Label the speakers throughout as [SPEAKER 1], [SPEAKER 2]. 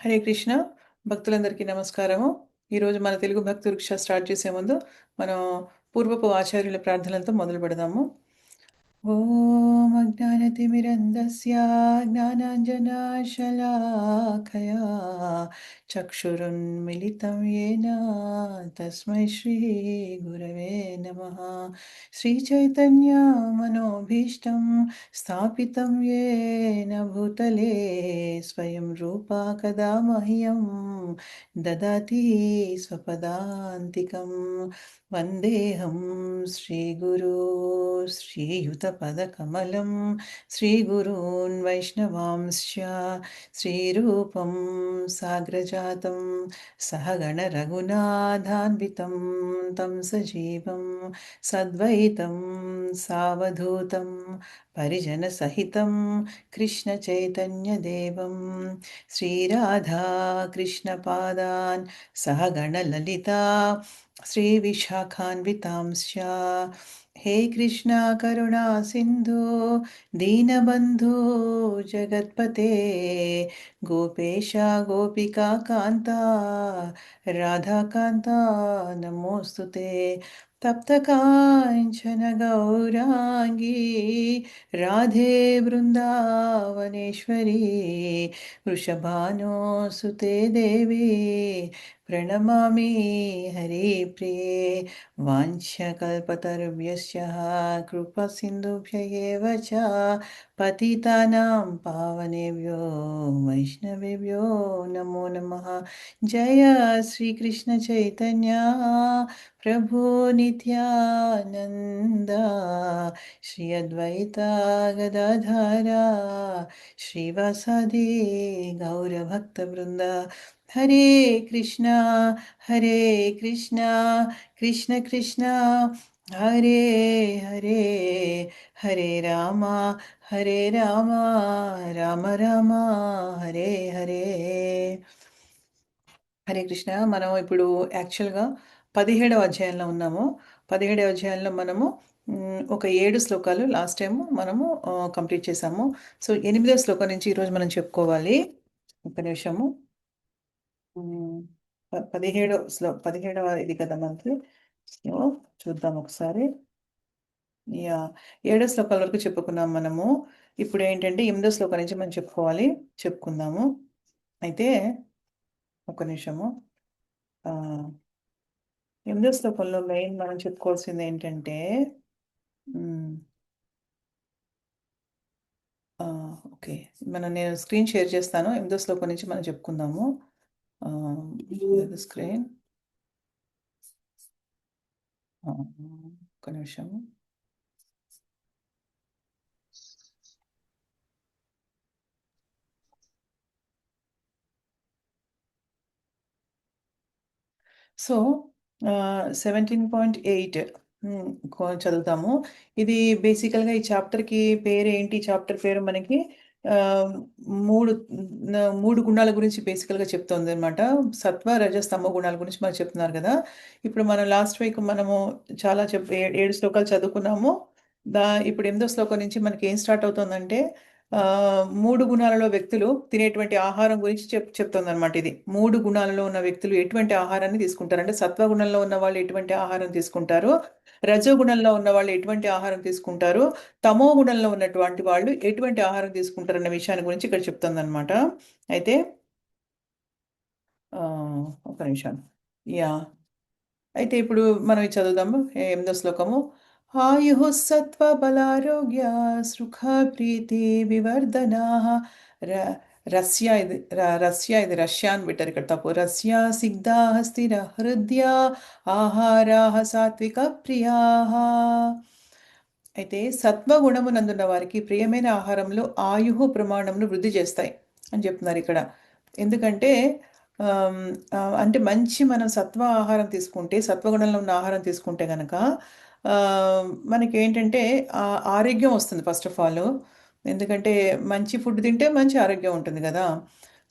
[SPEAKER 1] హరే కృష్ణ భక్తులందరికీ నమస్కారము. ఈరోజు మన తెలుగు భక్తి వృక్ష స్టార్ట్ చేసే ముందు మనం పూర్వపు ఆచార్యుల ప్రార్థనలతో మొదలు పెడదాము. ఓం అజ్ఞానతిమిరంధస్య జ్ఞానాంజనశలాకయా చక్షురున్మిలితం येन తస్మై శ్రీగురవే నమః. శ్రీచైతన్యమనోభీష్టం స్థాపితం येन భూతలే స్వయం రూపా కదా మह्यं దదాతి స్వపదాంతికం. వందేహం శ్రీగురు శ్రీయుతపదకమలం శ్రీగురూన్ వైష్ణవాంశ్చ శ్రీరూపం సాగ్రజాతం సహగణ రఘునాథాన్వితం తం సజీవం సద్వైతం సావధూతం పరిజనసహితం కృష్ణ చైతన్యదేవం శ్రీరాధా కృష్ణపాదాన్ సహగణ లలితా श्रीविशाखान्वितांश्च। हे कृष्णा करुणा सिन्धु दीनबन्धु जगत्पते गोपेश गोपिका कान्ता राधाकान्ता नमोऽस्तु ते। तप्तकाञ्चन गौराङ्गी राधे वृन्दावनेश्वरी वृषभानुसुते देवी प्रणमामि हरिप्रिये। वाञ्छकल्पतरुभ्यश्च कृपासिन्धुभ्य एव च पतितानां पावनेभ्यो वैष्णवेभ्यो नमो नमः। जय श्रीकृष्ण चैतन्य प्रभु नित्यानन्द श्री अद्वैता गदाधर श्रीवासादि गौरभक्तवृन्द। हरे कृष्णा कृष्ण कृष्ण हरे हरे हरे राम राम राम हरे हरे. హరే కృష్ణ. మనం ఇప్పుడు యాక్చువల్గా 17వ అధ్యాయంలో ఉన్నాము. 17వ అధ్యాయంలో మనము ఒక 7 శ్లోకాలు లాస్ట్ టైం మనము కంప్లీట్ చేసాము. సో 8వ శ్లోకం నుంచి ఈరోజు మనం చెప్పుకోవాలి. ఒక నిమిషము. 17వ ఇది కదా మనకి. సో చూద్దాం ఒకసారి. 7 శ్లోకాల వరకు చెప్పుకున్నాం మనము. ఇప్పుడు ఏంటంటే 8వ శ్లోకం నుంచి మనం చెప్పుకుందాము. అయితే ఒక నిమిషము. 8వ శ్లోకంలో మెయిన్ మనం చెప్పుకోవాల్సింది ఏంటంటే ఓకే, నేను స్క్రీన్ షేర్ చేస్తాను. 8వ శ్లోకం నుంచి మనం చెప్పుకుందాము. స్క్రీన్ ఒక నిమిషము. సో 17.8 చదువుతాము. ఇది బేసికల్గా ఈ చాప్టర్కి పేరు ఏంటి? చాప్టర్ పేరు మనకి మూడు గుణాల గురించి బేసికల్గా చెప్తుంది అనమాట. సత్వ రజస్ తమో గుణాల గురించి మనకు చెప్తున్నారు కదా. ఇప్పుడు మనం లాస్ట్ వీక్ మనము చాలా 7 శ్లోకాలు చదువుకున్నాము. ఇప్పుడు 8వ శ్లోకం నుంచి మనకి ఏం స్టార్ట్ అవుతుందంటే 3 గుణాలలో వ్యక్తులు తినేటువంటి ఆహారం గురించి చెప్తుంది అనమాట. ఇది 3 గుణాలలో ఉన్న వ్యక్తులు ఎటువంటి ఆహారాన్ని తీసుకుంటారు అంటే, సత్వగుణంలో ఉన్న వాళ్ళు ఎటువంటి ఆహారం తీసుకుంటారు, రజోగుణంలో ఉన్న వాళ్ళు ఎటువంటి ఆహారం తీసుకుంటారు, తమో గుణంలో ఉన్నటువంటి వాళ్ళు ఎటువంటి ఆహారం తీసుకుంటారు అన్న విషయాన్ని గురించి ఇక్కడ చెప్తుంది అనమాట. అయితే ఒక నిమిషం. అయితే ఇప్పుడు మనం ఇది చదువుదాము. 8వ శ్లోకము. ఆయుః సత్వ బలారోగ్య సుఖ ప్రీతి వివర్ధనాః. రస్య ఇది రష్యా అని పెట్టారు ఇక్కడ, తప్పు. రస్య సిగ్ధాః స్థిర హృదయ ఆహారాః సాత్విక ప్రియాః. అయితే సత్వగుణమునందున్న వారికి ప్రియమైన ఆహారంలో ఆయుః ప్రమాణంను వృద్ధి చేస్తాయి అని చెప్తున్నారు ఇక్కడ. ఎందుకంటే అంటే మంచి మనం సత్వ ఆహారం తీసుకుంటే, సత్వగుణంలో ఉన్న ఆహారం తీసుకుంటే కనుక మనకి ఏంటంటే ఆరోగ్యం వస్తుంది ఫస్ట్ ఆఫ్ ఆల్. ఎందుకంటే మంచి ఫుడ్ తింటే మంచి ఆరోగ్యం ఉంటుంది కదా.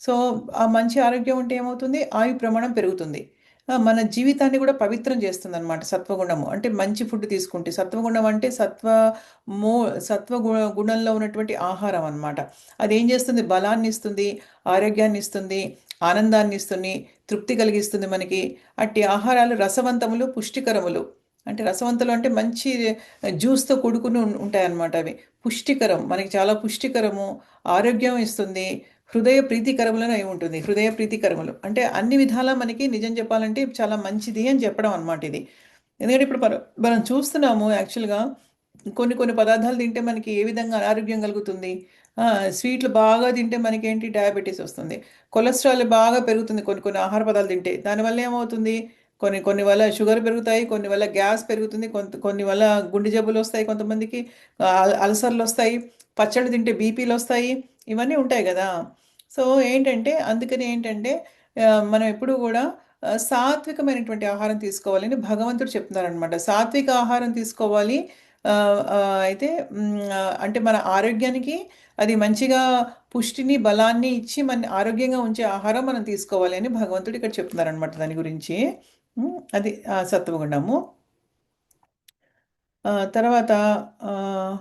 [SPEAKER 1] సో ఆ మంచి ఆరోగ్యం ఉంటే ఏమవుతుంది? ఆయు ప్రమాణం పెరుగుతుంది. మన జీవితాన్ని కూడా పవిత్రం చేస్తుందన్నమాట సత్వగుణము. అంటే మంచి ఫుడ్ తీసుకుంటే, సత్వగుణం అంటే మో గుణంలో ఉన్నటువంటి ఆహారం అన్నమాట. అదేం చేస్తుంది? బలాన్ని ఇస్తుంది, ఆరోగ్యాన్ని ఇస్తుంది, ఆనందాన్ని ఇస్తుంది, తృప్తి కలిగిస్తుంది మనకి. అట్టి ఆహారాలు రసవంతములు, పుష్టికరములు. అంటే రసవంతులు అంటే మంచి జ్యూస్‌తో కూడుకుని ఉంటాయన్నమాట అవి. పుష్టికరం, మనకి చాలా పుష్టికరము, ఆరోగ్యం ఇస్తుంది. హృదయ ప్రీతికరములను అయి ఉంటుంది. హృదయ ప్రీతికరములు. అంటే అన్ని విధాలా మనకి నిజం చెప్పాలంటే చాలా మంచిది అని చెప్పడం అన్నమాట ఇది. ఎందుకంటే ఇప్పుడు మనం చూస్తున్నాము యాక్చువల్‌గా కొన్ని కొన్ని పదార్థాలు తింటే మనకి ఏ విధంగా అనారోగ్యం కలుగుతుంది. స్వీట్లు బాగా తింటే మనకేంటి డయాబెటిస్ వస్తుంది. కొలెస్ట్రాల్ బాగా పెరుగుతుంది కొన్ని కొన్ని ఆహార పదార్థాలు తింటే. దానివల్ల ఏమవుతుంది? కొన్ని కొన్ని వల్ల షుగర్ పెరుగుతాయి. కొన్ని వల్ల గ్యాస్ పెరుగుతుంది. కొన్ని వల్ల గుండె జబ్బులొస్తాయి కొంతమందికి. అల్సర్‌లొస్తాయి. పచ్చళ్ళు తింటే బీపీలొస్తాయి. ఇవన్నీ ఉంటాయి గదా! సో, అందుకని ఏంటంటే మనం ఎప్పుడూ గూడా సాత్వికమైనటువంటి ఆహారం తీసుకోవాలని భగవంతుడు చెప్తున్నారనమాట. సాత్విక ఆహారం తీసుకోవాలి. అయితే అంటే మన ఆరోగ్యానికి అది మంచిగా పుష్టిని, బలాన్ని ఇచ్చి మనని ఆరోగ్యంగా ఉంచే ఆహారం మనం తీసుకోవాలి అని భగవంతుడు ఇక్కడ చెప్తున్నారనమాట దాని గురించి. అది సత్వగుణము. తర్వాత ఆహ్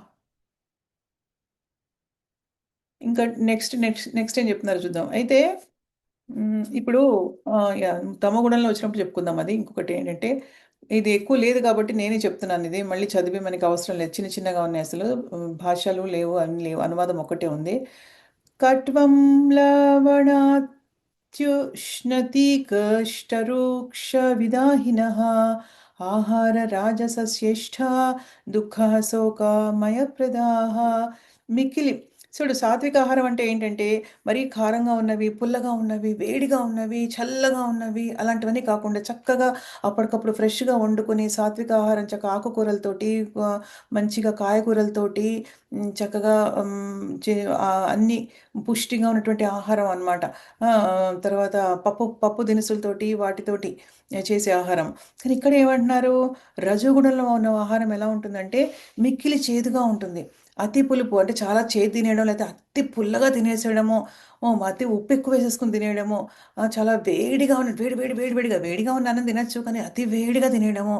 [SPEAKER 1] ఇంకా నెక్స్ట్ ఏం చెప్తున్నారో చూద్దాం. అయితే ఇప్పుడు యాహ్! తమోగుణంలో వచ్చినప్పుడు చెప్పుకుందాం అది. ఇంకొకటేంటంటే, ఇది ఎక్కువ లేదు కాబట్టి నేనే చెప్తున్నానిది. మళ్ళీ చదివి మనకి అవసరం లేదు. చిన్న చిన్నగా ఉన్నాయి అసలు. భాషలు లేవు, అన్ని లేవు. అనువాదం ఒక్కటే ఉంది. కట్వం లవణాత్యుష్ణతికష్టరోక్షవిదాహినः ఆహారరాజసస్యేష్టా దుఃఖः శోకమయప్రదాः. మిక్కిలి చూడు, సాత్విక ఆహారం అంటే ఏంటంటే, మరీ కారంగా ఉన్నవి, పుల్లగా ఉన్నవి, వేడిగా ఉన్నవి, చల్లగా ఉన్నవి అలాంటివన్నీ కాకుండా చక్కగా అప్పటికప్పుడు ఫ్రెష్‌గా వండుకొని సాత్విక ఆహారం చక్కగా ఆకుకూరలతోటి, మంచిగా కాయగూరలతోటి, చక్కగా అన్నీ పుష్టిగా ఉన్నటువంటి ఆహారం అన్నమాట. తర్వాత పప్పు దినుసులతోటి వాటితోటి చేసే ఆహారం. కానీ ఇక్కడ ఏమంటున్నారు? రజోగుణంలో ఉన్న ఆహారం ఎలా ఉంటుందంటే మిక్కిలి చేదుగా ఉంటుంది. అతి పులుపు అంటే చాలా చేదు తినేయడం, లేకపోతే అతి పుల్లగా తినేసేయడము, అతి ఉప్పు ఎక్కువ వేసేసుకొని తినేయడము, చాలా వేడిగా ఉన్న వేడి వేడి వేడి వేడిగా వేడిగా ఉన్న అన్నం తినొచ్చు. కానీ అతి వేడిగా తినేయడము,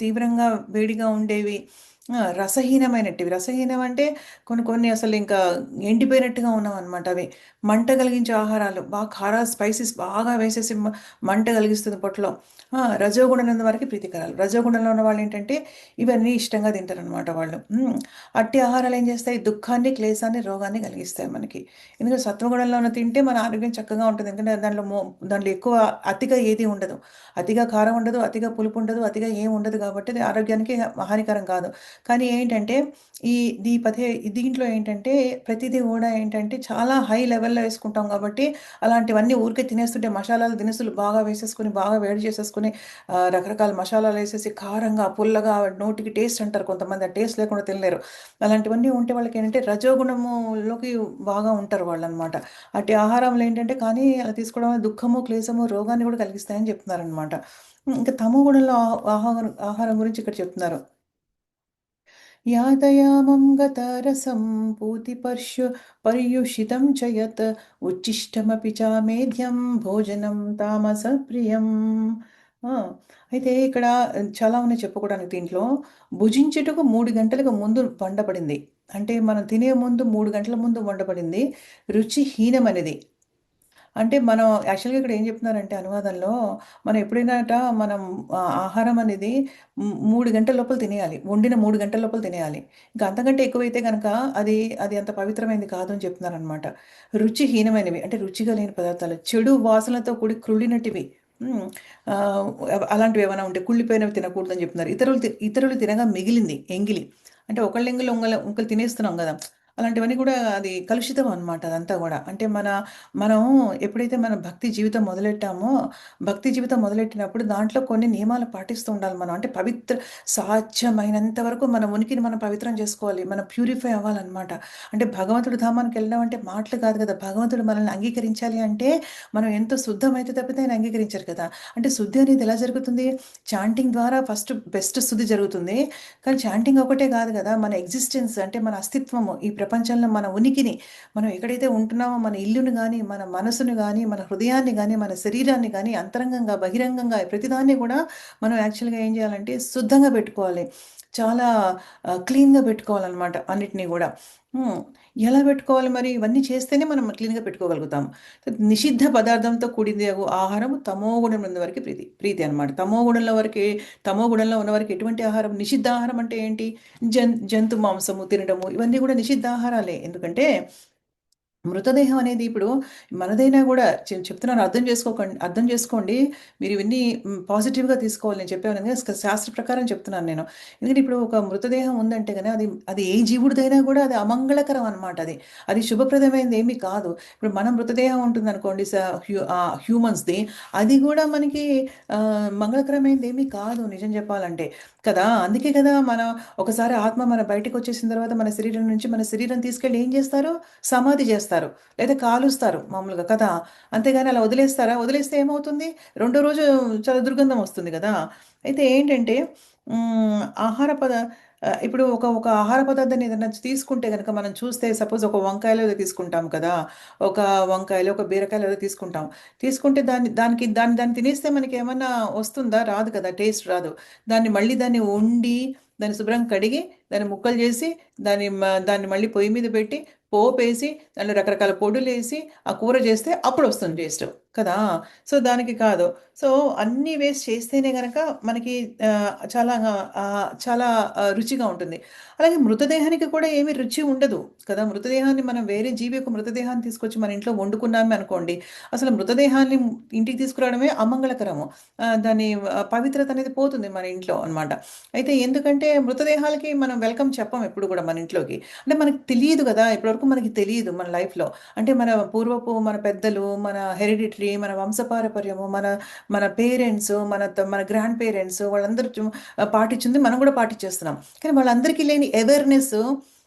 [SPEAKER 1] తీవ్రంగా వేడిగా ఉండేవి. రసహీనమైనటివి. రసహీనం అంటే కొన్ని కొన్ని అసలింకా ఎండిపోయినట్టుగా ఉన్నవన్నమాట అవి. మంట కలిగించే ఆహారాలు. బాగా స్పైసెస్ బాగా వేసేసి మంట కలిగిస్తుంది పొట్టలో. రజోగుణం ఉన్న వారికి ప్రీతికరాలు. రజోగుణంలో ఉన్న వాళ్ళేంటంటే ఇవన్నీ ఇష్టంగా తింటారనమాట వాళ్ళు. అట్టి ఆహారాలు ఏం చేస్తాయి? దుఃఖాన్ని, క్లేశాన్ని, రోగాన్ని కలిగిస్తాయి మనకి. ఎందుకంటే సత్వగుణంలో ఉన్న తింటే మన ఆరోగ్యం చక్కగా ఉంటుంది. ఎందుకంటే దాంట్లో ఎక్కువ అతిగా ఏది ఉండదు. అతిగా కారం ఉండదు, అతిగా పులుపు ఉండదు, అతిగా ఏమి ఉండదు కాబట్టి అది ఆరోగ్యానికి హానికరం కాదు. కానీ ఏంటంటే ఈ ఈ పదే దీంట్లో ఏంటంటే ప్రతిదీ గూడా ఏంటంటే చాలా హై లెవెల్‌లో వేసుకుంటాం గాబట్టి, అలాంటివన్నీ ఊరికే తినేస్తుంటే మసాలాలు, దినుసులు బాగా వేసేసుకొని, బాగా వేడి చేసేసుకొని, రకరకాల మసాలాలేసేసి కారంగా, పుల్లగా నోటికి టేస్ట్ అంటారు కొంతమంది. ఆ టేస్ట్ లేకుండా తినలేరు. అలాంటివన్నీ ఉంటే వాళ్ళకేంటంటే రజోగుణములోకి బాగా ఉంటారు వాళ్ళనమాట. అట్టి ఆహారంలో ఏంటంటే కానీ అలా తీసుకోవడం వల్ల దుఃఖము, క్లేశము, రోగాన్ని గూడా కలిగిస్తాయని చెప్తున్నారనమాట. ఇంకా తమో గుణంలో ఆహారం గురించి ఇక్కడ చెప్తున్నారు. यातयामं गतारसं पर्युषितं च यत् उच्छिष्टमपि चामेध्यं భోజనం తామసప్రియం. ఆ! అయితే ఇక్కడ చాలా ఉన్నాయి చెప్పుకోవడానికి దీంట్లో. భుజించుటకు 3 గంటలకు ముందు వండబడింది. అంటే మనం తినే ముందు 3 గంటల ముందు వండబడింది. రుచిహీనమనిది. అంటే మనం యాక్చువల్‌గా ఇక్కడ ఏం చెప్తున్నారంటే అనువాదంలో, మనం ఎప్పుడైనాట మనం ఆహారం అనేది 3 గంటల లోపల తినేయాలి. వండిన 3 గంటల లోపల తినేయాలి. ఇంకా అంతకంటే ఎక్కువైతే గనక అది అది అంత పవిత్రమైనది కాదు అని చెప్తున్నారనమాట. రుచిహీనమైనవి అంటే రుచిగా లేని పదార్థాలు, చెడు వాసనలతో కూడి క్రుళ్ళినటివి. హ్మ్. అలాంటివేమైనా ఉంటే కుళ్ళిపోయినవి తినకూడదని చెప్తున్నారు. ఇతరులు తినగా మిగిలింది ఎంగిలి. అంటే ఒకళ్ళ ఎంగిలి ఇంకోళ్ళు తినేస్తున్నాం గదా! అలాంటివన్నీ కూడా అది కలుషితం అనమాట అదంతా గూడా. అంటే మనం ఎప్పుడైతే మన భక్తి జీవితం మొదలెట్టినప్పుడు దాంట్లో కొన్ని నియమాలు పాటిస్తూ ఉండాలి మనం. అంటే సాధ్యమైనంత వరకు మన ఉనికిని మనం పవిత్రం చేసుకోవాలి. మనం ప్యూరిఫై అవ్వాలనమాట. అంటే భగవంతుడి ధామానికెళ్ళడం అంటే మాటలు కాదు కదా! భగవంతుడు మనల్ని అంగీకరించాలి అంటే మనం ఎంతో శుద్ధమైతే తప్పితే ఆయన అంగీకరించరు కదా! అంటే శుద్ధి అనేది ఎలా జరుగుతుంది? చాంటింగ్ ద్వారా బెస్ట్ శుద్ధి జరుగుతుంది. కానీ చాంటింగ్ ఒకటే కాదు గదా! మన ఎగ్జిస్టెన్స్ అంటే మన అస్తిత్వము ఈ ప్రపంచంలో మన ఉనికిని మనం ఎక్కడైతే ఉంటున్నామో మన ఇల్లుని గానీ, మన మనసుని గానీ, మన హృదయాన్ని గానీ, మన శరీరాన్ని గానీ అంతరంగంగా, బహిరంగంగా ప్రతిదాన్ని కూడా మనం యాక్చువల్‌గా ఏం చేయాలంటే శుద్ధంగా పెట్టుకోవాలి. చాలా క్లీన్‌గా పెట్టుకోవాలనమాట అన్నిటిని గూడా. హ్మ్. ఎలా పెట్టుకోవాలి మరి? ఇవన్నీ చేస్తేనే మనం క్లీన్‌గా పెట్టుకోగలుగుతాం. నిషిద్ధ పదార్థంతో కూడిందగు ఆహారం తమోగుణం ఉన్నవారికి ప్రీతి అనమాట. తమోగుణంలో ఉన్నవారికి ఎటువంటి ఆహారం? నిషిద్ధ ఆహారం అంటే ఏంటి? జంతు మాంసము తినడము ఇవన్నీ కూడా నిషిద్ధ ఆహారాలే. ఎందుకంటే మృతదేహం అనేది ఇప్పుడు మనదైనా గూడా చెప్తున్నాను అర్థం చేసుకోండి. మీరు ఇవన్నీ పాజిటివ్‌గా తీసుకోవాలి. నేను చెప్పేవన్నీ శాస్త్ర ప్రకారం చెప్తున్నాను నేను. ఎందుకంటే ఇప్పుడు ఒక మృతదేహం ఉందంటే గన అది అది ఏ జీవుడిదైనా గూడా అది అమంగళకరం అనమాట అది. అది శుభప్రదమైనది ఏమీ కాదు. ఇప్పుడు మన మృతదేహం ఉంటుందనుకోండి హ్యూమన్స్‌ది అది గూడా మనకి మంగళకరమైనది ఏమీ కాదు నిజం చెప్పాలంటే. కదా! అందుకే కదా మనం ఒకసారి ఆత్మ మన బయటికొచ్చేసిన తర్వాత మన శరీరం తీసుకెళ్ళి ఏం జేస్తారు? సమాధి జేస్తారు. లేదా కాలుస్తారు మామూలుగా కదా! అంతేగాని అలా వదిలేస్తారా? వదిలేస్తే ఏమవుతుంది? రెండో రోజు చాలా దుర్గంధం వస్తుంది గదా! అయితే ఏంటంటే హ్మ్. ఇప్పుడు ఒక ఆహార పదార్థాన్ని ఏదైనా తీసుకుంటే గనక మనం చూస్తే సపోజ్ ఒక వంకాయలో ఏదో తీసుకుంటాం కదా! ఒక వంకాయలో, ఒక బీరకాయలో ఏదో తీసుకుంటాం. తీసుకుంటే దాన్ని తినేస్తే మనకేమన్నా వస్తుందా? రాదు కదా! టేస్ట్ రాదు. దాన్ని వండి, దాన్ని శుభ్రంగా కడిగి, దాన్ని ముక్కలు జేసి, దాన్ని మళ్ళీ పొయ్యి మీద పెట్టి, పోపేసి, దాంట్లో రకరకాల పొడులేసి, ఆ కూర జేస్తే అప్పుడొస్తుంది టేస్ట్. కదా! సో, దానికి కాదు. సో, అన్నీ వేసి చేస్తేనే గనక మనకి చాలా రుచిగా ఉంటుంది. అలాగే మృతదేహానికి కూడా ఏమి రుచి ఉండదు కదా! మృతదేహాన్ని మనం వేరే జీవి యొక్క మృతదేహాన్ని తీసుకొచ్చి మన ఇంట్లో వండుకున్నామే అనుకోండి, అసలు మృతదేహాన్ని ఇంటికి తీసుకురావడమే అమంగళకరము. దాని పవిత్రత అనేది పోతుంది మన ఇంట్లో అన్నమాట. అయితే ఎందుకంటే మృతదేహాలకి మనం వెల్కమ్ చెప్పం ఎప్పుడు గూడా మన ఇంట్లోకి. అంటే మనకు తెలీదు గదా! ఇప్పటివరకు మనకి తెలీదు మన లైఫ్‌లో. అంటే మన పెద్దలు, మన హెరిడిటరీ, మన వంశపారపర్యము, మన పేరెంట్స్, మన గ్రాండ్ పేరెంట్స్ వాళ్ళందరూ పాటిచ్చింది మనం గూడా పాటిచ్చేస్తున్నాం. కానీ వాళ్ళందరికీ లేని అవేర్‌నెస్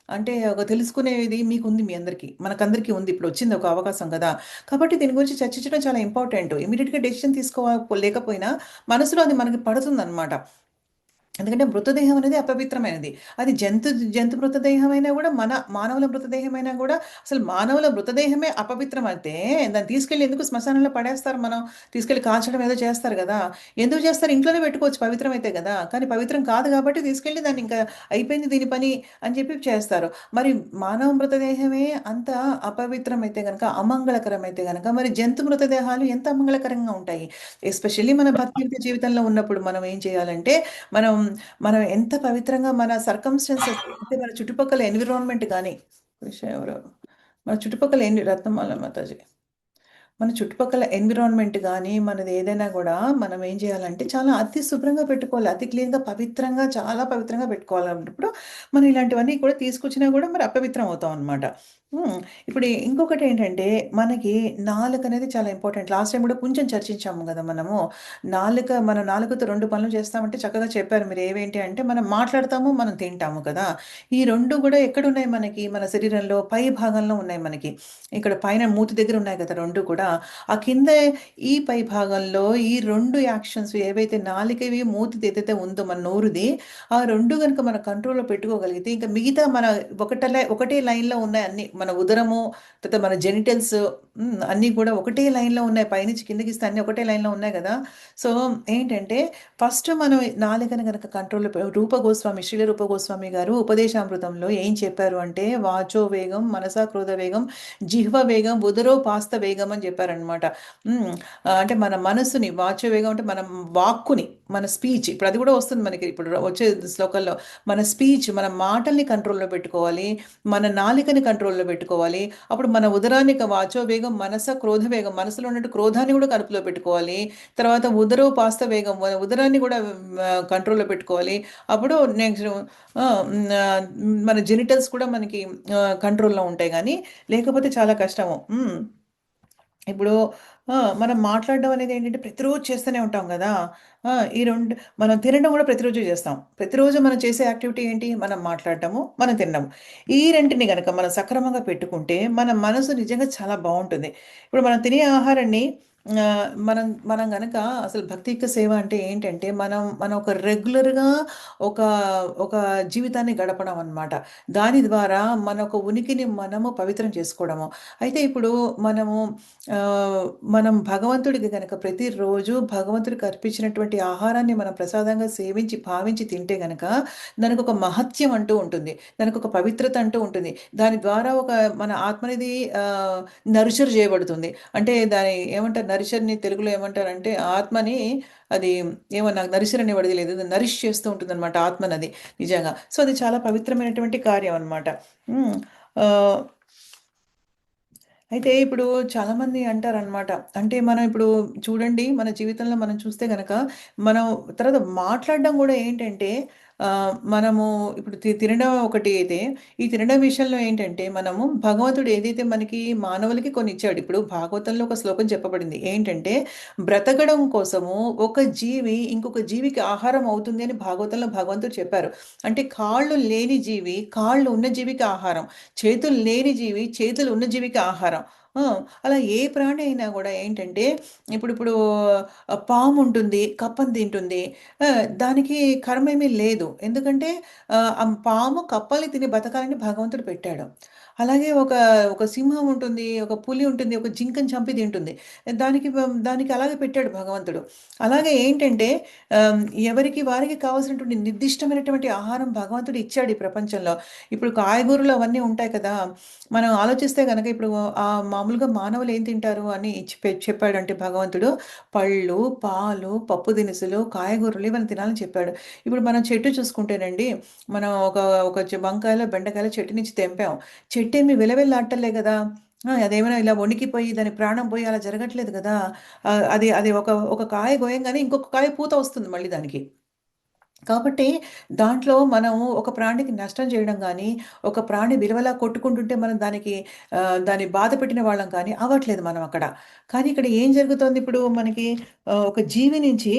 [SPEAKER 1] అంటే ఒక తెలుసుకునేది మీకుంది మీ అందరికి. మనకందరికీ ఉంది. ఇప్పుడొచ్చింది ఒక అవకాశం గదా! కాబట్టి దీని గురించి చర్చించడం చాలా ఇంపార్టెంట్. ఇమ్మీడియేట్‌గా డెసిషన్ లేకపోయినా మనసులో అది మనకి పడుతుందనమాట. ఎందుకంటే మృతదేహం అనేది అపవిత్రమైనది. అది జంతు మృతదేహమైనా గూడా, మానవుల మృతదేహమైనా గూడా అసలు మానవుల మృతదేహమే అపవిత్రమైతే దాన్ని తీసుకెళ్ళి ఎందుకు శ్మశానంలో పడేస్తారు మనం? తీసుకెళ్ళి కాల్చడం ఏదో చేస్తారు గదా! ఎందుకు చేస్తారు? ఇంట్లోనే పెట్టుకోవచ్చు పవిత్రమైతే గదా! కానీ పవిత్రం కాదు గాబట్టి తీసుకెళ్ళి దాన్ని ఇంకా అయిపోయింది దీని పని అని చెప్పి చేస్తారు. మరి మానవ మృతదేహమే అంత అపవిత్రమైతే గనక, అమంగళకరమైతే గనక మరి జంతు మృతదేహాలు ఎంత అమంగళకరంగా ఉంటాయి. ఎస్పెషల్లీ మన భక్తియుత జీవితంలో ఉన్నప్పుడు మనం ఏం చేయాలంటే మనం మనం ఎంత పవిత్రంగా మన సర్కమ్‌స్టాన్సెస్ అంటే మన చుట్టుపక్కల ఎన్విరాన్మెంట్ గాని విషయం ఎవరు? మన చుట్టుపక్కల రత్నమాల మాతాజీ. మన చుట్టుపక్కల ఎన్విరాన్మెంట్ గానీ, మనది ఏదైనా గూడా మనం ఏం జేయాలంటే చాలా అతి శుభ్రంగా పెట్టుకోవాలి. అతి క్లీన్‌గా పవిత్రంగా చాలా పవిత్రంగా పెట్టుకోవాలన్నప్పుడు మనం ఇలాంటివన్నీ కూడా తీసుకొచ్చినా గూడా మరి అపవిత్రం అవుతాం అన్నమాట. హ్మ్. ఇప్పుడు ఇంకొకటేంటంటే మనకి నాలుకనేది చాలా ఇంపార్టెంట్. లాస్ట్ టైమ్ గూడా కొంచెం చర్చించాము గదా! మన నాలుకతో 2 పనులు చేస్తామంటే చక్కగా చెప్పారు మీరు ఏవేంటి అంటే మనం మాట్లాడతాము, మనం తింటాము కదా! ఈ 2 గూడా ఎక్కడున్నాయి మనకి? మన శరీరంలో పై భాగంలో ఉన్నాయి మనకి. ఇక్కడ పైన మూతి దగ్గర ఉన్నాయి కదా! 2 కూడా. ఆ కింద ఈ పై భాగంలో ఈ 2 యాక్షన్స్ ఏవైతే నాలుకవి, మూతిది ఏదైతే ఉందో మన నోరుది, ఆ 2 గనుక మన కంట్రోల్‌లో పెట్టుకోగలిగితే ఇంక మిగతా మన ఒకటే లైన్‌లో ఉన్నాయి అన్నీ. మన ఉదరము, తర్వాత మన జెనిటల్స్ అన్నీ కూడా ఒకటే లైన్‌లో ఉన్నాయి. పైనుంచి కిందకిస్తే అన్నీ ఒకటే లైన్‌లో ఉన్నాయి గదా! సో, ఏంటంటే ఫస్ట్ మనం నాలుకని గనక శ్రీల రూప గోస్వామి గారు ఉపదేశామృతంలో ఏం చెప్పారు అంటే, వాచో వేగం, మనసా క్రోధ వేగం, జిహ్వ వేగం, ఉదరోపాస్త వేగం అని చెప్పారనమాట. హ్మ్. అంటే మన మనసుని వాచో వేగం అంటే మనం వాక్కుని, మన స్పీచ్ ఇప్పుడు అది కూడా వస్తుంది మనకి ఇప్పుడు వచ్చే శ్లోకాల్లో. మన స్పీచ్, మన మాటల్ని కంట్రోల్‌లో పెట్టుకోవాలి. మన నాలికని కంట్రోల్‌లో పెట్టుకోవాలి. అప్పుడు మన వాచో వేగం, క్రోధ వేగం మనసులో ఉన్నట్టు క్రోధాన్ని కూడా అదుపులో పెట్టుకోవాలి. తర్వాత ఉదరోపాస్త వేగం ఉదరాన్ని కూడా కంట్రోల్‌లో పెట్టుకోవాలి. అప్పుడు నెక్స్ట్ మన జెనిటల్స్ కూడా మనకి కంట్రోల్‌లో ఉంటాయి గానీ, లేకపోతే చాలా కష్టము. ఇప్పుడు మనం మాట్లాడడం అనేది ఏంటంటే ప్రతిరోజు చేస్తూనే ఉంటాం గదా! ఆ! ఈ 2 మనం తినడం గూడా ప్రతిరోజు చేస్తాం. ప్రతిరోజు మనం చేసే యాక్టివిటీ ఏంటి? మనం మాట్లాడటము, మనం తినడం. ఈ రెంటిని గనక మనం సక్రమంగా పెట్టుకుంటే మన మనసు నిజంగా చాలా బావుంటుంది. ఇప్పుడు మనం తినే ఆహారాన్ని మనం మనం గనక అసలు భక్తియుక్త సేవ అంటే ఏంటంటే, మనం ఒక రెగ్యులర్‌గా ఒక ఒక జీవితాన్ని గడపడం అన్నమాట. దాని ద్వారా మన ఒక ఉనికిని మనము పవిత్రం చేసుకోవడము. అయితే ఇప్పుడు మనము మనం భగవంతుడికి గనక ప్రతిరోజు భగవంతుడికి అర్పించినటువంటి ఆహారాన్ని మనం ప్రసాదంగా సేవించి, భావించి తింటే గనక దానికొక మహత్యం అంటూ ఉంటుంది. దానికొక పవిత్రత అంటూ ఉంటుంది. దాని ద్వారా ఒక మన ఆత్మ అనేది నర్చర్ చేయబడుతుంది. అంటే దాని ఏమంటారు, నరిషర్‌ని తెలుగులో ఏమంటారంటే ఆత్మని అది ఏమో నాకు నరిషర్ అనే వర్డ్ తెలీదు. నరిష్ చేస్తూ ఉంటుందన్నమాట ఆత్మనది నిజంగా. సో, అది చాలా పవిత్రమైనటువంటి కార్యం అన్నమాట. హ్మ్. ఆహ్ అయితే ఇప్పుడు చాలామంది అంటారనమాట. అంటే మనం ఇప్పుడు చూడండి, మన జీవితంలో మనం చూస్తే గనక, మనం తర్వాత మాట్లాడడం గూడా ఏంటంటే, మనము ఇప్పుడు తినడం ఒకటి అయితే, ఈ తినడం విషయంలో ఏంటంటే, మనము భగవంతుడు ఏదైతే మనకి మానవులకి కొన్ని ఇచ్చాడు. ఇప్పుడు భాగవతంలో ఒక శ్లోకం చెప్పబడింది. ఏంటంటే, బ్రతకడం కోసము ఒక జీవి ఇంకొక జీవికి ఆహారం అవుతుంది అని భాగవతంలో భగవంతుడు చెప్పారు. అంటే కాళ్ళు లేని జీవి, కాళ్ళు ఉన్న జీవికి ఆహారం. చేతులు లేని జీవి, చేతులు ఉన్న జీవికి ఆహారం. ఆ! అలా ఏ ప్రాణి అయినా గూడా ఏంటంటే, ఇప్పుడిప్పుడు పాముంటుంది, కప్పను తింటుంది. దానికి కర్మేమీ లేదు. ఎందుకంటే పాము కప్పల్ని తిని బతకాలని భగవంతుడు పెట్టాడు. అలాగే ఒక సింహం ఉంటుంది, ఒక పులి ఉంటుంది, ఒక జింకని చంపి తింటుంది. దానికి అలాగే పెట్టాడు భగవంతుడు. అలాగే ఏంటంటే ఆహ్, ఎవరికి వారికి కావాల్సినటువంటి నిర్దిష్టమైనటువంటి ఆహారం భగవంతుడు ఇచ్చాడు ఈ ప్రపంచంలో. ఇప్పుడు కాయగూరలు అవన్నీ ఉంటాయి కదా! మనం ఆలోచిస్తే గనక ఇప్పుడు మామూలుగా మానవులు ఏం తింటారు అని చెప్పాడంటే భగవంతుడు, పళ్ళు, పాలు, పప్పు దినుసులు, కాయగూరలు ఇవన్నీ తినాలని చెప్పాడు. ఇప్పుడు మనం చెట్టు చూసుకుంటేనండి, మనం వంకాయలో, బెండకాయలో చెట్టు నుంచి తెంపాం. చెట్టేమి విలవిల్లాడటంలే గదా! అదేమైనా ఇలా వణికిపోయి దాని ప్రాణం పోయి అలా జరగట్లేదు గదా! అది అది ఒక కాయ కోయంగానే ఇంకొక కాయ పూత వస్తుంది మళ్ళీ దానికి. కాబట్టి దాంట్లో మనము ఒక ప్రాణికి నష్టం చేయడం గానీ, ఒక ప్రాణి విలువలా కొట్టుకుంటుంటే మనం దాన్ని బాధ పెట్టిన వాళ్ళం కానీ అవ్వట్లేదు మనం అక్కడ. కానీ ఇక్కడ ఏం జరుగుతోంది ఇప్పుడు మనకి, ఒక జీవి నుంచి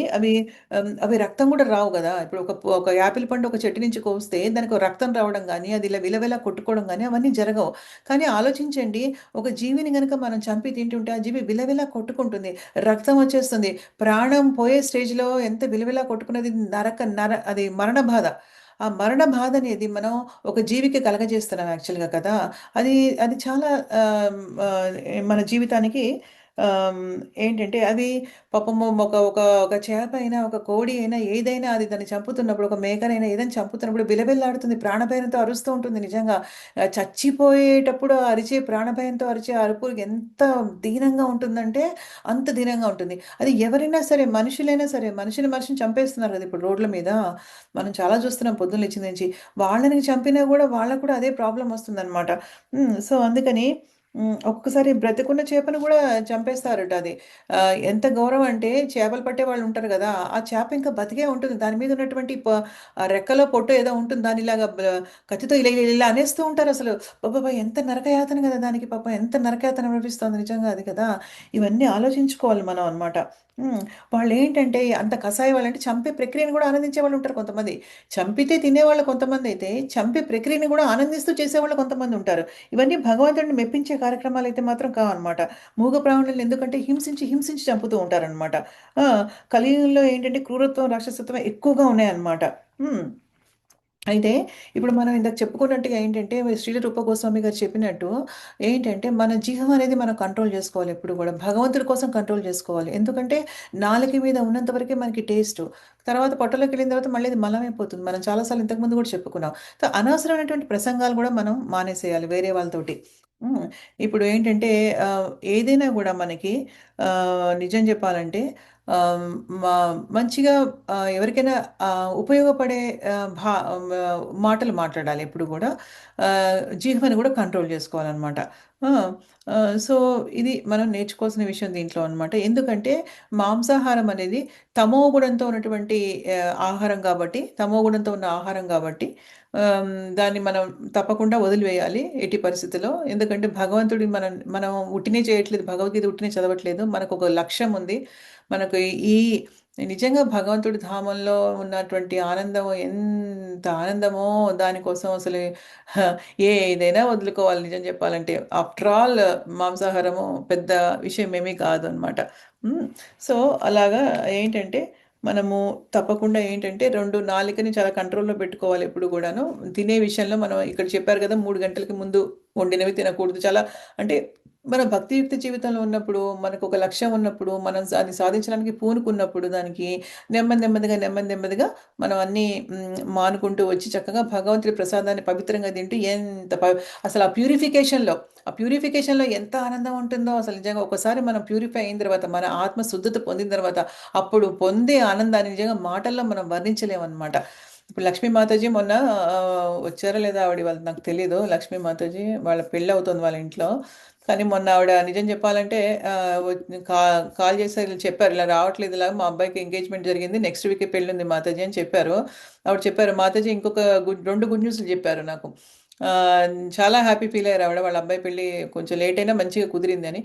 [SPEAKER 1] అవి రక్తం గూడా రావు గదా! ఇప్పుడు ఒక యాపిల్ పండు ఒక చెట్టు నుంచి కోస్తే దానికి రక్తం రావడం గానీ, అది ఇలా విలవిలా కొట్టుకోవడం గానీ అవన్నీ జరగవు. కానీ ఆలోచించండి, ఒక జీవిని గనక మనం చంపి తింటుంటే ఆ జీవి విలవిలా కొట్టుకుంటుంది. రక్తం వచ్చేస్తుంది. ప్రాణం పోయే స్టేజ్‌లో ఎంత విలవిలా కొట్టుకున్నది అది మరణ బాధ. ఆ మరణ బాధనేది మనం ఒక జీవికి కలగజేస్తున్నాం యాక్చువల్‌గా కదా! అది అది చాలా మన జీవితానికి ఆహ్, ఏంటంటే అది పాపము ఒక చేప అయినా, ఒక కోడి అయినా, ఏదైనా అది దాన్ని చంపుతున్నప్పుడు, ఒక మేకనైనా ఏదైనా చంపుతున్నప్పుడు బిలబిల్లాడుతుంది. ప్రాణభయంతో అరుస్తూ ఉంటుంది నిజంగా. చచ్చిపోయేటప్పుడు అరిచే ప్రాణభయంతో అరిచే అరుపు ఎంత దీనంగా ఉంటుందంటే, అంత దీనంగా ఉంటుంది. అది ఎవరైనా సరే, మనుషులైనా సరే, మనిషిని చంపేస్తున్నారు గదా! ఇప్పుడు రోడ్ల మీద. మనం చాలా చూస్తున్నాం పొద్దున్న లేచిన నుంచి. వాళ్ళని చంపినా గూడా వాళ్ళకి కూడా అదే ప్రాబ్లమ్ వస్తుందనమాట. సో, అందుకని ఒక్కొక్కసారి బ్రతికున్న చేపను గూడా చంపేస్తారట అది. ఎంత గౌరవం అంటే చేపలు పట్టేవాళ్ళు ఉంటారు గదా! ఆ చేప ఇంకా బతికే ఉంటుంది. దాని మీద ఉన్నటువంటి రెక్కలో పొట్టో ఏదో ఉంటుంది. దాన్నిలాగా కత్తితో ఇలా ఇలా ఇలా అనేస్తూ ఉంటారసలు. అబ్బబ్బా! ఎంత నరకయాతన గదా! దానికి పాపం ఎంత నరకయాతన అనిపిస్తోంది నిజంగా అది కదా! ఇవన్నీ ఆలోచించుకోవాలి మనం అన్నమాట. హ్మ్. వాళ్ళేంటంటే అంత కసాయి వాళ్ళంటే చంపే ప్రక్రియను గూడా ఆనందించే వాళ్ళుంటారు కొంతమంది. చంపితే తినేవాళ్ళు కొంతమందైతే, చంపే ప్రక్రియని గూడా ఆనందిస్తూ చేసేవాళ్ళు కొంతమందుంటారు. ఇవన్నీ భగవంతుడిని మెప్పించే కార్యక్రమాలైతే మాత్రం కావన్నమాట. మూగ ప్రాణులను ఎందుకంటే హింసించి చంపుతూ ఉంటారనమాట. ఆ! కలియుగంలో ఏంటంటే క్రూరత్వం, రాక్షసత్వం ఎక్కువగా ఉన్నాయన్నమాట. హ్మ్. అయితే ఇప్పుడు మనం ఇందాక చెప్పుకున్నట్టుగా ఏంటంటే శ్రీల రూప గోస్వామి గారు చెప్పినట్టు ఏంటంటే మన జీవం అనేది మనం కంట్రోల్ చేసుకోవాలి ఎప్పుడు కూడా. భగవంతుడి కోసం కంట్రోల్ చేసుకోవాలి. ఎందుకంటే నాలుక మీద ఉన్నంత వరకే మనకి టేస్టు. తర్వాత పొట్టలోకెళ్ళిన తర్వాత మళ్ళీ అది మలమైపోతుంది. మనం చాలా సార్లు ఇంతకుముందు కూడా చెప్పుకున్నాం. సో, అనవసరమైనటువంటి ప్రసంగాలు కూడా మనం మానేసేయాలి వేరే వాళ్ళతోటి. హ్మ్. ఇప్పుడు ఏంటంటే ఏదైనా గూడా మనకి నిజం జెప్పాలంటే ఆహ్, మా మంచిగా ఎవరికైనా ఉపయోగపడే మాటలు మాట్లాడాలి ఎప్పుడు గూడా. జీహ్వని గూడా కంట్రోల్ జేసుకోవాలనమాట. ఆ! సో, ఇది మనం నేర్చుకోవాల్సిన విషయం దీంట్లో అనమాట. ఎందుకంటే మాంసాహారం అనేది తమో గుణంతో ఉన్నటువంటి ఆహారం గాబట్టి, తమో గుణంతో ఉన్న ఆహారం గాబట్టి దాన్ని మనం తప్పకుండా వదిలివేయాలి ఎట్టి పరిస్థితిలో. ఎందుకంటే భగవంతుడి మనం ఉట్టినే చేయట్లేదు. భగవద్గీత ఉట్టినే చదవట్లేదు. మనకొక లక్ష్యం ఉంది. మనకు ఈ నిజంగా భగవంతుడి ధామంలో ఉన్నటువంటి ఆనందం ఎంత ఆనందమో దానికోసం అసలు హ, ఏదైనా వదులుకోవాలి నిజం చెప్పాలంటే. ఆఫ్టర్ ఆల్ మాంసాహారము పెద్ద విషయం ఏమీ కాదు అనమాట. సో అలాగా ఏంటంటే మనము తప్పకుండా ఏంటంటే నాలుకని చాలా కంట్రోల్లో పెట్టుకోవాలి ఎప్పుడు కూడాను. తినే విషయంలో మనం ఇక్కడ చెప్పారు కదా 3 గంటలకి ముందు వండినవి తినకూడదు. చాలా అంటే మన భక్తియుక్త జీవితంలో ఉన్నప్పుడు, మనకు ఒక లక్ష్యం ఉన్నప్పుడు, మనం అది సాధించడానికి పూనుకున్నప్పుడు దానికి నెమ్మదిగా మనం అన్నీ మానుకుంటూ వచ్చి చక్కగా భగవంతుడి ప్రసాదాన్ని పవిత్రంగా తింటూ అసలు ఆ ప్యూరిఫికేషన్‌లో ఎంత ఆనందం ఉంటుందో అసలు నిజంగా ఒకసారి మనం ప్యూరిఫై అయిన తర్వాత, మన ఆత్మ శుద్ధత పొందిన తర్వాత, అప్పుడు పొందే ఆనందాన్ని నిజంగా మాటల్లో మనం వర్ణించలేమనమాట. ఇప్పుడు లక్ష్మీ మాతాజీ మొన్న వచ్చారో లేదో ఆవిడ వాళ్ళు నాకు తెలీదు. లక్ష్మీ మాతాజీ వాళ్ళ పెళ్ళవుతుంది వాళ్ళ ఇంట్లో. కానీ మొన్న ఆవిడ నిజం చెప్పాలంటే కాల్ చేసి ఇలా చెప్పారు, ఇలా రావట్లేదు, ఇలాగ మా అబ్బాయికి ఎంగేజ్మెంట్ జరిగింది, నెక్స్ట్ వీకే పెళ్ళుంది మాతాజీ అని చెప్పారు. ఆవిడ చెప్పారు మాతాజీ ఇంకొక 2 గుడ్ న్యూస్లు చెప్పారు నాకు. ఆ, చాలా హ్యాపీ ఫీల్ అయ్యారు ఆవిడ. వాళ్ళ అబ్బాయి పెళ్ళి కొంచెం లేట్ అయినా మంచిగా కుదిరింది అని.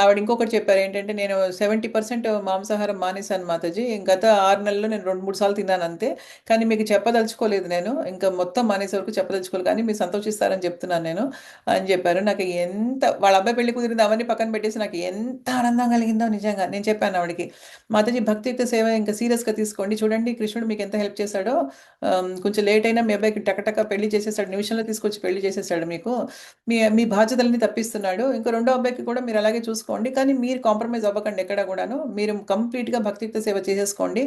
[SPEAKER 1] ఆవిడ ఇంకొకటి చెప్పారు ఏంటంటే, నేను 70% మాంసాహారం మానేశాను మాతాజీ, గత 6 నెలల్లో నేను 2-3 సార్లు తిన్నాను అంతే. కానీ మీకు చెప్పదలుచుకోలేదు, నేను ఇంకా మొత్తం మానేసే వరకు చెప్పదలుచుకోలేదు, కానీ మీరు సంతోషిస్తారని చెప్తున్నాను నేను అని చెప్పారు. నాకు ఎంత వాళ్ళ అబ్బాయి పెళ్లి కుదిరింది అవన్నీ పక్కన పెట్టేసి నాకు ఎంత ఆనందం కలిగిందో నిజంగా. నేను చెప్పాను ఆవిడకి, మాతాజీ భక్తియుక్త సేవ ఇంకా సీరియస్గా తీసుకోండి, చూడండి కృష్ణుడు మీకు ఎంత హెల్ప్ చేశాడో. కొంచెం లేట్ అయినా మీ అబ్బాయికి టకటక పెళ్లి చేసేసాడు, నిమిషంలో తీసుకొచ్చి పెళ్లి చేసేసాడు మీకు. మీ మీ బాధ్యతలన్నీ తప్పిస్తున్నాడు. ఇంకా రెండో అబ్బాయికి కూడా మీరు అలాగే చూసుకోండి, కానీ మీరు కాంప్రమైజ్ అవ్వకండి ఎక్కడ కూడాను. మీరు కంప్లీట్గా భక్తియుక్త సేవ చేసేసుకోండి,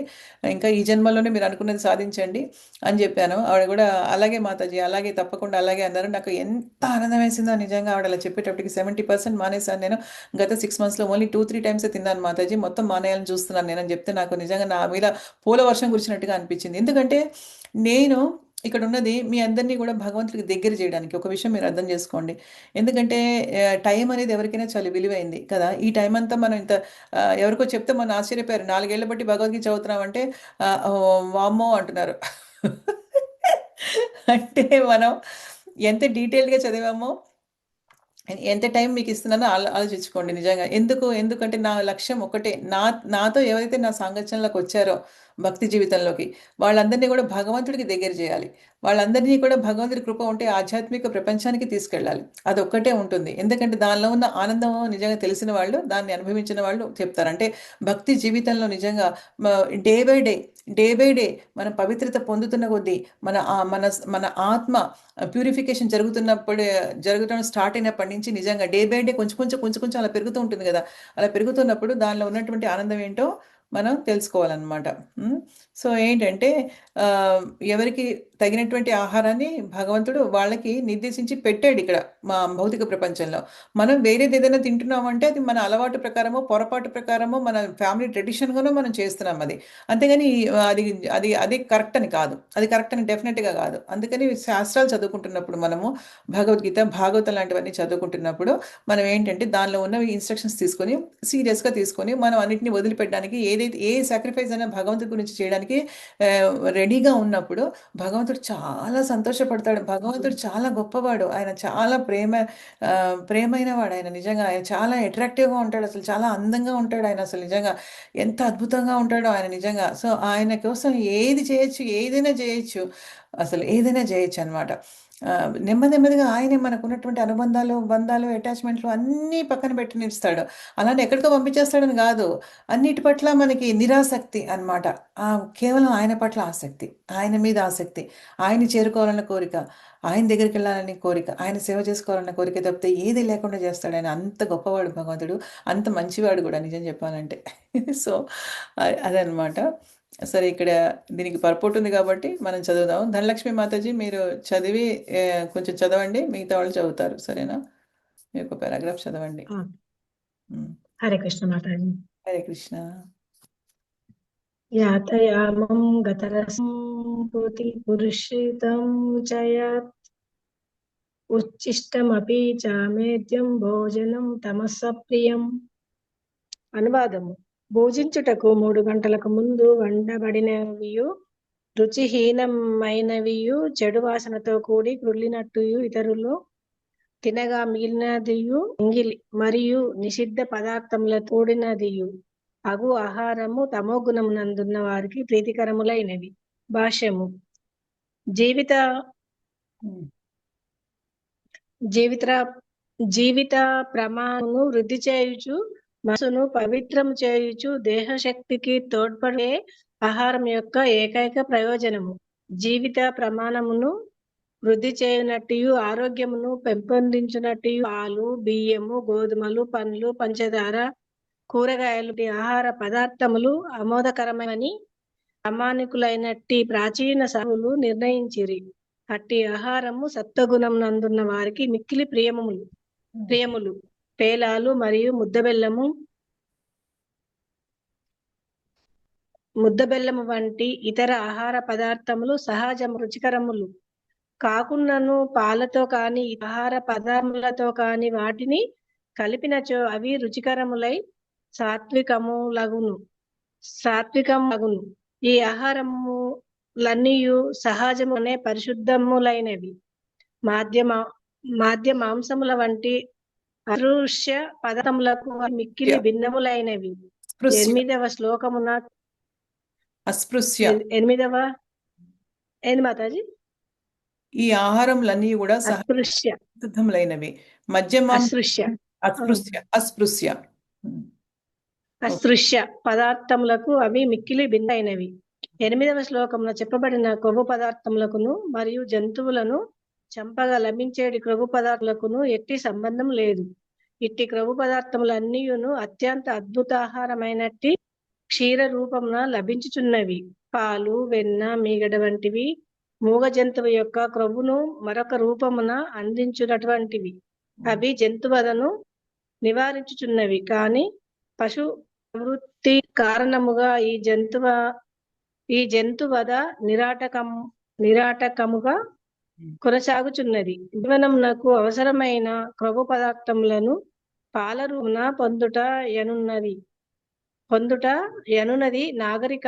[SPEAKER 1] ఇంకా ఈ జన్మలోనే మీరు అనుకున్నది సాధించండి అని చెప్పాను. ఆవిడ కూడా అలాగే మాతాజీ, అలాగే తప్పకుండా అలాగే అన్నారు. నాకు ఎంత ఆనందం వేసిందో నిజంగా ఆవిడ అలా చెప్పేటప్పటికి. 70% మానేశాను నేను, గత 6 మంత్స్లో ఓన్లీ 2-3 టైమ్సే తిన్నాను మాతాజీ, మొత్తం మానేయాలని చూస్తున్నాను నేను అని చెప్తే నాకు నిజంగా నా మీద పూల వర్షం కురిచినట్టుగా అనిపించింది. ఎందుకంటే నేను ఇక్కడ ఉన్నది మీ అందరినీ కూడా భగవంతుడికి దగ్గర చేయడానికి. ఒక విషయం మీరు అర్థం చేసుకోండి. ఎందుకంటే టైం అనేది ఎవరికైనా చాలా విలువైంది కదా. ఈ టైం అంతా మనం ఇంత ఎవరికో చెప్తే మనం ఆశ్చర్యపోయారు, 4 ఏళ్ల బట్టి భగవద్గీత చదువుతున్నామంటే వామ్మో అంటున్నారు. అంటే మనం ఎంత డీటెయిల్డ్గా చదివామో, ఎంత టైం మీకు ఇస్తున్నానో ఆలోచించుకోండి నిజంగా. ఎందుకంటే నా లక్ష్యం ఒకటే, నాతో ఎవరైతే నా సాంగత్యంలోకి వచ్చారో భక్తి జీవితంలోకి, వాళ్ళందరినీ కూడా భగవంతుడికి దగ్గర చేయాలి. వాళ్ళందరినీ కూడా భగవంతుడి కృప ఉంటే ఆధ్యాత్మిక ప్రపంచానికి తీసుకెళ్ళాలి. అదొక్కటే ఉంటుంది. ఎందుకంటే దానిలో ఉన్న ఆనందం నిజంగా తెలిసిన వాళ్ళు, దాన్ని అనుభవించిన వాళ్ళు చెప్తారు. అంటే భక్తి జీవితంలో నిజంగా day by day day by day మనం పవిత్రత పొందుతున్న కొద్దీ, మన మన ఆత్మ ప్యూరిఫికేషన్ జరగటం స్టార్ట్ అయినప్పటి నుంచి నిజంగా డే బై డే కొంచెం అలా పెరుగుతూ ఉంటుంది కదా. అలా పెరుగుతున్నప్పుడు దానిలో ఉన్నటువంటి ఆనందం ఏంటో మనం తెలుసుకోవాలన్నమాట. సో ఏంటంటే ఆ, ఎవరికి తగినటువంటి ఆహారాన్ని భగవంతుడు వాళ్ళకి నిర్దేశించి పెట్టాడు ఇక్కడ మా భౌతిక ప్రపంచంలో. మనం వేరేది ఏదైనా తింటున్నామంటే అది మన అలవాటు ప్రకారమో పొరపాటు ప్రకారమో మన ఫ్యామిలీ ట్రెడిషన్గానో మనం చేస్తున్నాం అది. అంతేగాని అది అది కరెక్ట్ అని కాదు, అది కరెక్ట్ అని డెఫినెట్గా కాదు. అందుకని శాస్త్రాలు చదువుకుంటున్నప్పుడు మనము భగవద్గీత భాగవతం లాంటివన్నీ చదువుకుంటున్నప్పుడు మనం ఏంటంటే దానిలో ఉన్నవి ఇన్స్ట్రక్షన్స్ తీసుకొని సీరియస్గా తీసుకొని మనం అన్నింటినీ వదిలిపెట్టడానికి, ఏ సాక్రిఫైస్ అయినా భగవంతుడి గురించి చేయడానికి రెడీగా ఉన్నప్పుడు భగవంతుడు చాలా సంతోషపడతాడు. భగవంతుడు చాలా గొప్పవాడు, ఆయన చాలా ప్రేమైన వాడు. ఆయన నిజంగా ఆయన చాలా అట్రాక్టివ్గా ఉంటాడు, అసలు చాలా అందంగా ఉంటాడు ఆయన, అసలు నిజంగా ఎంత అద్భుతంగా ఉంటాడో ఆయన నిజంగా. సో ఆయన కోసం ఏది చేయొచ్చు, ఏదైనా చేయొచ్చు, అసలు ఏదైనా చేయొచ్చు అనమాట. నెమ్మదిగా ఆయనే మనకున్నటువంటి బంధాలు, అటాచ్మెంట్లు అన్నీ పక్కన పెట్టి నిలుస్తాడు. అలానే ఎక్కడికో పంపించేస్తాడని కాదు, అన్నిటి పట్ల మనకి నిరాసక్తి అనమాట. కేవలం ఆయన పట్ల ఆసక్తి, ఆయన మీద ఆసక్తి, ఆయన్ని చేరుకోవాలన్న కోరిక, ఆయన దగ్గరికి వెళ్ళాలని కోరిక, ఆయన సేవ చేసుకోవాలన్న కోరిక తప్పితే ఏది లేకుండా చేస్తాడు ఆయన. అంత గొప్పవాడు భగవంతుడు, అంత మంచివాడు కూడా నిజం చెప్పాలంటే. సో అదనమాట. సరే ఇక్కడ దీనికి పర్పోర్ట్ ఉంది కాబట్టి మనం చదువుదాం. ధనలక్ష్మి మాతాజీ మీరు చదివి కొంచెం చదవండి, మిగతా వాళ్ళు చదువుతారు, సరేనా? మీ యొక్క పారాగ్రాఫ్ చదవండి.
[SPEAKER 2] హరే కృష్ణ మాతాజీ.
[SPEAKER 1] హరే కృష్ణ.
[SPEAKER 2] యాతయామం గతరసం పూతి పురుషితం చయాత్ ఉచ్చిష్టమపి చామేద్యం భోజనం తమస ప్రియం. అనువాదము: భోజించుటకు 3 గంటలకు ముందు వండబడినవియు రుచిహీనమైనవియు చెడు వాసనతో కూడి క్రుళ్ళినట్టుయు ఇతరులు తినగా మిగిలినదియు ఎంగిలి మరియు నిషిద్ధ పదార్థముల తోడినదియు అగు ఆహారము తమో గుణమునందున్న వారికి ప్రీతికరములైనవి. భాష్యము. జీవిత జీవిత జీవిత ప్రమాణమును వృద్ధి చేయుచు మనసును పవిత్రము చేయుచు దేహశక్తికి తోడ్పడే ఆహారం యొక్క ఏకైక ప్రయోజనము. జీవిత ప్రమాణమును వృద్ధి చేయునట్టు ఆరోగ్యమును పెంపొందించునట్టు పాలు, బియ్యము, గోధుమలు, పండ్లు, పంచదార, కూరగాయలు ఆహార పదార్థములు ఆమోదకరమని ప్రామాణికులైనట్టి ప్రాచీన సాధువులు నిర్ణయించిరి. అట్టి ఆహారము సత్వగుణం నందున్న వారికి మిక్కిలి ప్రియములు. పేలాలు మరియు ముద్దబెల్లము వంటి ఇతర ఆహార పదార్థములు సహజము రుచికరములు కాకున్నను పాలతో కాని ఆహార పదార్థములతో కాని వాటిని కలిపినచో అవి రుచికరములై సాత్వికములగును. ఈ ఆహారములన్నీయు సహజమునే పరిశుద్ధములైనవి. మాధ్య మాంసముల వంటి అదృశ్య పదార్థములకు మిక్కిలి భిన్నములైనవి. 8వ శ్లోకమున
[SPEAKER 1] అస్పృశ్య
[SPEAKER 2] 8వ ఏంది మాతాజీ?
[SPEAKER 1] ఈ ఆహారములన్నీ కూడా
[SPEAKER 2] అస్పృశ్య
[SPEAKER 1] సిద్ధములైనవి. మధ్యమ అస్పృశ్య
[SPEAKER 2] పదార్థములకు అవి మిక్కిలి భిన్నమైనవి. 8వ శ్లోకంలో చెప్పబడిన కొవ్వు పదార్థములకును మరియు జంతువులను చంపగా లభించేటి క్రొవ్వు పదార్థములకును ఎట్టి సంబంధం లేదు. ఇట్టి క్రొవ్వు పదార్థములన్నీయును అత్యంత అద్భుతాహారమైనట్టి క్షీర రూపమున లభించుచున్నవి. పాలు, వెన్న, మీగడ వంటివి మూగ జంతువు యొక్క క్రొవ్వును మరొక రూపమున అందించునటువంటివి. అవి జంతువదను నివారించుచున్నవి. కాని పశు ప్రవృత్తి కారణముగా ఈ జంతువద నిరాటకముగా కొనసాగుచున్నది. జీవనమునకు అవసరమైన క్రొవ్వు పదార్థములను పాల రూపున పొందుట యనునది నాగరిక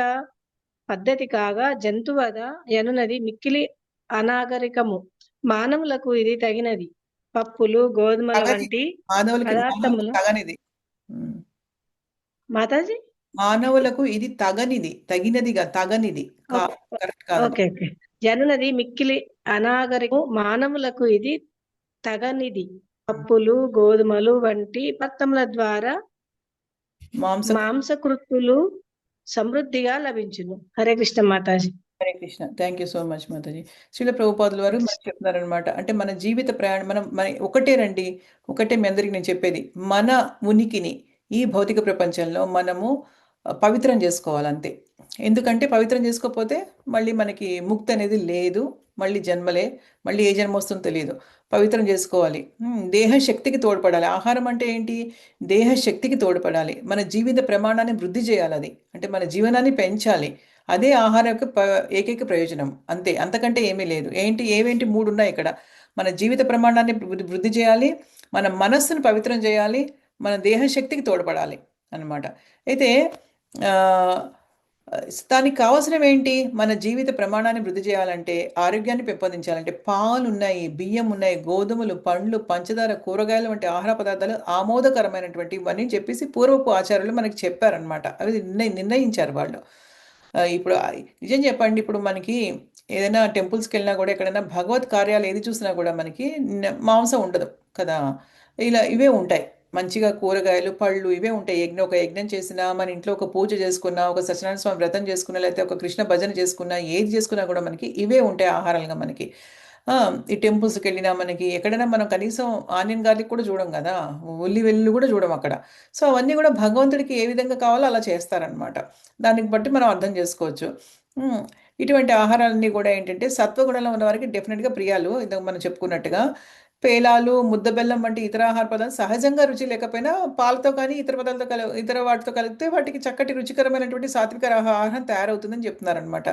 [SPEAKER 2] పద్ధతి కాగా, జంతువద యనునది మిక్కిలి అనాగరికము. మానవులకు ఇది తగినది. పప్పులు, గోధుమల వంటి పదార్థములు మాతాజీ
[SPEAKER 1] మానవులకు ఇది తగినది.
[SPEAKER 2] ఓకే. జనునది మిక్కిలి అనాగరికము, మానవులకు ఇది తగనిది. పప్పులు, గోధుమలు వంటి పదార్థముల ద్వారా మాంసకృత్తులు సమృద్ధిగా లభించును. హరే కృష్ణ మాతాజీ.
[SPEAKER 1] Hare Krishna. Thank you so much Mataji. Srila ప్రభుపాదుల వారు మనకు చెప్తున్నారనమాట. అంటే మన జీవిత ప్రయాణం ఒకటే మీ అందరికి నేను చెప్పేది, మన ఉనికిని ఈ భౌతిక ప్రపంచంలో మనము పవిత్రం చేసుకోవాలంతే. ఎందుకంటే పవిత్రం చేసుకోకపోతే మళ్ళీ మనకి ముక్తి అనేది లేదు. మళ్ళీ జన్మలే, మళ్ళీ ఏ జన్మ వస్తుందో తెలియదు. పవిత్రం చేసుకోవాలి. దేహ శక్తికి తోడ్పడాలి. ఆహారం అంటే ఏంటి? దేహ శక్తికి తోడ్పడాలి. మన జీవిత ప్రమాణాన్ని వృద్ధి చేయాలి. అది అంటే మన జీవనాన్ని పెంచాలి. అదే ఆహారం యొక్క ఏకైక ప్రయోజనం. అంతే, అంతకంటే ఏమీ లేదు. ఏవేంటి 3 ఉన్నాయి ఇక్కడ. మన జీవిత ప్రమాణాన్ని వృద్ధి చేయాలి, మన మనస్సును పవిత్రం చేయాలి, మన దేహ శక్తికి తోడ్పడాలి అన్నమాట. అయితే దానికి కావాల్సినవి ఏంటి? మన జీవిత ప్రమాణాన్ని వృద్ధి చేయాలంటే, ఆరోగ్యాన్ని పెంపొందించాలంటే పాలు ఉన్నాయి, బియ్యం ఉన్నాయి, గోధుమలు, పండ్లు, పంచదార, కూరగాయలు వంటి ఆహార పదార్థాలు ఆమోదకరమైనటువంటివన్నీ చెప్పేసి పూర్వపు ఆచార్యులు మనకి చెప్పారనమాట. అవి నిర్ణయించారు వాళ్ళు. ఇప్పుడు నిజం చెప్పండి, ఇప్పుడు మనకి ఏదైనా టెంపుల్స్కి వెళ్ళినా కూడా, ఎక్కడైనా భగవత్ కార్యాలు ఏది చూసినా కూడా మనకి మాంసం ఉండదు కదా. ఇవే ఉంటాయి. మంచిగా కూరగాయలు, పళ్ళు ఇవే ఉంటాయి. ఒక యజ్ఞం చేసినా, మన ఇంట్లో ఒక పూజ చేసుకున్నా, ఒక సత్యనారాయణ స్వామి వ్రతం చేసుకున్నా, లేకపోతే ఒక కృష్ణ భజన చేసుకున్నా, ఏది చేసుకున్నా కూడా మనకి ఇవే ఉంటాయి ఆహారాలుగా మనకి. ఈ టెంపుల్స్కి వెళ్ళినా మనకి ఎక్కడైనా మనం కనీసం ఆనియన్ గార్లిక్ కూడా చూడం కదా, ఉల్లి వెల్లుల్లి కూడా చూడం అక్కడ. సో అవన్నీ కూడా భగవంతుడికి ఏ విధంగా కావాలో అలా చేస్తారనమాట. దానికి బట్టి మనం అర్థం చేసుకోవచ్చు. ఇటువంటి ఆహారాలన్నీ కూడా ఏంటంటే సత్వగుణంలో ఉన్న వారికి డెఫినెట్గా ప్రియాలు. ఇందాక మనం చెప్పుకున్నట్టుగా పేలాలు, ముద్దబెల్లం వంటి ఇతర ఆహార పదార్థాలు సహజంగా రుచి లేకపోయినా పాలతో కానీ ఇతర వాటితో కలిపితే వాటికి చక్కటి రుచికరమైనటువంటి సాత్విక ఆహారం తయారవుతుందని చెప్తున్నారనమాట.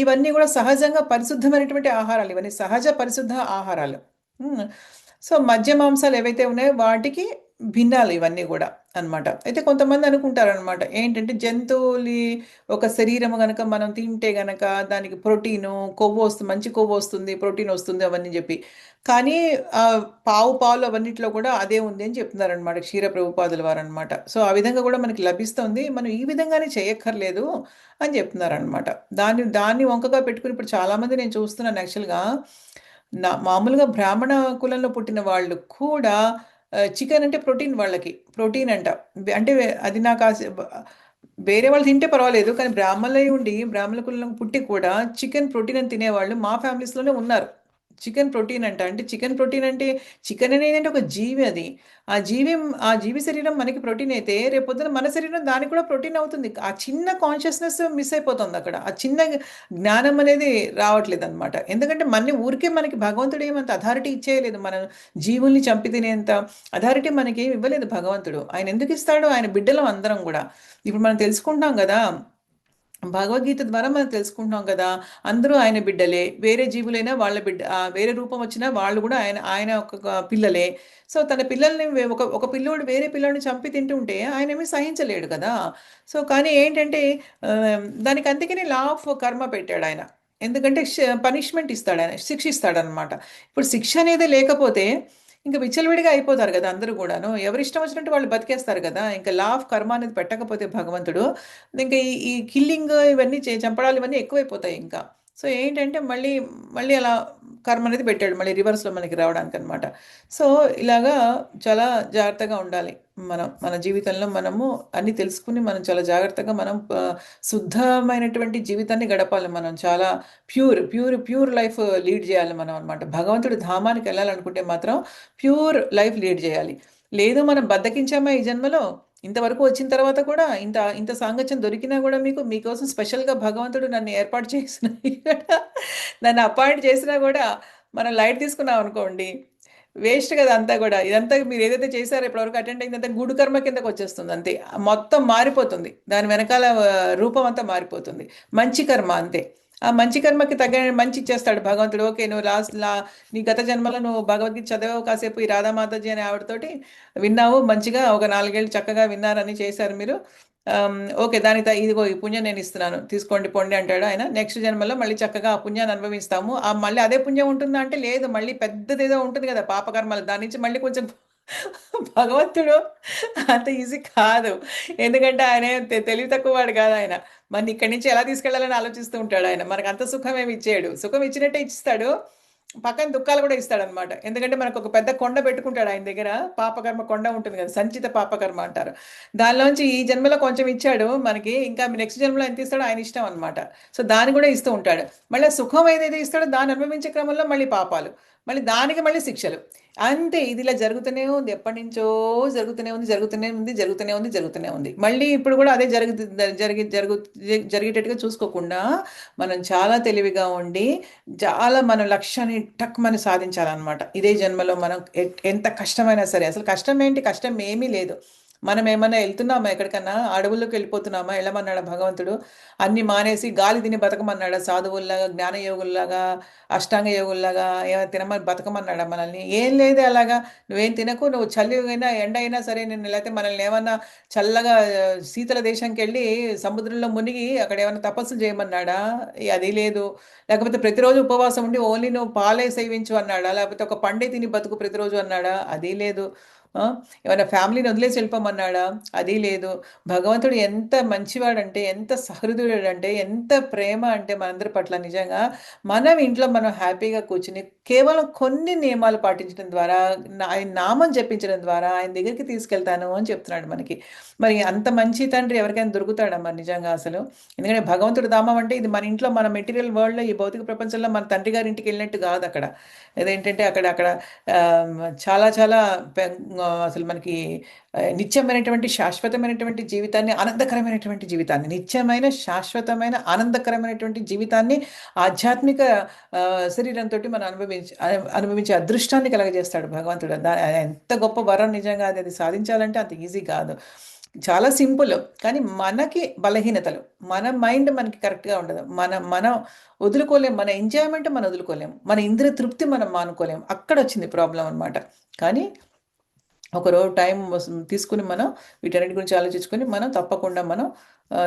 [SPEAKER 1] ఇవన్నీ కూడా సహజంగా పరిశుద్ధమైనటువంటి ఆహారాలు. ఇవన్నీ సహజ పరిశుద్ధ ఆహారాలు. సో మధ్య మాంసాలు ఏవైతే ఉన్నాయో వాటికి భిన్నాలు ఇవన్నీ కూడా అన్నమాట. అయితే కొంతమంది అనుకుంటారనమాట ఏంటంటే జంతువులి ఒక శరీరం గనక మనం తింటే గనక దానికి ప్రోటీను, కొవ్వు వస్తుంది, మంచి కొవ్వు వస్తుంది, ప్రోటీన్ వస్తుంది అవన్నీ చెప్పి. కానీ పావు పాలు అవన్నిట్లో కూడా అదే ఉంది అని చెప్తున్నారనమాట క్షీర ప్రభుపాదుల వారు అనమాట. సో ఆ విధంగా కూడా మనకి లభిస్తుంది, మనం ఈ విధంగానే చేయక్కర్లేదు అని చెప్తున్నారనమాట. దాన్ని దాన్ని వంకగా పెట్టుకుని ఇప్పుడు చాలామంది నేను చూస్తున్నాను యాక్చువల్గా మామూలుగా బ్రాహ్మణ కులంలో పుట్టిన వాళ్ళు కూడా చికెన్ అంటే ప్రోటీన్, వాళ్ళకి ప్రోటీన్ అంట. అంటే అది నాకు వేరే వాళ్ళు తింటే పర్వాలేదు, కానీ బ్రాహ్మణులై ఉండి బ్రాహ్మణ కులంలో పుట్టి కూడా చికెన్ ప్రోటీన్ అని తినేవాళ్ళు మా ఫ్యామిలీస్లోనే ఉన్నారు. చికెన్ ప్రోటీన్ అంట, అంటే చికెన్ ప్రోటీన్ అంటే చికెన్ అనేది అంటే ఒక జీవి, అది ఆ జీవి, ఆ జీవి శరీరం మనకి ప్రోటీన్ అయితే రేపొద్దున మన శరీరం దానికి కూడా ప్రోటీన్ అవుతుంది. ఆ చిన్న కాన్షియస్నెస్ మిస్ అయిపోతుంది అక్కడ, ఆ చిన్న జ్ఞానం అనేది రావట్లేదు అనమాట. ఎందుకంటే ఊరికే మనకి భగవంతుడు ఏమంత అథారిటీ ఇచ్చేయలేదు, మన జీవుల్ని చంపి తినేంత అథారిటీ మనకి ఏమి ఇవ్వలేదు భగవంతుడు. ఆయన ఎందుకు ఇస్తాడు? ఆయన బిడ్డలం అందరం కూడా. ఇప్పుడు మనం తెలుసుకుంటాం కదా, భగవద్గీత ద్వారా మనం తెలుసుకుంటున్నాం కదా, అందరూ ఆయన బిడ్డలే. వేరే జీవులైనా వాళ్ళ బిడ్డ, వేరే రూపం వచ్చినా వాళ్ళు కూడా ఆయన ఆయన ఒక పిల్లలే. సో తన పిల్లల్ని ఒక ఒక పిల్లోడు వేరే పిల్లోడిని చంపి తింటుంటే ఆయన ఏమీ సహించలేడు కదా. సో కానీ ఏంటంటే ఆ, దానికి అందుకనే లా ఆఫ్ కర్మ పెట్టాడు ఆయన. ఎందుకంటే పనిష్మెంట్ ఇస్తాడు ఆయన, శిక్ష ఇస్తాడనమాట. ఇప్పుడు శిక్ష అనేది లేకపోతే ఇంకా విచ్చలవిడిగా అయిపోతారు కదా అందరూ కూడాను, ఎవరి ఇష్టం వచ్చినట్టు వాళ్ళు బతికేస్తారు కదా. ఇంకా లా ఆఫ్ కర్మ అనేది పెట్టకపోతే భగవంతుడు, ఇంకా ఈ కిల్లింగ్ ఇవన్నీ చంపడాలు ఇవన్నీ ఎక్కువైపోతాయి ఇంకా. సో ఏంటంటే మళ్ళీ మళ్ళీ అలా కర్మ అనేది పెట్టాడు మళ్ళీ రివర్స్లో మనకి రావడానికి అనమాట. సో ఇలాగా చాలా జాగ్రత్తగా ఉండాలి. మన జీవితంలో మనము అన్ని తెలుసుకుని మనం చాలా జాగ్రత్తగా మనం శుద్ధమైనటువంటి జీవితాన్ని గడపాలి. మనం చాలా ప్యూర్ లైఫ్ లీడ్ చేయాలి మనం అనమాట. భగవంతుడి ధామానికి వెళ్ళాలనుకుంటే మాత్రం ప్యూర్ లైఫ్ లీడ్ చేయాలి. లేదు మనం బద్దకించామా ఈ జన్మలో, ఇంతవరకు వచ్చిన తర్వాత కూడా ఇంత ఇంత సాంగత్యం దొరికినా కూడా మీకోసం స్పెషల్గా భగవంతుడు నన్ను ఏర్పాటు చేసిన నన్ను అపాయింట్ చేసినా కూడా మనం లైట్ తీసుకున్నాం అనుకోండి, వేస్ట్ కదా అంతా కూడా. ఇదంతా మీరు ఏదైతే చేశారో ఇప్పటివరకు అటెండ్ అయిందంతా గుడు కర్మ కిందకు వచ్చేస్తుంది అంతే. మొత్తం మారిపోతుంది, దాని వెనకాల రూపం అంతా మారిపోతుంది. మంచి కర్మ అంతే. ఆ మంచి కర్మకి తగ్గ మంచి ఇచ్చేస్తాడు భగవంతుడు. ఓకే, నువ్వు నీ గత జన్మలో నువ్వు భగవద్గీత చదివావు, కాసేపు ఈ రాధామాతాజీ అనే ఆవిడతోటి విన్నావు, మంచిగా ఒక 4 ఏళ్ళు చక్కగా విన్నారని చేశారు మీరు. ఓకే, దానికి ఇదిగో ఈ పుణ్యం నేను ఇస్తున్నాను, తీసుకోండి పొండి అంటాడు ఆయన. నెక్స్ట్ జన్మలో మళ్ళీ చక్కగా ఆ పుణ్యాన్ని అనుభవిస్తాము. మళ్ళీ అదే పుణ్యం ఉంటుందా అంటే లేదు, మళ్ళీ పెద్దది ఏదో ఉంటుంది కదా పాపకర్మలు, దాని నుంచి మళ్ళీ కొంచెం భగవంతుడు అంత ఈజీ కాదు. ఎందుకంటే ఆయన తెలివి తక్కువ వాడు కాదు ఆయన. మన ఇక్కడి నుంచి ఎలా తీసుకెళ్లాలని ఆలోచిస్తూ ఉంటాడు ఆయన. మనకు అంత సుఖం ఏమి ఇచ్చేయడు, సుఖం ఇచ్చినట్టే ఇస్తాడు, పక్కన దుఃఖాలు కూడా ఇస్తాడనమాట. ఎందుకంటే మనకు ఒక పెద్ద కొండ పెట్టుకుంటాడు ఆయన దగ్గర, పాపకర్మ కొండ ఉంటుంది కదా, సంచిత పాపకర్మ అంటారు. దానిలోంచి ఈ జన్మలో కొంచెం ఇచ్చాడు మనకి, ఇంకా నెక్స్ట్ జన్మలో ఎంత ఇస్తాడో ఆయన ఇష్టం అనమాట. సో దాన్ని కూడా ఇస్తూ ఉంటాడు. మళ్ళీ సుఖం ఏదైతే ఇస్తాడో దాన్ని అనుభవించే క్రమంలో మళ్ళీ పాపాలు, మళ్ళీ దానికి మళ్ళీ శిక్షలు. అంతే, ఇది ఇలా జరుగుతూనే ఉంది, ఎప్పటి నుంచో జరుగుతూనే ఉంది. మళ్ళీ ఇప్పుడు కూడా అదే జరిగేటట్టుగా చూసుకోకుండా మనం చాలా తెలివిగా ఉండి చాలా మన లక్ష్యాన్ని టక్మని సాధించాలన్నమాట. ఇదే జన్మలో మనం ఎంత కష్టమైనా సరే, అసలు కష్టం ఏంటి, కష్టం ఏమీ లేదు. మనం ఏమన్నా వెళ్తున్నామా ఎక్కడికన్నా, అడవుల్లోకి వెళ్ళిపోతున్నామా, వెళ్ళమన్నాడా భగవంతుడు? అన్ని మానేసి గాలి తిని బతకమన్నాడా? సాధువుల్లాగా, జ్ఞానయోగుల్లాగా, అష్టాంగ యోగుల్లాగా ఏమైనా తినమని బతకమన్నాడా మనల్ని? ఏం లేదే అలాగా. నువ్వేం తినకు, నువ్వు చలి అయినా ఎండ అయినా సరే, నేను లేకపోతే మనల్ని ఏమన్నా చల్లగా శీతల దేశంకి వెళ్ళి సముద్రంలో మునిగి అక్కడ ఏమైనా తపస్సులు చేయమన్నాడా? అది లేదు. లేకపోతే ప్రతిరోజు ఉపవాసం ఉండి ఓన్లీ నువ్వు పాలే సేవించు అన్నాడా? లేకపోతే ఒక పండే తిని బతుకు ప్రతిరోజు అన్నాడా? అది లేదు. ఏమైనా ఫ్యామిలీని వదిలేసి వెళ్ళిపోమన్నాడా? అది లేదు. భగవంతుడు ఎంత మంచివాడంటే, ఎంత సహృదయుడు అంటే, ఎంత ప్రేమ అంటే మనందరి పట్ల నిజంగా. మనం ఇంట్లో మనం హ్యాపీగా కూర్చుని కేవలం కొన్ని నియమాలు పాటించడం ద్వారా, ఆయన నామం జపించడం ద్వారా ఆయన దగ్గరికి తీసుకెళ్తాను అని చెప్తున్నాడు మనకి. మరి అంత మంచి తండ్రి ఎవరికైనా దొరుకుతాడా మరి నిజంగా అసలు? ఎందుకంటే భగవంతుడు ధామం అంటే ఇది మన ఇంట్లో, మన మెటీరియల్ వరల్డ్లో, ఈ భౌతిక ప్రపంచంలో మన తండ్రి గారి ఇంటికి వెళ్ళినట్టు కాదు అక్కడ. అదేంటంటే అక్కడ అక్కడ చాలా చాలా అసలు మనకి నిత్యమైనటువంటి శాశ్వతమైనటువంటి జీవితాన్ని, ఆనందకరమైనటువంటి జీవితాన్ని, నిత్యమైన శాశ్వతమైన ఆనందకరమైనటువంటి జీవితాన్ని ఆధ్యాత్మిక శరీరంతో మనం అనుభవించే అదృష్టాన్ని కలగజేస్తాడు భగవంతుడు. ఎంత గొప్ప వరం నిజంగా. అది సాధించాలంటే అంత ఈజీ కాదు, చాలా సింపుల్. కానీ మనకి బలహీనతలు, మన మైండ్ మనకి కరెక్ట్గా ఉండదు, మనం వదులుకోలేం, మన ఎంజాయ్మెంట్ మనం వదులుకోలేం, మన ఇంద్రియ తృప్తి మనం మానుకోలేం. అక్కడ వచ్చింది ప్రాబ్లం అనమాట. కానీ ఒకరోజు టైం తీసుకుని మనం వీటన్నిటి గురించి ఆలోచించుకొని మనం తప్పకుండా మనం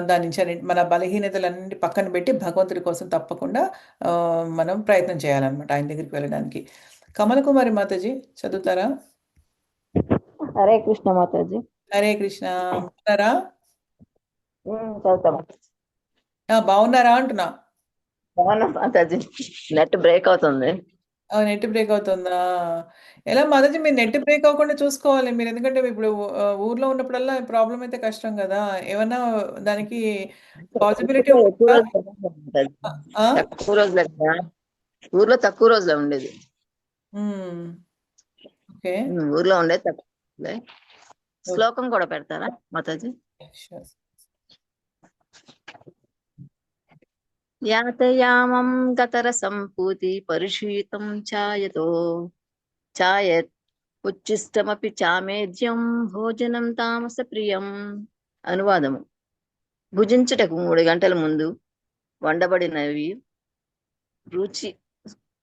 [SPEAKER 1] దాని నుంచి మన బలహీనతలన్నింటి పక్కన పెట్టి భగవంతుడి కోసం తప్పకుండా మనం ప్రయత్నం చేయాలన్నమాట ఆయన దగ్గరికి వెళ్ళడానికి. కమల కుమారి మాతాజీ చదువుతారా?
[SPEAKER 3] హరే కృష్ణ మాతాజీ.
[SPEAKER 1] హరే కృష్ణ. బాగున్నారా?
[SPEAKER 3] చదువుతాం.
[SPEAKER 1] బాగున్నారా అంటున్నా.
[SPEAKER 3] బాగున్నా మాతాజీ. నెట్ బ్రేక్ అవుతుంది.
[SPEAKER 1] నెట్ బ్రేక్ అవుతుందా? ఎలా మాతాజీ, మీరు నెట్ బ్రేక్ అవ్వకుండా చూసుకోవాలి మీరు, ఎందుకంటే ఇప్పుడు ఊర్లో ఉన్నప్పుడల్లా ప్రాబ్లం అయితే కష్టం కదా. ఏమన్నా దానికి పాసిబిలిటీ
[SPEAKER 3] ఎక్కువ
[SPEAKER 1] ఉంటుందా?
[SPEAKER 3] రోజులు మాతాజీ. తక్కువ రోజులే కదా, ఊర్లో తక్కువ రోజులే ఉండేది.
[SPEAKER 1] ఓకే,
[SPEAKER 3] ఊర్లో ఉండేది తక్కువ రోజులే. శ్లోకం కూడా పెడతారా మాతాజీ? యాతయామం గతరసం పూతి పరిశీతం ఛాయత్ ఉచ్చిష్టమపి చామేద్యం భోజనం తామస ప్రియం. అనువాదము: భుజించుటకు 3 గంటల ముందు వండబడినవి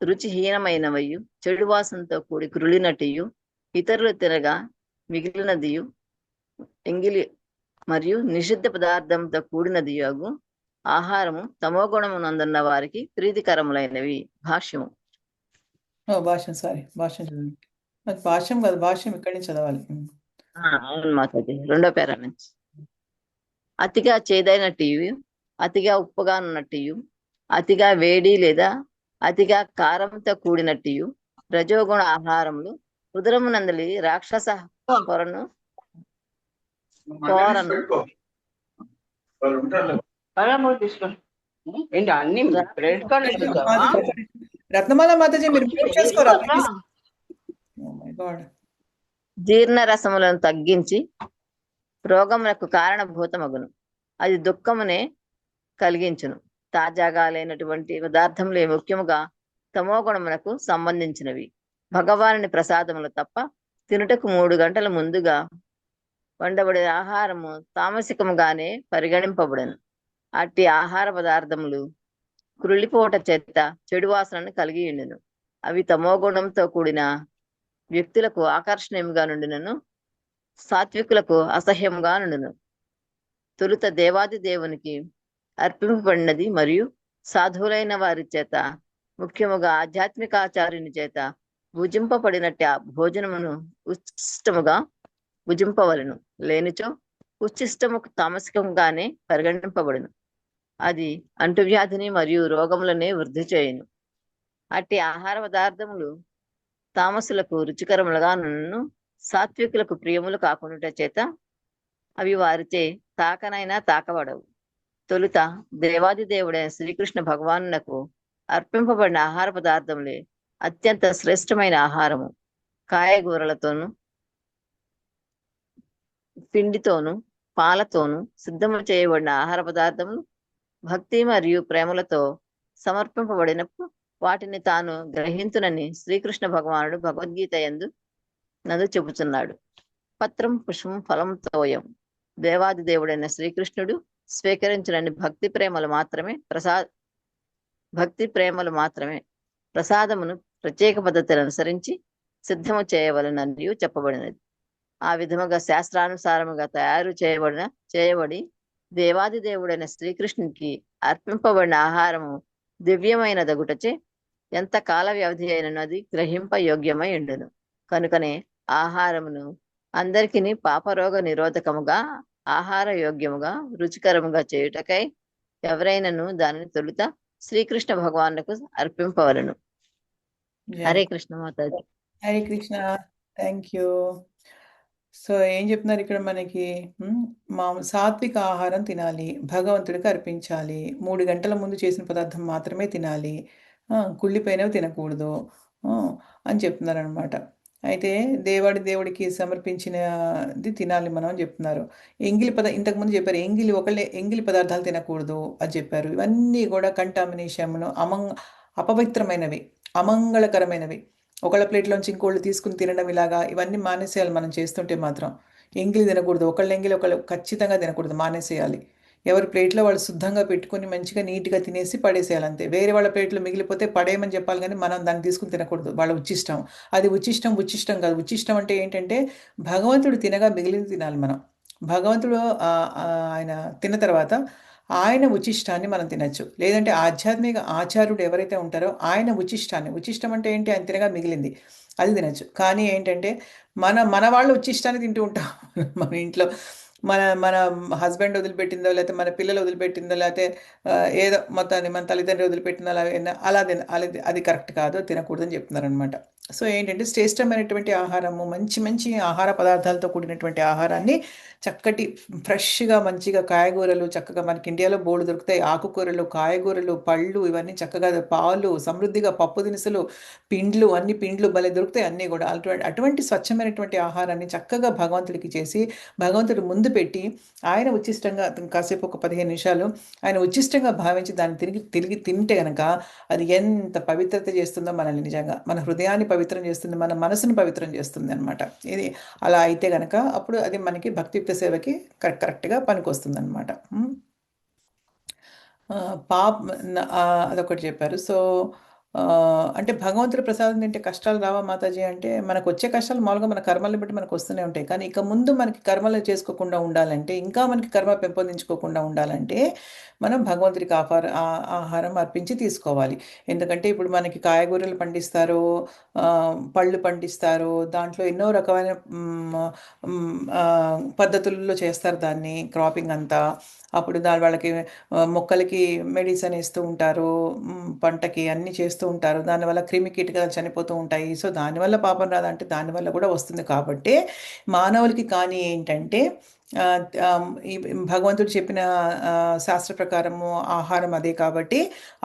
[SPEAKER 3] రుచిహీనమైనవయు చెడు వాసనతో కూడి కృళినటియు ఇతరులు తినగా మిగిలినదియు ఎంగిలి మరియు నిషిద్ధ పదార్థంతో కూడినదియగు ఆహారము తమోగుణమునందున్న వారికి ప్రీతికరములైనవి. భాష్యము.
[SPEAKER 1] భాష్యం, సారీ, భాష్యం చదవండి. అది భాష్యం కాదు, భాష్యం ఇక్కడి నుంచి చదవాలి.
[SPEAKER 3] అవును మాతాజీ, 2వ పేరా నుంచి. అతిగా చేదైనట్టు, అతిగా ఉప్పుగా ఉన్నట్టు, అతిగా వేడి లేదా అతిగా కారంతో కూడినట్టు రజోగుణ ఆహారములు ఉదరమునందలి రాక్షస పొరను
[SPEAKER 1] రత్నమాల మాతాజీ, మీరు మ్యూట్ చేసుకోరా ప్లీజ్.
[SPEAKER 3] జీర్ణ రసములను తగ్గించి రోగములకు కారణభూతమగును. అది దుఃఖమునే కలిగించును. తాజాగా లేనటువంటి పదార్థములే ముఖ్యముగా తమోగుణమునకు సంబంధించినవి. భగవానుని ప్రసాదములు తప్ప తినుటకు 3 గంటల ముందుగా వండబడే ఆహారము తామసికముగానే పరిగణింపబడను. అట్టి ఆహార పదార్థములు కృళ్ళిపోట చేత చెడు వాసనను కలిగి ఉండును. అవి తమోగుణంతో కూడిన వ్యక్తులకు ఆకర్షణీయంగా నుండినను సాత్వికులకు అసహ్యంగా నుండును. తొలుత దేవాది దేవునికి అర్పింపబడినది మరియు సాధువులైన వారి చేత, ముఖ్యముగా ఆధ్యాత్మికాచార్యుని చేత భుజింపబడినట్టు ఆ భోజనమును ఉచ్చిష్టముగా భుజింపవలను. లేనిచో ఉచ్చిష్టము తామసికంగానే పరిగణింపబడును. అది అంటువ్యాధిని మరియు రోగములనే వృద్ధి చేయును. అట్టి ఆహార పదార్థములు తామసులకు రుచికరములుగా నన్ను సాత్వికులకు ప్రియములు కాకుండా చేత అవి వారిచే తాకనైనా తాకబడవు. తొలుత దేవాది దేవుడైన శ్రీకృష్ణ భగవానునకు అర్పింపబడిన ఆహార పదార్థములే అత్యంత శ్రేష్టమైన ఆహారము. కాయగూరలతోనూ పిండితోనూ పాలతోనూ సిద్ధము చేయబడిన ఆహార పదార్థములు భక్తి మరియు ప్రేమలతో సమర్పింపబడినప్పుడు వాటిని తాను గ్రహించునని శ్రీకృష్ణ భగవానుడు భగవద్గీత నందు చెబుతున్నాడు. పత్రం పుష్పం ఫలం తోయం. దేవాది దేవుడైన శ్రీకృష్ణుడు స్వీకరించినన్ని భక్తి ప్రేమలు మాత్రమే ప్రసాదమును ప్రత్యేక పద్ధతిని అనుసరించి సిద్ధము చేయవలనని చెప్పబడినది. ఆ విధముగా శాస్త్రానుసారముగా చేయబడి దేవాది దేవుడైన శ్రీకృష్ణునికి అర్పింపబడిన ఆహారము దివ్యమైన దగుటచే ఎంత కాల వ్యవధి అయినది గ్రహింప యోగ్యమై ఉండును. కనుకనే ఆహారమును అందరికిని పాపరోగ నిరోధకముగా, ఆహార యోగ్యముగా, రుచికరముగా చేయుటకై ఎవరైనను దానిని తొలుత శ్రీకృష్ణ భగవానుకు అర్పింపవలను. హరే కృష్ణ మాతాజీ.
[SPEAKER 1] Hare Krishna, thank you. So ఏం చెప్తున్నారు ఇక్కడ మనకి? సాత్విక ఆహారం తినాలి, భగవంతుడికి అర్పించాలి, 3 గంటల ముందు చేసిన పదార్థం మాత్రమే తినాలి, కుళ్ళిపోయినవి తినకూడదు అని చెప్తున్నారు అనమాట. అయితే దేవుడికి సమర్పించినది తినాలి మనం అని చెప్తున్నారు. ఇంతకుముందు చెప్పారు, ఎంగిలి పదార్థాలు తినకూడదు అని చెప్పారు. ఇవన్నీ కూడా కంటామినేషన్ను అపవిత్రమైనవి, అమంగళకరమైనవి. ఒకళ్ళ ప్లేట్లోంచి ఇంకోళ్ళు తీసుకుని తినడం, ఇవన్నీ మానేసేయాలి మనం చేస్తుంటే మాత్రం. ఎంగిలి తినకూడదు, ఒకళ్ళు ఖచ్చితంగా తినకూడదు, మానేసేయాలి. ఎవరి ప్లేట్లో వాళ్ళు శుద్ధంగా పెట్టుకొని మంచిగా నీట్గా తినేసి పడేసేయాలి అంతే. వేరే వాళ్ళ ప్లేట్లో మిగిలిపోతే పడేయమని చెప్పాలి కానీ మనం దాన్ని తీసుకుని తినకూడదు. వాళ్ళ ఉచ్చిష్టం. అది ఉచ్చిష్టం కాదు. ఉచ్చిష్టం అంటే ఏంటంటే భగవంతుడు తినగా మిగిలింది తినాలి మనం. భగవంతుడు ఆయన తిన్న తర్వాత ఆయన ఉచిష్టాన్ని మనం తినచ్చు. లేదంటే ఆధ్యాత్మిక ఆచార్యుడు ఎవరైతే ఉంటారో ఆయన ఉచిష్టం అంటే ఏంటి, ఆయన తినగా మిగిలింది అది తినచ్చు. కానీ ఏంటంటే మన వాళ్ళు ఉచిష్టాన్ని తింటూ ఉంటాం మన ఇంట్లో. మన హస్బెండ్ వదిలిపెట్టిందో, లేకపోతే మన పిల్లలు వదిలిపెట్టిందో, లేకపోతే ఏదో మొత్తాన్ని మన తల్లిదండ్రులు వదిలిపెట్టిందో అది కరెక్ట్ కాదు, తినకూడదని చెప్తున్నారనమాట. సో ఏంటంటే శ్రేష్టమైనటువంటి ఆహారము, మంచి మంచి ఆహార పదార్థాలతో కూడినటువంటి ఆహారాన్ని చక్కటి ఫ్రెష్గా మంచిగా కాయగూరలు చక్కగా మనకి ఇండియాలో బోల్డు దొరుకుతాయి. ఆకుకూరలు, కాయగూరలు, పళ్ళు, ఇవన్నీ చక్కగా పాలు, సమృద్ధిగా పప్పు దినుసులు, అన్ని పిండ్లు భలే దొరుకుతాయి అన్నీ కూడా. అటువంటి స్వచ్ఛమైనటువంటి ఆహారాన్ని చక్కగా భగవంతుడికి చేసి భగవంతుడి ముందు పెట్టి ఆయన ఉచ్చిష్టంగా కాసేపు ఒక 15 నిమిషాలు ఆయన ఉచ్చిష్టంగా భావించి దాన్ని తిరిగి తింటే గనక అది ఎంత పవిత్రత చేస్తుందో మనల్ని, నిజంగా మన హృదయాన్ని పవిత్రం చేస్తుంది, మన మనసును పవిత్రం చేస్తుంది అనమాట. ఇది అలా అయితే గనక అప్పుడు అది మనకి భక్తియుక్త సేవకి కరెక్ట్గా పనికొస్తుంది అనమాట. పాప్ అదొకటి చెప్పారు. సో అంటే భగవంతుడి ప్రసాదం తింటే కష్టాలు రావా మాతాజీ అంటే, మనకు వచ్చే కష్టాలు మామూలుగా మన కర్మల్ని బట్టి మనకు వస్తూనే ఉంటాయి. కానీ ఇక ముందు మనకి కర్మలు చేసుకోకుండా ఉండాలంటే, ఇంకా మనకి కర్మ పెంపొందించుకోకుండా ఉండాలంటే మనం భగవంతుడికి ఆహారం అర్పించి తీసుకోవాలి. ఎందుకంటే ఇప్పుడు మనకి కాయగూరలు పండిస్తారు, పళ్ళు పండిస్తారు, దాంట్లో ఎన్నో రకమైన పద్ధతుల్లో చేస్తారు దాన్ని, క్రాపింగ్ అంతా. అప్పుడు వాళ్ళకి మొక్కలకి మెడిసిన్ ఇస్తూ ఉంటారు, పంటకి అన్నీ చేస్తూ ఉంటారు. దానివల్ల క్రిమి కీటకాలు చనిపోతూ ఉంటాయి. సో దానివల్ల పాపం రాదంటే దానివల్ల కూడా వస్తుంది. కాబట్టి మానవులకి కానీ ఏంటంటే ఈ భగవంతుడు చెప్పిన శాస్త్ర ప్రకారము ఆహారం అదే కాబట్టి,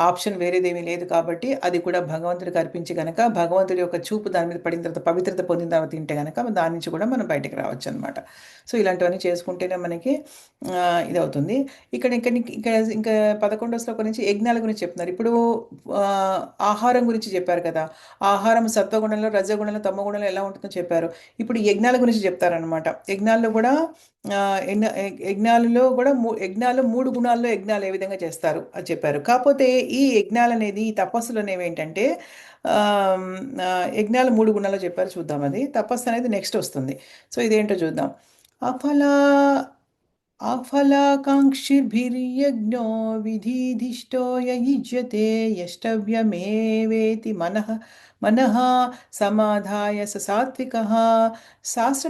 [SPEAKER 1] ఆప్షన్ వేరేదేమీ లేదు కాబట్టి అది కూడా భగవంతుడికి అర్పించి గనక భగవంతుడి యొక్క చూపు దాని మీద పడిన తర్వాత, పవిత్రత పొందిన తర్వాత తింటే గనక దాని నుంచి కూడా మనం బయటకు రావచ్చు అనమాట. సో ఇలాంటివన్నీ చేసుకుంటేనే మనకి ఇది అవుతుంది. ఇక్కడ ఇంకా 11వ శ్లోకం నుంచి యజ్ఞాల గురించి చెప్తున్నారు. ఇప్పుడు ఆహారం గురించి చెప్పారు కదా, ఆహారం సత్వగుణంలో, రజగుణంలో, తమగుణంలో ఎలా ఉంటుందో చెప్పారు. ఇప్పుడు యజ్ఞాల గురించి చెప్తారనమాట. యజ్ఞాల్లో కూడా యజ్ఞాలు 3 గుణాల్లో యజ్ఞాలు ఏ విధంగా చేస్తారు అది చెప్పారు. కాకపోతే ఈ యజ్ఞాలు అనేది, ఈ తపస్సులు అనేవి ఏంటంటే యజ్ఞాలు 3 గుణాల్లో చెప్పారు. చూద్దాం. అది తపస్సు అనేది నెక్స్ట్ వస్తుంది. సో ఇదేంటో చూద్దాం. అఫలాకాంక్షిభిర్యజ్ఞో విధిధిష్టో యుజ్యతే యష్టవ్యమేవేతి మనః సమాధాయ సాత్వికః. శాస్త్ర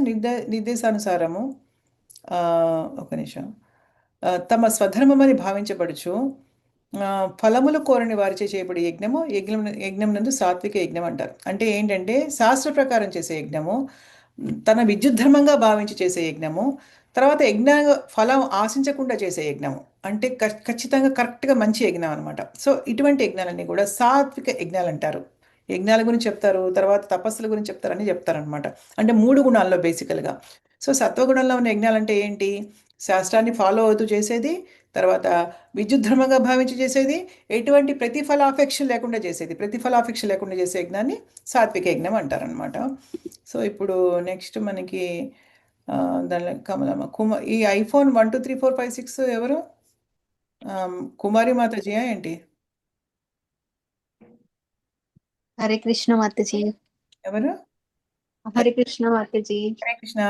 [SPEAKER 1] నిర్దేశానుసారము ఒక నిమిషం, తమ స్వధర్మమని భావించబడుచు ఫలములు కోరని వారిచే చేయబడే యజ్ఞం నందు సాత్విక యజ్ఞం అంటారు. అంటే ఏంటంటే శాస్త్ర ప్రకారం చేసే యజ్ఞము, తన విద్యుద్ధర్మంగా భావించి చేసే యజ్ఞము, తర్వాత ఫలం ఆశించకుండా చేసే యజ్ఞము, అంటే ఖచ్చితంగా కరెక్ట్గా మంచి యజ్ఞం అనమాట. సో ఇటువంటి యజ్ఞాలన్నీ కూడా సాత్విక యజ్ఞాలు అంటారు. యజ్ఞాల గురించి చెప్తారు, తర్వాత తపస్సుల గురించి చెప్తారని చెప్తారనమాట. అంటే 3 గుణాల్లో బేసికల్గా. సో సత్వగుణంలో ఉన్న యజ్ఞాలు అంటే ఏంటి, శాస్త్రాన్ని ఫాలో అవుతూ చేసేది, తర్వాత విద్యుద్ధర్మంగా భావించి చేసేది, ఎటువంటి ప్రతిఫలాపేక్ష లేకుండా చేసే యజ్ఞాన్ని సాత్విక యజ్ఞం అంటారనమాట. సో ఇప్పుడు నెక్స్ట్ మనకి దానిలో కమలమ్మ ఈ ఐఫోన్ 1 2 3 4 5 6 ఎవరు, కుమారి మాతాజీయా ఏంటి?
[SPEAKER 4] హరే కృష్ణ మాతాజీ.
[SPEAKER 1] ఎవరు?
[SPEAKER 4] హరే కృష్ణ మాతాజీ.
[SPEAKER 1] హరే కృష్ణ.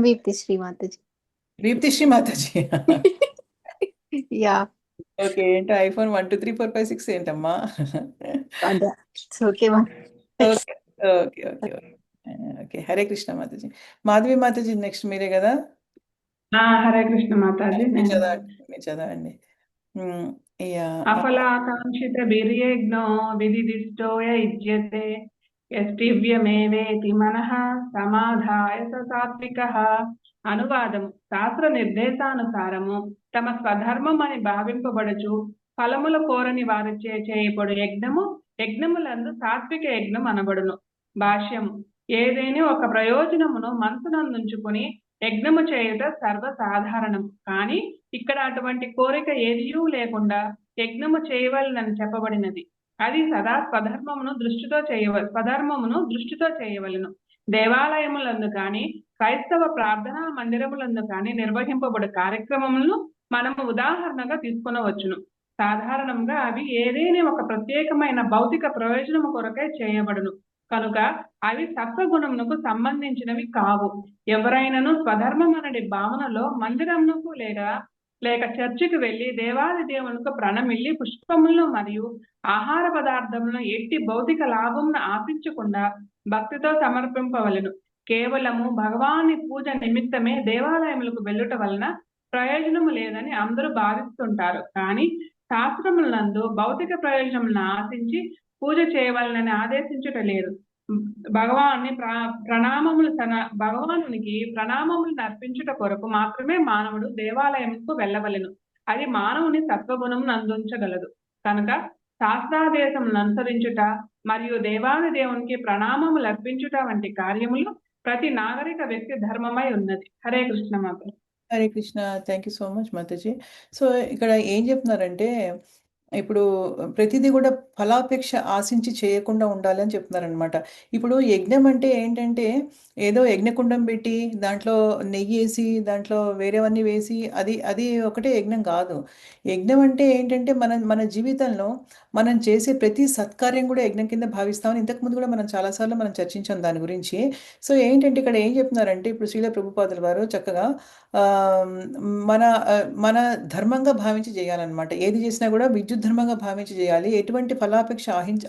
[SPEAKER 4] దీప్తిశ్రీ మాతాజీ.
[SPEAKER 1] దీప్తిశ్రీ మాతాజీ.
[SPEAKER 4] Yeah
[SPEAKER 1] okay. ఏంటో ఐఫోన్ 1 2 3 4 5 6 ఏంటమ్మా?
[SPEAKER 4] Okay
[SPEAKER 1] okay okay okay okay. Hare Krishna మాతాజీ. మాధవి మాతాజీ నెక్స్ట్ మీరే కదా?
[SPEAKER 5] హరే కృష్ణ మాతాజీ.
[SPEAKER 1] మీరు చదవండి.
[SPEAKER 5] అఫలాకాంక్షిత బిర్యజ్ఞో విధిదిష్టో యుజ్యతే యష్టివ్యమేవేతి మనః సమాధాయ సాత్వికః. అనువాదము. శాస్త్ర నిర్దేశానుసారము తమ స్వధర్మం అని భావింపబడుచు ఫలముల కోరని వారిచే చేయబడు యజ్ఞములందు సాత్విక యజ్ఞం అనబడును. భాష్యము. ఏదేని ఒక ప్రయోజనమును మనసునందుంచుకుని యజ్ఞము చేయుట సర్వసాధారణము. కానీ ఇక్కడ అటువంటి కోరిక ఏదియూ లేకుండా యజ్ఞము చేయవలనని చెప్పబడినది. అది సదా స్వధర్మమును దృష్టితో చేయవలను. దేవాలయములందు కానీ క్రైస్తవ ప్రార్థనా మందిరములందు కానీ నిర్వహింపబడు కార్యక్రమములను మనము ఉదాహరణగా తీసుకొనవచ్చును. సాధారణంగా అవి ఏదేని ఒక ప్రత్యేకమైన భౌతిక ప్రయోజనము కొరకై చేయబడును కనుక అవి సత్వగుణమునకు సంబంధించినవి కావు. ఎవరైనాను స్వధర్మమనడి భావనలో మందిరమునకు లేక చర్చికి వెళ్లి దేవాది దేవునికి ప్రణమిల్లి పుష్పములను మరియు ఆహార పదార్థములను ఎట్టి భౌతిక లాభమును ఆశించకుండా భక్తితో సమర్పింపవలెను. కేవలము భగవాని పూజ నిమిత్తమే దేవాలయములకు వెళ్ళుట వలన ప్రయోజనము లేదని అందరూ భావిస్తుంటారు. కానీ శాస్త్రములందు భౌతిక ప్రయోజనములను ఆశించి పూజ చేయవలనని ఆదేశించుట లేదు. భగవానునికి ప్రణామములను అర్పించుట కొరకు మాత్రమే మానవుడు దేవాలయముకు వెళ్ళవలెను. అది మానవుని సత్వగుణమును అందించగలదు కనుక శాస్త్రాదేశములను అనుసరించుట మరియు దేవాది దేవునికి ప్రణామములు అర్పించుట వంటి కార్యములు ప్రతి నాగరిక వ్యక్తి ధర్మమై ఉన్నది. హరే కృష్ణ మాత.
[SPEAKER 1] Hare Krishna. Thank you so much Mataji. So ఇక్కడ ఏం చెప్తున్నారంటే ఇప్పుడు ప్రతిదీ కూడా ఫలాపేక్ష ఆశించి చేయకుండా ఉండాలి అని చెప్తున్నారనమాట. ఇప్పుడు యజ్ఞం అంటే ఏంటంటే ఏదో యజ్ఞకుండం పెట్టి దాంట్లో నెయ్యి వేసి దాంట్లో వేరేవన్నీ వేసి అది ఒకటే యజ్ఞం కాదు. యజ్ఞం అంటే ఏంటంటే మన జీవితంలో మనం చేసే ప్రతి సత్కార్యం కూడా యజ్ఞం కింద భావిస్తామని ఇంతకుముందు కూడా మనం చాలాసార్లు మనం చర్చించాం దాని గురించి. సో ఏంటంటే ఇక్కడ ఏం చెప్తున్నారంటే ఇప్పుడు శ్రీల ప్రభుపాదుల వారు చక్కగా మన మన ధర్మంగా భావించి చేయాలన్నమాట. ఏది చేసినా కూడా విద్యుత్ ధర్మంగా భావించి చేయాలి. ఎటువంటి ఫలాపేక్ష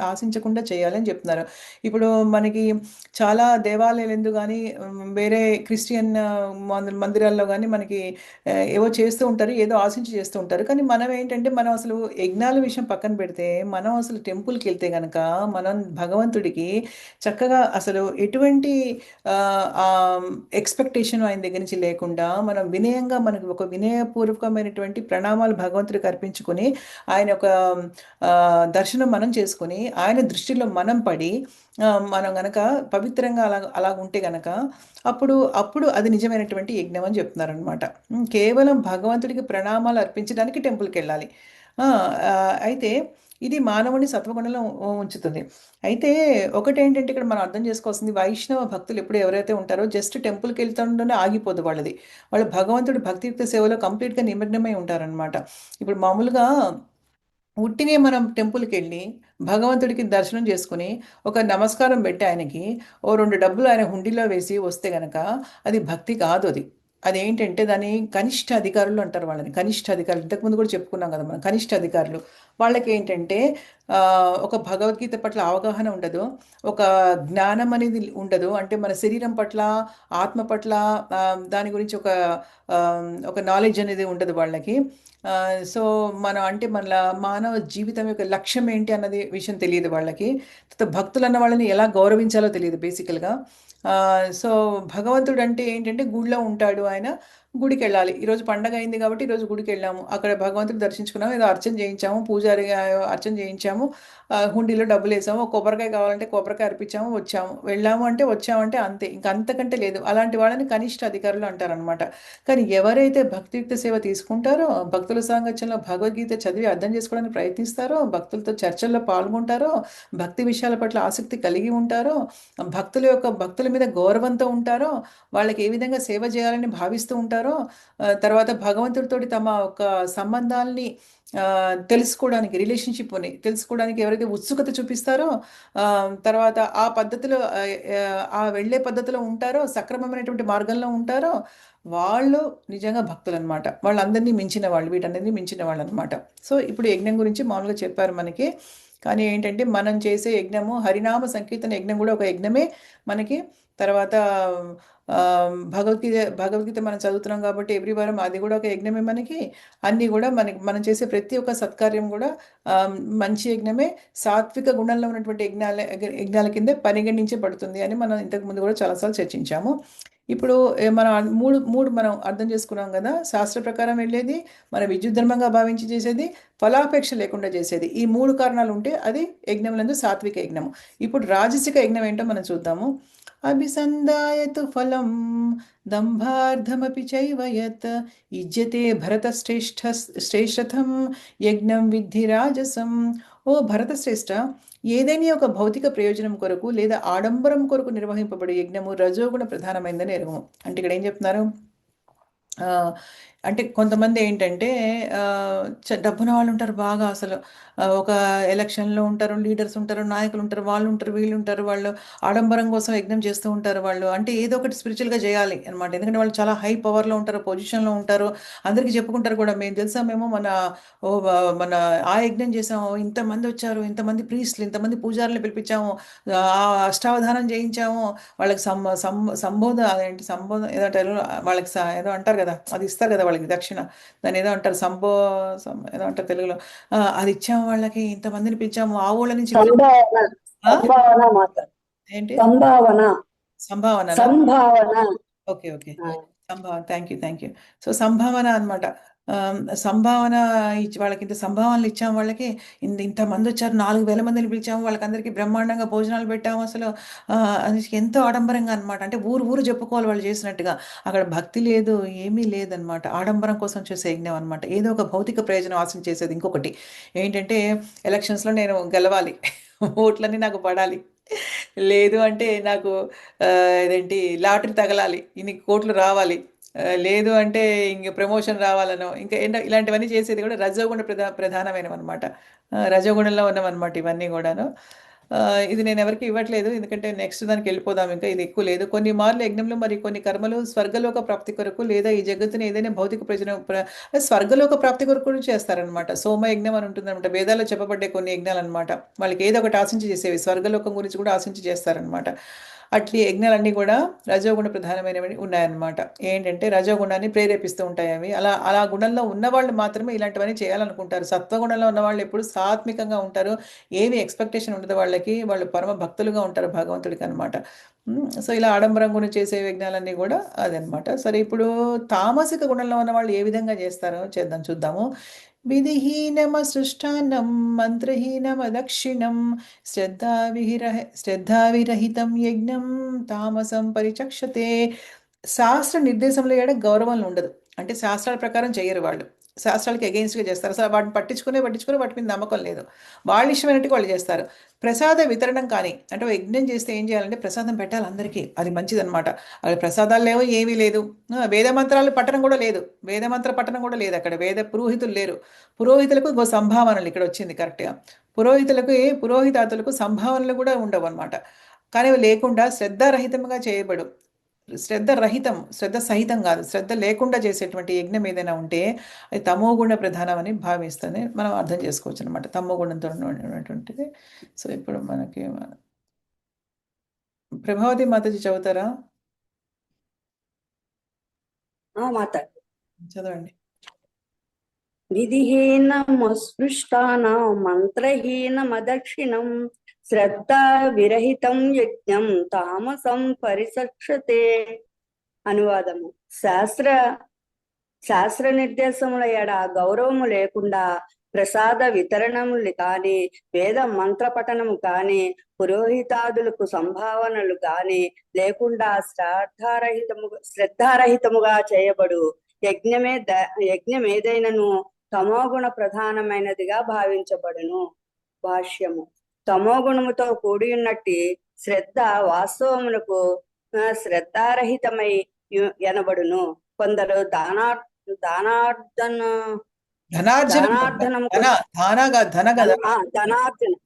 [SPEAKER 1] ఆశించకుండా చేయాలని చెప్తున్నారు. ఇప్పుడు మనకి చాలా దేవాలయాలు ఎందుకు కానీ వేరే క్రిస్టియన్ మందిరాల్లో కానీ మనకి ఏవో చేస్తూ ఉంటారు, ఏదో ఆశించి చేస్తూ ఉంటారు. కానీ మనం ఏంటంటే మనం అసలు యజ్ఞాల విషయం పక్కన పెడితే మనం అసలు టెంపుల్కి వెళ్తే కనుక మనం భగవంతుడికి చక్కగా అసలు ఎటువంటి ఎక్స్పెక్టేషన్ ఆయన దగ్గర నుంచి లేకుండా మనం వినయంగా మనకు ఒక వినయపూర్వకమైనటువంటి ప్రణామాలు భగవంతుడికి అర్పించుకొని ఆయన ఒక దర్శనం మనం చేసుకుని ఆయన దృష్టిలో మనం పడి మనం గనక పవిత్రంగా అలా ఉంటే గనక అప్పుడు అది నిజమైనటువంటి యజ్ఞం అని చెప్తున్నారనమాట. కేవలం భగవంతుడికి ప్రణామాలు అర్పించడానికి టెంపుల్కి వెళ్ళాలి. అయితే ఇది మానవుని సత్వగుణంలో ఉంచుతుంది. అయితే ఒకటేంటంటే ఇక్కడ మనం అర్థం చేసుకోవాల్సింది, వైష్ణవ భక్తులు ఎప్పుడు ఎవరైతే ఉంటారో జస్ట్ టెంపుల్కి వెళ్తుంటేనే ఆగిపోదు వాళ్ళది. వాళ్ళు భగవంతుడి భక్తియుక్త సేవలో కంప్లీట్గా నిమగ్నమై ఉంటారనమాట. ఇప్పుడు మామూలుగా ఉట్టినే మనం టెంపుల్కి వెళ్ళి భగవంతుడికి దర్శనం చేసుకుని ఒక నమస్కారం పెట్టి ఆయనకి 2 డబ్బులు ఆయన హుండీలో వేసి వస్తే గనక అది భక్తి కాదు. అదేంటంటే దాని కనిష్ట అధికారులు అంటారు వాళ్ళని. కనిష్ట అధికారులు ఇంతకుముందు కూడా చెప్పుకున్నాం కదా మనం. కనిష్ట అధికారులు వాళ్ళకి ఏంటంటే ఒక భగవద్గీత పట్ల అవగాహన ఉండదు, ఒక జ్ఞానం అనేది ఉండదు. అంటే మన శరీరం పట్ల ఆత్మ పట్ల దాని గురించి ఒక నాలెడ్జ్ అనేది ఉండదు వాళ్ళకి. సో మనం అంటే మన మానవ జీవితం యొక్క లక్ష్యం ఏంటి అన్నది విషయం తెలియదు వాళ్ళకి. భక్తులు అన్న వాళ్ళని ఎలా గౌరవించాలో తెలియదు బేసికల్గా. సో భగవంతుడు అంటే ఏంటంటే గుడిలో ఉంటాడు, ఆయన గుడికి వెళ్ళాలి. ఈరోజు పండగ అయింది కాబట్టి ఈరోజు గుడికి వెళ్ళాము, అక్కడ భగవంతుడు దర్శించుకున్నాము, ఏదో అర్చన చేయించాము, పూజారి అర్చన చేయించాము, హుండీలో డబ్బులు వేసాము, కొబ్బరికాయ కావాలంటే కొబ్బరికాయ అర్పించాము, వచ్చామంటే అంతే, ఇంకా అంతకంటే లేదు. అలాంటి వాళ్ళని కనిష్ట అధికారులు అంటారనమాట. కానీ ఎవరైతే భక్తియుక్త సేవ తీసుకుంటారో, భక్తుల సాంగత్యంలో భగవద్గీత చదివి అర్థం చేసుకోవడానికి ప్రయత్నిస్తారో, భక్తులతో చర్చల్లో పాల్గొంటారో, భక్తి విషయాల పట్ల ఆసక్తి కలిగి ఉంటారో, భక్తుల మీద గౌరవంతో ఉంటారో, వాళ్ళకి ఏ విధంగా సేవ చేయాలని భావిస్తూ ఉంటారో, తర్వాత భగవంతుడితోటి తమ ఒక సంబంధాలని తెలుసుకోవడానికి, రిలేషన్షిప్ని తెలుసుకోవడానికి ఎవరైతే ఉత్సుకత చూపిస్తారో, తర్వాత ఆ పద్ధతిలో వెళ్ళే పద్ధతిలో ఉంటారో, సక్రమమైనటువంటి మార్గంలో ఉంటారో, వాళ్ళు నిజంగా భక్తులు అనమాట. వాళ్ళందరినీ మించిన వాళ్ళు, వీటన్నిటిని మించిన వాళ్ళు అనమాట. సో ఇప్పుడు యజ్ఞం గురించి మామూలుగా చెప్పారు మనకి. కానీ ఏంటంటే మనం చేసే యజ్ఞము హరినామ సంకీర్తన యజ్ఞం కూడా ఒక యజ్ఞమే మనకి. తర్వాత భగవద్గీత మనం చదువుతున్నాం కాబట్టి ఎవ్రీ వారం అది కూడా ఒక యజ్ఞమే మనకి. అన్నీ కూడా మనం చేసే ప్రతి ఒక్క సత్కార్యం కూడా మంచి యజ్ఞమే, సాత్విక గుణంలో ఉన్నటువంటి యజ్ఞాల కింద పరిగణించబడుతుంది అని మనం ఇంతకుముందు కూడా చాలాసార్లు చర్చించాము. ఇప్పుడు మనం మూడు మనం అర్థం చేసుకున్నాం కదా. శాస్త్ర ప్రకారం వెళ్ళేది, మన విద్యుత్ ధర్మంగా భావించి చేసేది, ఫలాపేక్ష లేకుండా చేసేది. ఈ 3 కారణాలు ఉంటే అది యజ్ఞములందు సాత్విక యజ్ఞము. ఇప్పుడు రాజసిక యజ్ఞం ఏంటో మనం చూద్దాము. అభిసందాయతు ఫలం దంభార్థమపి చైవ యత్ ఇజ్యతే భరతశ్రేష్ఠం యజ్ఞం విద్ధి రాజసం. ఓ భరతశ్రేష్ఠ, ఏదైనా ఒక భౌతిక ప్రయోజనం కొరకు లేదా ఆడంబరం కొరకు నిర్వహింపబడే యజ్ఞము రజోగుణ ప్రధానమైందని ఎరుగము. అంటే ఇక్కడ ఏం చెప్తున్నారు? ఆ, అంటే కొంతమంది ఏంటంటే డబ్బున వాళ్ళు ఉంటారు బాగా అసలు. ఒక ఎలక్షన్లో ఉంటారు, లీడర్స్ ఉంటారు, నాయకులు ఉంటారు, వాళ్ళు ఉంటారు, వీళ్ళు ఉంటారు, వాళ్ళు ఆడంబరం కోసం యజ్ఞం చేస్తూ ఉంటారు. వాళ్ళు అంటే ఏదో ఒకటి స్పిరిచువల్గా చేయాలి అనమాట. ఎందుకంటే వాళ్ళు చాలా హై పవర్లో ఉంటారు, పొజిషన్లో ఉంటారు. అందరికీ చెప్పుకుంటారు కూడా, మేము తెలుసా, మేము మన ఆ యజ్ఞం చేసాము, ఇంతమంది వచ్చారు, ఇంతమంది ప్రీస్టులు, ఇంతమంది పూజారులు పిలిపించాము, ఆ అష్టావధానం చేయించాము, వాళ్ళకి సంబోధన, అదేంటి సంబోధన ఏదో అంటారు వాళ్ళకి, ఏదో అంటారు కదా, అది ఇస్తారు కదా వాళ్ళకి దక్షిణ, దాన్ని ఏదో అంటారు ఏదో అంటారు తెలుగులో. అది ఇచ్చాము, వాళ్ళకి ఇంతమందిని పిలిచాము, ఆ ఊళ్ళ నుంచి
[SPEAKER 6] సంభావన
[SPEAKER 1] ఆ?
[SPEAKER 6] సంభావన మాత
[SPEAKER 1] ఏంటి
[SPEAKER 6] సంభావన
[SPEAKER 1] సంభావన?
[SPEAKER 6] సంభావన
[SPEAKER 1] ఓకే, ఓకే. సంభావన, థ్యాంక్ యూ. సో సంభావన అనమాట. సంభావన ఇచ్చి వాళ్ళకి ఇంత సంభావనలు ఇచ్చాము, వాళ్ళకి ఇంతమంది వచ్చారు, 4,000 మందిని పిలిచాము, వాళ్ళకందరికీ బ్రహ్మాండంగా భోజనాలు పెట్టాము. అసలు అది ఎంతో ఆడంబరంగా అనమాట. అంటే ఊరు ఊరు చెప్పుకోవాలి వాళ్ళు చేసినట్టుగా. అక్కడ భక్తి లేదు, ఏమీ లేదనమాట. ఆడంబరం కోసం చేసే యజ్ఞం అనమాట. ఏదో ఒక భౌతిక ప్రయోజనం ఆశం చేసేది. ఇంకొకటి ఏంటంటే, ఎలక్షన్స్లో నేను గెలవాలి, ఓట్లన్నీ నాకు పడాలి, లేదు అంటే నాకు ఇదేంటి లాటరీ తగలాలి, ఇన్ని కోట్లు రావాలి, లేదు అంటే ఇంక ప్రమోషన్ రావాలనో, ఇంకా ఏంటో ఇలాంటివన్నీ చేసేది కూడా రజోగుణ ప్రధానమైనవి అనమాట. రజోగుణంలో ఉన్నవన్నమాట ఇవన్నీ కూడాను. ఇది నేను ఎవరికి ఇవ్వట్లేదు, ఎందుకంటే నెక్స్ట్ దానికి వెళ్ళిపోదాం. ఇంకా ఇది ఎక్కువ లేదు. కొన్ని మార్లు యజ్ఞంలో మరి కొన్ని కర్మలు స్వర్గలోక ప్రాప్తి కొరకు లేదా ఈ జగత్తుని ఏదైనా భౌతిక ప్రయోజనం స్వర్గలోక ప్రాప్తి కొరకు కూడా చేస్తారనమాట. సోమ యజ్ఞం అని ఉంటుంది అనమాట. వేదాల్లో చెప్పబడ్డే కొన్ని యజ్ఞాలు అనమాట. వాళ్ళకి ఏదో ఒకటి ఆశించి చేసేవి, స్వర్గలోకం గురించి కూడా ఆశించి చేస్తారనమాట. అట్లీ యజ్ఞాలన్నీ కూడా రజోగుణ ప్రధానమైనవి ఉన్నాయన్నమాట. ఏంటంటే రజోగుణాన్ని ప్రేరేపిస్తూ ఉంటాయి అవి. అలా అలా గుణంలో ఉన్నవాళ్ళు మాత్రమే ఇలాంటివన్నీ చేయాలనుకుంటారు. సత్వగుణంలో ఉన్న వాళ్ళు ఎప్పుడు సాత్వికంగా ఉంటారు, ఏమి ఎక్స్పెక్టేషన్ ఉండదు వాళ్ళకి, వాళ్ళు పరమ భక్తులుగా ఉంటారు భగవంతుడికి అనమాట. సో ఇలా ఆడంబరం గురించి చేసే యజ్ఞాలన్నీ కూడా అదనమాట. సరే, ఇప్పుడు తామసిక గుణంలో ఉన్న వాళ్ళు ఏ విధంగా చేస్తారో చూద్దాము. విధిహీనమసృష్టాన్నం మంత్రహీనమదక్షిణం శ్రద్ధావిరహితం యజ్ఞం తామసం పరిచక్షతే. శాస్త్ర నిర్దేశంలో ఏడ గౌరవం ఉండదు. అంటే శాస్త్రాల ప్రకారం చేయరు వాళ్ళు, శాస్త్రాలకి అగెయిన్స్ట్గా చేస్తారు. అసలు వాటిని పట్టించుకుని వాటి మీద నమ్మకం లేదు, వాళ్ళు ఇష్టమైనట్టు వాళ్ళు చేస్తారు. ప్రసాద వితరణం కానీ, అంటే యజ్ఞం చేస్తే ఏం చేయాలంటే ప్రసాదం పెట్టాలి అందరికీ, అది మంచిదన్నమాట. అక్కడ ప్రసాదాలు లేవు, ఏమీ లేదు. వేద మంత్రాలు పట్టడం కూడా లేదు, వేదమంత్ర పట్టణం కూడా లేదు అక్కడ. వేద పురోహితులు లేరు. పురోహితులకు ఇంకో సంభావనలు ఇక్కడ వచ్చింది కరెక్ట్గా. పురోహితాతులకు సంభావనలు కూడా ఉండవు అనమాట. కానీ అవి లేకుండా శ్రద్ధారహితంగా చేయబడు, శ్రద్ధ సహితం కాదు, శ్రద్ధ లేకుండా చేసేటువంటి యజ్ఞం ఏదైనా ఉంటే అది తమో గుణ ప్రధానం అని భావిస్తుంది, మనం అర్థం చేసుకోవచ్చు అనమాట. తమో గుణంతో ఉన్నటువంటిది. సో ఇప్పుడు మనకి ప్రభావతి మాతాజీ చదువుతారా?
[SPEAKER 6] మాత
[SPEAKER 1] చదవండి.
[SPEAKER 6] విధిహీనమస్పృష్టానాం మంత్రహీనమదక్షిణం శ్రద్ధా విరహితం యజ్ఞం తామసం పరిసక్షతే. అనువాదము. శాస్త్ర నిర్దేశముల ఎడ గౌరవము లేకుండా ప్రసాద వితరణములు కాని, వేద మంత్ర పఠనము కాని, పురోహితాదులకు సంభావనలు కాని లేకుండా శ్రద్ధారహితముగా చేయబడు యజ్ఞం ఏదైనను తమోగుణ ప్రధానమైనదిగా భావించబడును. భాష్యము. తమోగుణముతో కూడి ఉన్నట్టి శ్రద్ధ వాస్తవములకు శ్రద్ధారహితమై ఎనబడును. కొందరు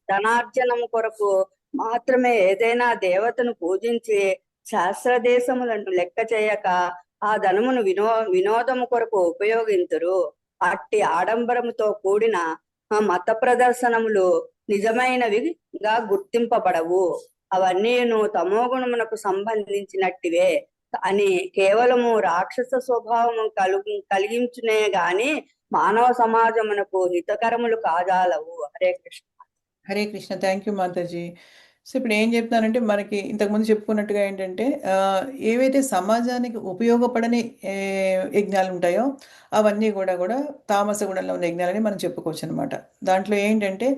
[SPEAKER 6] ధనార్జనం కొరకు మాత్రమే ఏదైనా దేవతను పూజించి శాస్త్రదేశములను లెక్క చేయక ఆ ధనమును వినోదము కొరకు ఉపయోగింతురు. అట్టి ఆడంబరముతో కూడిన మత ప్రదర్శనములు నిజమైనవిగా గుర్తింపబడవు. అవన్నీను తమోగుణమునకు సంబంధించినట్టివే అని కేవలము రాక్షస స్వభావము కలిగించునే గాని మానవ సమాజమునకు హితకరములు కాజాలవు. హరే కృష్ణ.
[SPEAKER 1] హరే కృష్ణ. థ్యాంక్ యూ మాతాజీ. సో ఇప్పుడు ఏం చెప్తున్నానంటే, మనకి ఇంతకుముందు చెప్పుకున్నట్టుగా ఏంటంటే, ఏవైతే సమాజానికి ఉపయోగపడని యజ్ఞాలు ఉంటాయో అవన్నీ కూడా తామస గుణంలో ఉన్న యజ్ఞాలని మనం చెప్పుకోవచ్చు అనమాట. దాంట్లో ఏంటంటే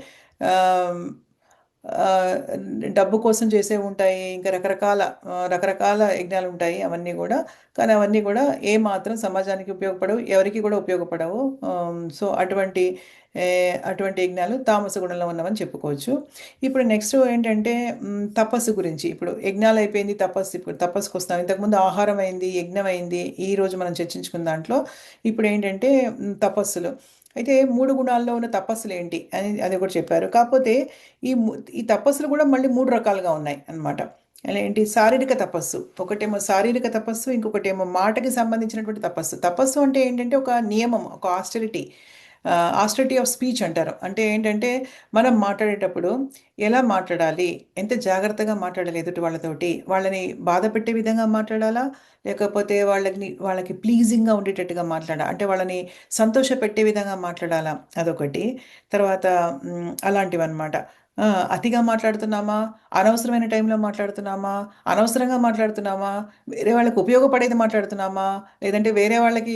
[SPEAKER 1] డబ్బు కోసం చేసే ఉంటాయి, ఇంకా రకరకాల యజ్ఞాలు ఉంటాయి అవన్నీ కూడా. కానీ అవన్నీ కూడా ఏమాత్రం సమాజానికి ఉపయోగపడవు, ఎవరికి కూడా ఉపయోగపడవు. సో అటువంటి అటువంటి యజ్ఞాలు తామస గుణంలో ఉన్నవని చెప్పుకోవచ్చు. ఇప్పుడు నెక్స్ట్ ఏంటంటే తపస్సు గురించి. ఇప్పుడు యజ్ఞాలు అయిపోయింది, ఇప్పుడు తపస్సుకు వస్తాం. ఇంతకుముందు ఆహారం అయింది, యజ్ఞం అయింది. ఈరోజు మనం చర్చించుకున్న దాంట్లో ఇప్పుడు ఏంటంటే తపస్సులు. అయితే 3 గుణాల్లో ఉన్న తపస్సులు ఏంటి అని అది కూడా చెప్పారు. కాకపోతే ఈ తపస్సులు కూడా మళ్ళీ 3 రకాలుగా ఉన్నాయి అన్నమాట. అలా ఏంటి, శారీరక తపస్సు. ఒకటేమో శారీరక తపస్సు, ఇంకొకటేమో మాటకి సంబంధించినటువంటి తపస్సు. తపస్సు అంటే ఏంటంటే ఒక నియమం, ఒక ఆస్టరిటీ ఆఫ్ స్పీచ్ అంటారు. అంటే ఏంటంటే మనం మాట్లాడేటప్పుడు ఎలా మాట్లాడాలి, ఎంత జాగ్రత్తగా మాట్లాడాలి, ఎదుటి వాళ్ళతోటి వాళ్ళని బాధ పెట్టే విధంగా మాట్లాడాలా, లేకపోతే వాళ్ళకి ప్లీజింగ్గా ఉండేటట్టుగా మాట్లాడాలి, అంటే వాళ్ళని సంతోష పెట్టే విధంగా మాట్లాడాలా, అదొకటి. తర్వాత అలాంటివి అనమాట. అతిగా మాట్లాడుతున్నామా, అనవసరమైన టైంలో మాట్లాడుతున్నామా, అనవసరంగా మాట్లాడుతున్నామా, వేరే వాళ్ళకి ఉపయోగపడేది మాట్లాడుతున్నామా, లేదంటే వేరే వాళ్ళకి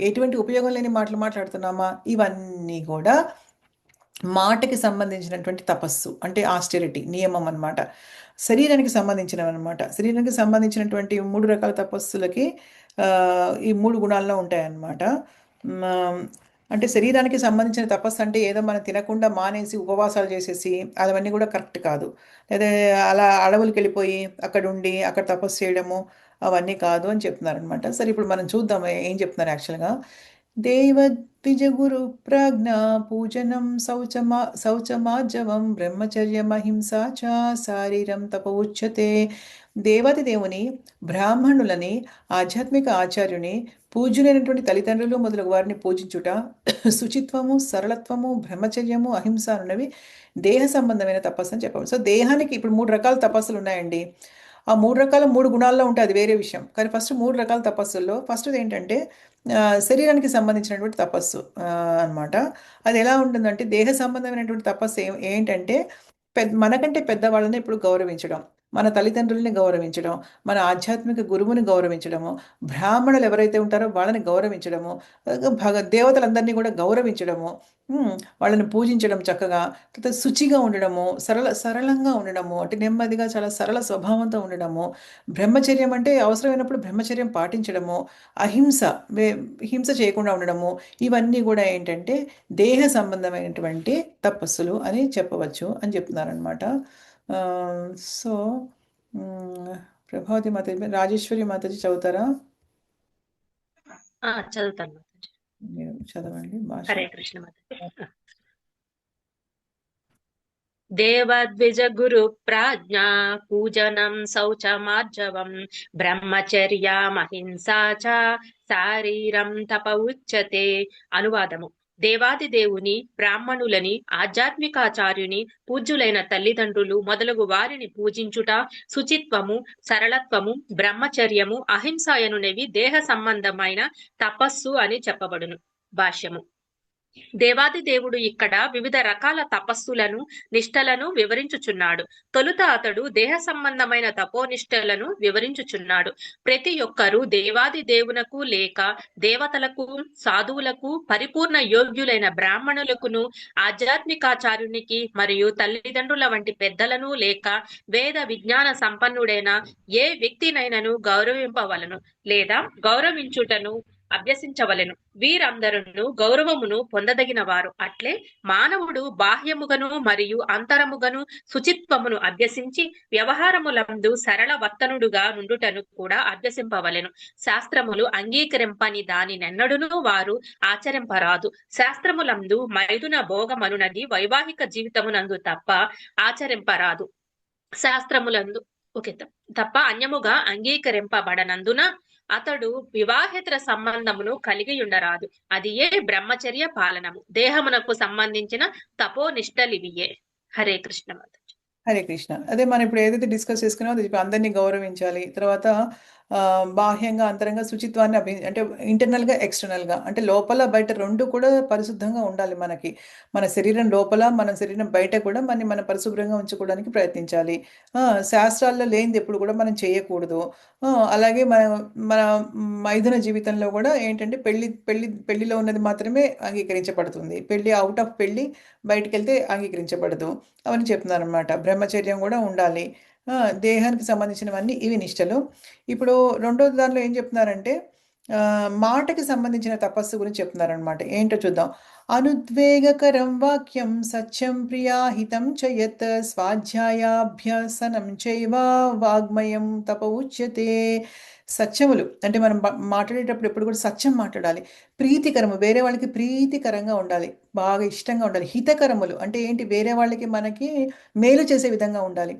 [SPEAKER 1] ఎటువంటి ఉపయోగం లేని మాటలు మాట్లాడుతున్నామా, ఇవన్నీ కూడా మాటకి సంబంధించినటువంటి తపస్సు, అంటే ఆస్టెరిటీ, నియమం అన్నమాట. శరీరానికి సంబంధించినవి అనమాట. శరీరానికి సంబంధించినటువంటి 3 రకాల తపస్సులకి ఈ 3 గుణాల్లో ఉంటాయన్నమాట. అంటే శరీరానికి సంబంధించిన తపస్సు అంటే ఏదో మనం తినకుండా మానేసి ఉపవాసాలు చేసేసి అవన్నీ కూడా కరెక్ట్ కాదు. లేదా అలా అడవులకు వెళ్ళిపోయి అక్కడ తపస్సు చేయడము అవన్నీ కాదు అని చెప్తున్నారు అనమాట. సరే, ఇప్పుడు మనం చూద్దాం ఏం చెప్తున్నారు యాక్చువల్గా. దేవద్విజ గురు ప్రాజ్ఞ పూజనం శౌచమాజవం బ్రహ్మచర్యమహింసా చ శారీరం తప ఉచ్యతే. దేవాది దేవుని, బ్రాహ్మణులని, ఆధ్యాత్మిక ఆచార్యుని, పూజ్యులైనటువంటి తల్లిదండ్రులు మొదలగు వారిని పూజించుట, శుచిత్వము, సరళత్వము, బ్రహ్మచర్యము, అహింస అనేవి దేహ సంబంధమైన తపస్సు అని చెప్పవచ్చు. సో దేహానికి ఇప్పుడు 3 రకాల తపస్సులు ఉన్నాయండి. ఆ 3 రకాల 3 గుణాల్లో ఉంటాయి, అది వేరే విషయం. కానీ ఫస్ట్ 3 రకాల తపస్సుల్లో ఫస్ట్ది ఏంటంటే శరీరానికి సంబంధించినటువంటి తపస్సు అనమాట. అది ఎలా ఉంటుందంటే దేహ సంబంధమైనటువంటి తపస్సు ఏంటంటే మనకంటే పెద్దవాళ్ళని ఇప్పుడు గౌరవించడం, మన తల్లిదండ్రుల్ని గౌరవించడం, మన ఆధ్యాత్మిక గురువుని గౌరవించడము, బ్రాహ్మణులు ఎవరైతే ఉంటారో వాళ్ళని గౌరవించడము, దేవతలందరినీ కూడా గౌరవించడము, వాళ్ళని పూజించడం చక్కగా, తర్వాత శుచిగా ఉండడము, సరళంగా ఉండడము, అంటే నెమ్మదిగా చాలా సరళ స్వభావంతో ఉండడము, బ్రహ్మచర్యం అంటే అవసరమైనప్పుడు బ్రహ్మచర్యం పాటించడము, హింస చేయకుండా ఉండడము, ఇవన్నీ కూడా ఏంటంటే దేహ సంబంధమైనటువంటి తపస్సులు అని చెప్పవచ్చు అని చెప్తున్నారనమాట. సో ప్రభావతి మాతాజీ, రాజేశ్వరి మాతాజీ చదువుతారా?
[SPEAKER 7] చదువుతాను మాతాజీ.
[SPEAKER 1] మీరు చదవండి.
[SPEAKER 7] హరే కృష్ణ మాతాజీ. దేవద్విజ గురు ప్రాజ్ఞా పూజనం శౌచమార్జవం బ్రహ్మచర్యమహింసా చ శారీరం తప ఉచ్యతే. అనువాదము: దేవాది దేవుని, బ్రాహ్మణులని, ఆధ్యాత్మికాచార్యుని, పూజ్యులైన తల్లిదండ్రులు మొదలగు వారిని పూజించుట, శుచిత్వము, సరళత్వము, బ్రహ్మచర్యము, అహింసయనునేవి దేహ సంబంధమైన తపస్సు అని చెప్పబడును. భాష్యము: దేవాది దేవుడు ఇక్కడ వివిధ రకాల తపస్సులను, నిష్టలను వివరించుచున్నాడు. తొలుత అతడు దేహ సంబంధమైన తపోనిష్టలను వివరించుచున్నాడు. ప్రతి ఒక్కరూ దేవాది దేవునకు లేక దేవతలకు, సాధువులకు, పరిపూర్ణ యోగ్యులైన బ్రాహ్మణులకును, ఆధ్యాత్మికాచార్యునికి మరియు తల్లిదండ్రుల వంటి పెద్దలను లేక వేద విజ్ఞాన సంపన్నుడైన ఏ వ్యక్తినైనను గౌరవింపవలను లేదా గౌరవించుటను అభ్యసించవలెను. వీరందరూ గౌరవమును పొందదగిన వారు. అట్లే మానవుడు బాహ్యముగను మరియు అంతరముగను శుచిత్వమును అభ్యసించి వ్యవహారములందు సరళ వర్తనుడుగా నుండుటను కూడా అభ్యసింపవలెను. శాస్త్రములు అంగీకరింపని దానినెన్నడును వారు ఆచరింపరాదు. శాస్త్రములందు మైదున భోగమనునది వైవాహిక జీవితమునందు తప్ప ఆచరింపరాదు. శాస్త్రములందు తప్ప అన్యముగా అంగీకరింపబడనందున అతడు వివాహేతర సంబంధమును కలిగి ఉండరాదు. అది ఏ బ్రహ్మచర్య పాలనము. దేహమునకు సంబంధించిన తపోనిష్టలివియే. హరే కృష్ణ మాతాజీ.
[SPEAKER 1] హరే కృష్ణ. అదే మనం ఇప్పుడు ఏదైతే డిస్కస్ చేసుకున్నామో అది అందరినీ గౌరవించాలి. తర్వాత బాహ్యంగా అంతరంగా శుచిత్వాన్ని అంటే ఇంటర్నల్గా ఎక్స్టర్నల్గా, అంటే లోపల బయట రెండు కూడా పరిశుద్ధంగా ఉండాలి. మన శరీరం లోపల, మన శరీరం బయట కూడా మనం పరిశుభ్రంగా ఉంచుకోవడానికి ప్రయత్నించాలి. శాస్త్రాల్లో లేనిది ఎప్పుడు కూడా మనం చేయకూడదు. అలాగే మన మైథున జీవితంలో కూడా ఏంటంటే పెళ్లిలో ఉన్నది మాత్రమే అంగీకరించబడుతుంది. అవుట్ ఆఫ్ పెళ్లి బయటికి వెళ్తే అంగీకరించబడదు. అవన్నీ చెప్తున్నారు అనమాట. బ్రహ్మచర్యం కూడా ఉండాలి. దేహానికి సంబంధించినవన్నీ ఇవి నిష్టలు. ఇప్పుడు రెండో దానిలో ఏం చెప్తున్నారంటే మాటకి సంబంధించిన తపస్సు గురించి చెప్తున్నారనమాట. ఏంటో చూద్దాం. అనుద్వేగకరం వాక్యం సత్యం ప్రియాహితం చ యత్ స్వాధ్యాయాభ్యసనం చైవ వాగ్మయం తప ఉచ్యతే. సత్యములు అంటే మనం మాట్లాడేటప్పుడు ఎప్పుడు కూడా సత్యం మాట్లాడాలి. ప్రీతికరము వేరే వాళ్ళకి ప్రీతికరంగా ఉండాలి, బాగా ఇష్టంగా ఉండాలి. హితకరములు అంటే ఏంటి, వేరే వాళ్ళకి మనకి మేలు చేసే విధంగా ఉండాలి.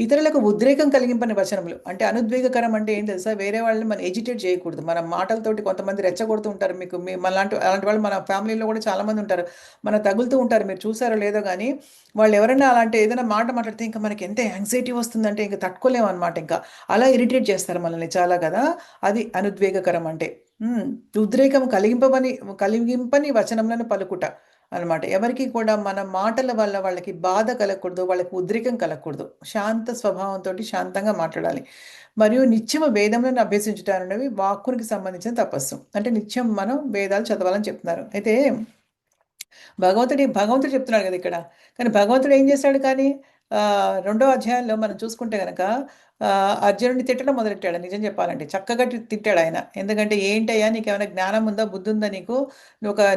[SPEAKER 1] ఇతరులకు ఉద్రేకం కలిగింపని వచనములు అంటే అనుద్వేగకరం అంటే ఏం తెలుసా, వేరే వాళ్ళని మనం ఎజిటేట్ చేయకూడదు. మన మాటలతోటి కొంతమంది రెచ్చగొడుతూ ఉంటారు. మీకు అలాంటి అలాంటి వాళ్ళు మన ఫ్యామిలీలో కూడా చాలా మంది ఉంటారు, మన తగులుతూ ఉంటారు. మీరు చూసారో లేదో కానీ వాళ్ళు ఎవరైనా అలాంటి ఏదైనా మాట మాట్లాడితే ఇంకా మనకి ఎంత యాంగ్జైటీ వస్తుందంటే ఇంకా తట్టుకోలేము అనమాట. ఇంకా అలా ఇరిటేట్ చేస్తారు మనల్ని చాలా కదా. అది అనుద్వేగకరం అంటే. ఉద్రేకం కలిగింపని వచనములను పలుకుట అనమాట. ఎవరికి కూడా మన మాటల వల్ల వాళ్ళకి బాధ కలగకూడదు, వాళ్ళకి ఉద్రేకం కలగకూడదు. శాంత స్వభావంతో శాంతంగా మాట్లాడాలి. మరియు నిత్యము వేదములను అభ్యసించుట అనేవి వాక్కునికి సంబంధించిన తపస్సు. అంటే నిత్యం మనం వేదాలు చదవాలని చెప్తున్నారు. అయితే భగవంతుడు చెప్తున్నాడు కదా ఇక్కడ. కానీ భగవంతుడు ఏం చేశాడు కానీ 2వ అధ్యాయంలో మనం చూసుకుంటే కనుక అర్జునుడిని తిట్టడం మొదలెట్టాడు. నిజం చెప్పాలంటే చక్కగా తిట్టాడు ఆయన. ఎందుకంటే ఏంటయ్యా నీకు ఏమైనా జ్ఞానం ఉందా, బుద్ధి ఉందా నీకు,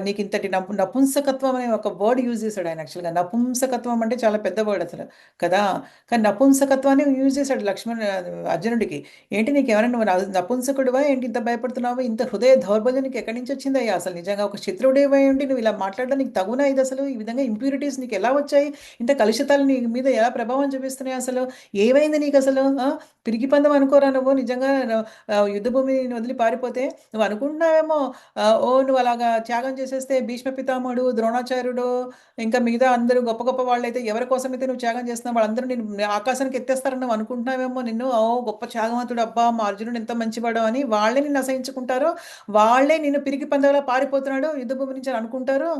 [SPEAKER 1] నీకు ఇంతటి నపుంసకత్వం అనే ఒక వర్డ్ యూజ్ చేశాడు ఆయన. యాక్చువల్గా నపుంసకత్వం అంటే చాలా పెద్ద వర్డ్ అసలు కదా. కానీ నపుంసకత్వాన్ని యూజ్ చేశాడు అర్జునుడికి. ఏంటి నీకు ఏమైనా నువ్వు నపుంసకుడివా ఏంటి, ఇంత భయపడుతున్నావు, ఇంత హృదయ దౌర్బల్యం నీకు ఎక్కడి నుంచి వచ్చిందయ్యా, అసలు నిజంగా ఒక శత్రువుడివై ఉండి నువ్వు ఇలా మాట్లాడడానికి తగునా ఇది, అసలు ఈ విధంగా ఇంప్యూరిటీస్ నీకు ఎలా వచ్చాయి, ఇంత కలుషితాలు నీ మీద ఎలా ప్రభావం చూపిస్తున్నాయి, అసలు ఏమైంది నీకు, అసలు పిరికి పందం అనుకోరా నువ్వు, నిజంగా యుద్ధ భూమిని వదిలి పారిపోతే నువ్వు అనుకుంటున్నావేమో నువ్వు అలాగా త్యాగం చేసేస్తే భీష్మ పితామహుడు, ద్రోణాచార్యుడు, ఇంకా మిగతా అందరూ గొప్ప గొప్ప వాళ్ళైతే ఎవరి కోసమైతే నువ్వు త్యాగం చేస్తున్నావు వాళ్ళందరూ నేను ఆకాశానికి ఎత్తేస్తారని నువ్వు అనుకుంటున్నావేమో, నిన్ను గొప్ప త్యాగవంతుడు, అబ్బా మా అర్జునుడు ఎంత మంచివాడు అని వాళ్ళే నిన్ను అసహించుకుంటారో, వాళ్ళే నిన్ను పిరికి పందలా పారిపోతున్నాడు యుద్ధ భూమి నుంచి అనుకుంటారు.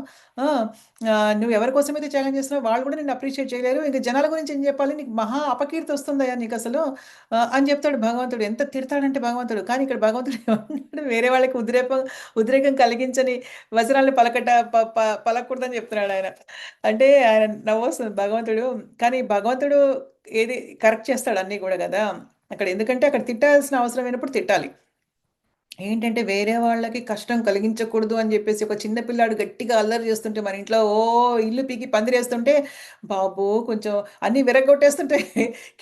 [SPEAKER 1] నువ్వు ఎవరి కోసమైతే త్యాగం చేస్తున్నావు వాళ్ళు కూడా నిన్ను అప్రిషియేట్ చేయలేరు. ఇంకా జనాల గురించి ఏం చెప్పాలి, నీకు మహా అపకీర్తి వస్తుందయ్యా నీకు అసలు అని చెప్తాడు భగవంతుడు. ఎంత తిడతాడంటే భగవంతుడు. కానీ ఇక్కడ భగవంతుడు ఏమన్నాడు, వేరే వాళ్ళకి ఉద్రేకం కలిగించని వచనాలను పలకూడదని చెప్తున్నాడు ఆయన. అంటే ఆయన నవ్వొస్తుంది భగవంతుడు. కానీ భగవంతుడు ఏది కరెక్ట్ చేస్తాడు అన్నీ కూడా కదా అక్కడ. ఎందుకంటే అక్కడ తిట్టాల్సిన అవసరమైనప్పుడు తిట్టాలి. ఏంటంటే వేరే వాళ్ళకి కష్టం కలిగించకూడదు అని చెప్పేసి ఒక చిన్న పిల్లాడు గట్టిగా అల్లరి చేస్తుంటే మన ఇంట్లో ఇల్లు పీకి పందిరేస్తుంటే, బాబు కొంచెం అన్నీ విరగొట్టేస్తుంటే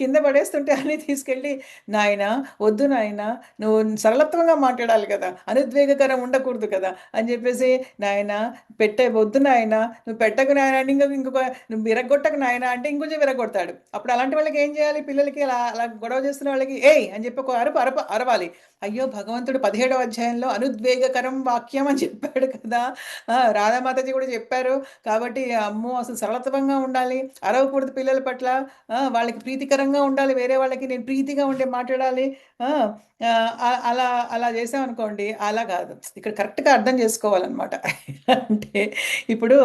[SPEAKER 1] కింద పడేస్తుంటే అన్నీ తీసుకెళ్ళి, నాయన వద్దు నాయన నువ్వు సరళత్వంగా మాట్లాడాలి కదా, అనుద్వేగకరం ఉండకూడదు కదా అని చెప్పేసి, నాయన వద్దు నాయన నువ్వు పెట్టకు నాయన అని ఇంకొక నువ్వు విరగొట్టకు నాయన అంటే ఇంకొంచెం విరగొడతాడు. అప్పుడు అలాంటి వాళ్ళకి ఏం చేయాలి, పిల్లలకి అలా గొడవ చేస్తున్న వాళ్ళకి ఏయ్ అని చెప్పి ఒక అరవాలి. అయ్యో భగవంతుడు 17వ అధ్యాయంలో అనుద్వేగకరం వాక్యం అని చెప్పాడు కదా. రాధామాతాజీ కూడా చెప్పారు. కాబట్టి అమ్మో అసలు సరళత్వంగా ఉండాలి, అరవకూడదు పిల్లల పట్ల, వాళ్ళకి ప్రీతికరంగా ఉండాలి, వేరే వాళ్ళకి నేను ప్రీతిగా ఉండే మాట్లాడాలి. అలా అలా చేసామనుకోండి, అలా కాదు. ఇక్కడ కరెక్ట్గా అర్థం చేసుకోవాలన్నమాట. అంటే ఇప్పుడు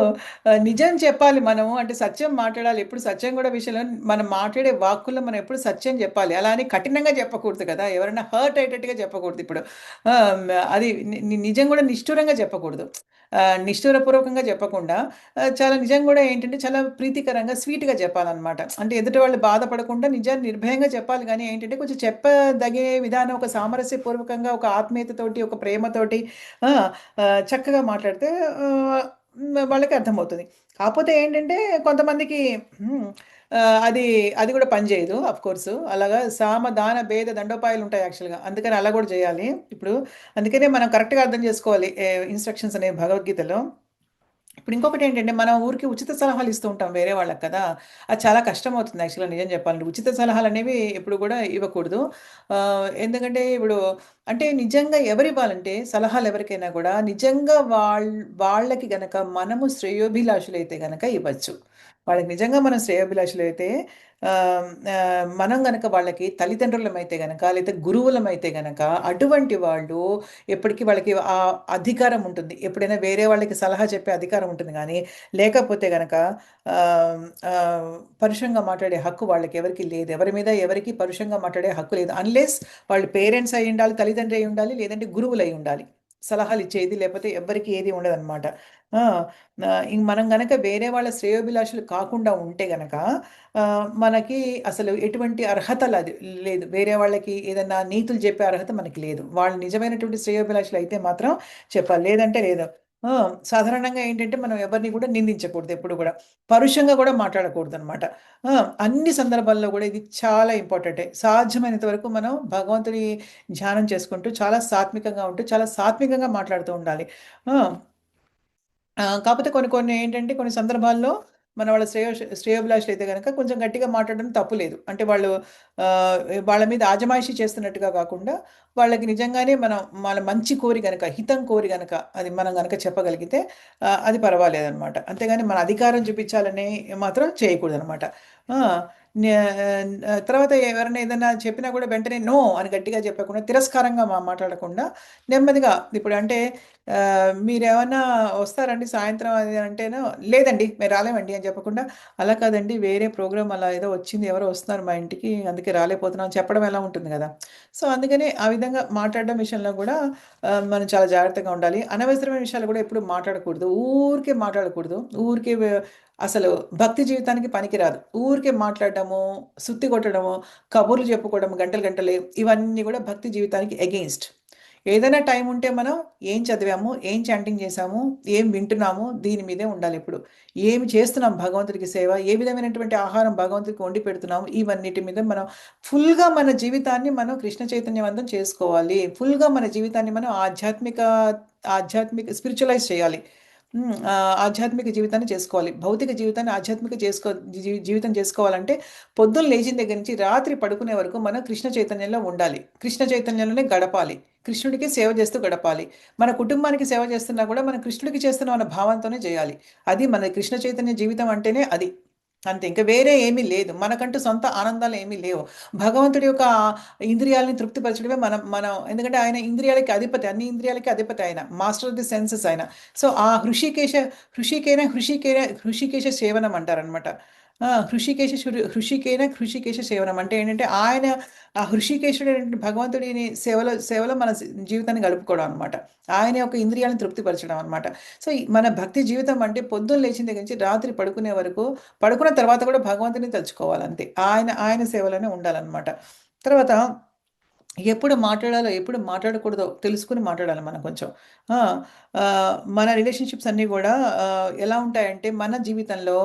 [SPEAKER 1] నిజం చెప్పాలి మనము, అంటే సత్యం మాట్లాడాలి. ఎప్పుడు సత్యం కూడా విషయంలో మనం మాట్లాడే వాక్కుల్లో మనం ఎప్పుడు సత్యం చెప్పాలి. అలా అని కఠినంగా చెప్పకూడదు కదా, ఎవరైనా హర్ట్ అయ్యేటట్టుగా చెప్పకూడదు. ఇప్పుడు అది నిజం కూడా నిష్ఠూరంగా చెప్పకూడదు, నిష్ఠూరపూర్వకంగా చెప్పకుండా చాలా నిజం కూడా ఏంటంటే చాలా ప్రీతికరంగా స్వీట్గా చెప్పాలన్నమాట. అంటే ఎదుటి వాళ్ళు బాధపడకుండా నిజాన్ని నిర్భయంగా చెప్పాలి. కానీ ఏంటంటే కొంచెం చెప్పదగే విధానం ఒక సామరస్యపూర్వకంగా, ఒక ఆత్మీయతతోటి, ఒక ప్రేమతోటి చక్కగా మాట్లాడితే వాళ్ళకి అర్థమవుతుంది. కాకపోతే ఏంటంటే కొంతమందికి అది అది కూడా పనిచేయదు కోర్సు. అలాగా సామ దాన భేద దండోపాయాలు ఉంటాయి యాక్చువల్గా, అందుకని అలా కూడా చేయాలి. ఇప్పుడు అందుకనే మనం కరెక్ట్గా అర్థం చేసుకోవాలి ఇన్స్ట్రక్షన్స్ అనేవి భగవద్గీతలో. ఇప్పుడు ఇంకొకటి ఏంటంటే మనం ఊరికి ఉచిత సలహాలు ఇస్తూ ఉంటాం వేరే వాళ్ళకి కదా, అది చాలా కష్టం అవుతుంది యాక్చువల్గా. నిజం చెప్పాలంటే ఉచిత సలహాలు అనేవి ఎప్పుడు కూడా ఇవ్వకూడదు. ఎందుకంటే ఇప్పుడు అంటే నిజంగా ఎవరు ఇవ్వాలంటే సలహాలు ఎవరికైనా కూడా నిజంగా వాళ్ళకి గనక మనము శ్రేయోభిలాషులైతే గనక ఇవ్వచ్చు. వాళ్ళకి నిజంగా మనం శ్రేయోభిలాషులైతే మనం గనక వాళ్ళకి తల్లిదండ్రులమైతే గనక లేదా గురువులమైతే గనక అటువంటి వాళ్ళు ఎప్పటికీ వాళ్ళకి ఆ అధికారం ఉంటుంది. ఎప్పుడైనా వేరే వాళ్ళకి సలహా చెప్పే అధికారం ఉంటుంది. కానీ లేకపోతే గనక పరుషంగా మాట్లాడే హక్కు వాళ్ళకి ఎవరికి లేదు. ఎవరి మీద ఎవరికి పరుషంగా మాట్లాడే హక్కు లేదు. అన్లెస్ వాళ్ళు పేరెంట్స్ అయి ఉండాలి, తల్లిదండ్రి అయి ఉండాలి, లేదంటే గురువులు అయి ఉండాలి. సలహాలు ఇచ్చేది, లేకపోతే ఎవ్వరికి ఏది ఉండదన్నమాట. ఆ, ఇంక మనం గనక వేరే వాళ్ళ శ్రేయోభిలాషులు కాకుండా ఉంటే గనక మనకి అసలు ఎటువంటి అర్హత లేదు. వేరే వాళ్ళకి ఏదన్నా నీతులు చెప్పే అర్హత మనకి లేదు. వాళ్ళు నిజమైనటువంటి శ్రేయోభిలాషులు అయితే మాత్రం చెప్పాలి, లేదంటే లేదు. ఆ, సాధారణంగా ఏంటంటే మనం ఎవరిని కూడా నిందించకూడదు, ఎప్పుడు కూడా పరుషంగా కూడా మాట్లాడకూడదు అనమాట. అన్ని సందర్భాల్లో కూడా ఇది చాలా ఇంపార్టెంటే. సాధ్యమైనంత వరకు మనం భగవంతుని ధ్యానం చేసుకుంటూ చాలా సాత్వికంగా ఉంటూ చాలా సాత్వికంగా మాట్లాడుతూ ఉండాలి. ఆ, కాకపోతే కొన్ని కొన్ని ఏంటంటే కొన్ని సందర్భాల్లో మన వాళ్ళ శ్రేయోభిలాషులు అయితే కనుక కొంచెం గట్టిగా మాట్లాడడం తప్పు లేదు. అంటే వాళ్ళు ఆ, వాళ్ళ మీద ఆజమాయిషీ చేస్తున్నట్టుగా కాకుండా వాళ్ళకి నిజంగానే మనం వాళ్ళ మంచి కోరి గనక, హితం కోరి గనక అది మనం గనక చెప్పగలిగితే అది పర్వాలేదన్నమాట. అంతేగాని మన అధికారం చూపించాలని మాత్రం చేయకూడదు అనమాట. తర్వాత ఎవరైనా ఏదైనా చెప్పినా కూడా వెంటనే నో అని గట్టిగా చెప్పకుండా, తిరస్కారంగా మాట్లాడకుండా నెమ్మదిగా, ఇప్పుడు అంటే మీరేమన్నా వస్తారండి సాయంత్రం అది అంటేనో, లేదండి మేము రాలేమండి అని చెప్పకుండా, అలా కాదండి వేరే ప్రోగ్రామ్ అలా ఏదో వచ్చింది, ఎవరో వస్తున్నారు మా ఇంటికి అందుకే రాలేకపోతున్నాం అని చెప్పడం ఎలా ఉంటుంది కదా. సో అందుకని ఆ విధంగా మాట్లాడడం విషయంలో కూడా మనం చాలా జాగ్రత్తగా ఉండాలి. అనవసరమైన విషయాలు కూడా ఎప్పుడు మాట్లాడకూడదు, ఊరికే మాట్లాడకూడదు. ఊరికే అసలు భక్తి జీవితానికి పనికిరాదు. ఊరికే మాట్లాడడము, సుత్తి కొట్టడము, కబుర్లు చెప్పుకోవడం గంటలు గంటలే, ఇవన్నీ కూడా భక్తి జీవితానికి అగెయిన్స్ట్. ఏదైనా టైం ఉంటే మనం ఏం చదివాము, ఏం చాంటింగ్ చేసాము, ఏం వింటున్నాము, దీని మీదే ఉండాలి ఎప్పుడు. ఏమి చేస్తున్నాం భగవంతుడికి సేవ, ఏ విధమైనటువంటి ఆహారం భగవంతుడికి వండి పెడుతున్నాము, ఇవన్నిటి మీద మనం ఫుల్గా మన జీవితాన్ని మనం కృష్ణ చైతన్యవంతం చేసుకోవాలి. ఫుల్గా మన జీవితాన్ని మనం ఆధ్యాత్మిక స్పిరిచువలైజ్ చేయాలి. ఆధ్యాత్మిక జీవితాన్ని చేసుకోవాలి. భౌతిక జీవితాన్ని ఆధ్యాత్మిక జీవితం చేసుకోవాలంటే పొద్దున్న లేచిన దగ్గర నుంచి రాత్రి పడుకునే వరకు మనం కృష్ణ చైతన్యంలో ఉండాలి. కృష్ణ చైతన్యంలోనే గడపాలి. కృష్ణుడికి సేవ చేస్తూ గడపాలి. మన కుటుంబానికి సేవ చేస్తున్నా కూడా మనం కృష్ణుడికి చేస్తున్నాం అన్న భావంతోనే చేయాలి. అది మన కృష్ణ చైతన్య జీవితం అంటేనే అది. అంతే, ఇంకా వేరే ఏమీ లేదు. మనకంటూ సొంత ఆనందాలు ఏమీ లేవు. భగవంతుడి యొక్క ఇంద్రియాలని తృప్తిపరచడమే మనం మనం ఎందుకంటే ఆయన ఇంద్రియాలకి అధిపతి, అన్ని ఇంద్రియాలకి అధిపతి ఆయన, మాస్టర్ ఆఫ్ ది సెన్సెస్ ఆయన. సో ఆ హృషికేశ సేవనం అంటారనమాట. హృషికేశ సేవనం అంటే ఏంటంటే ఆయన ఆ హృషికేశుడు భగవంతుడిని సేవలో మన జీవితాన్ని గడుపుకోవడం అనమాట. ఆయన యొక్క ఇంద్రియాలను తృప్తిపరచడం అనమాట. సో మన భక్తి జీవితం అంటే పొద్దున్న లేచిన దగ్గర నుంచి రాత్రి పడుకునే వరకు, పడుకున్న తర్వాత కూడా భగవంతుని తలుచుకోవాలి అంతే. ఆయన సేవలోనే ఉండాలన్నమాట. తర్వాత ఎప్పుడు మాట్లాడాలో ఎప్పుడు మాట్లాడకూడదో తెలుసుకుని మాట్లాడాలి మనం కొంచెం. మన రిలేషన్షిప్స్ అన్నీ కూడా ఎలా ఉంటాయంటే, మన జీవితంలో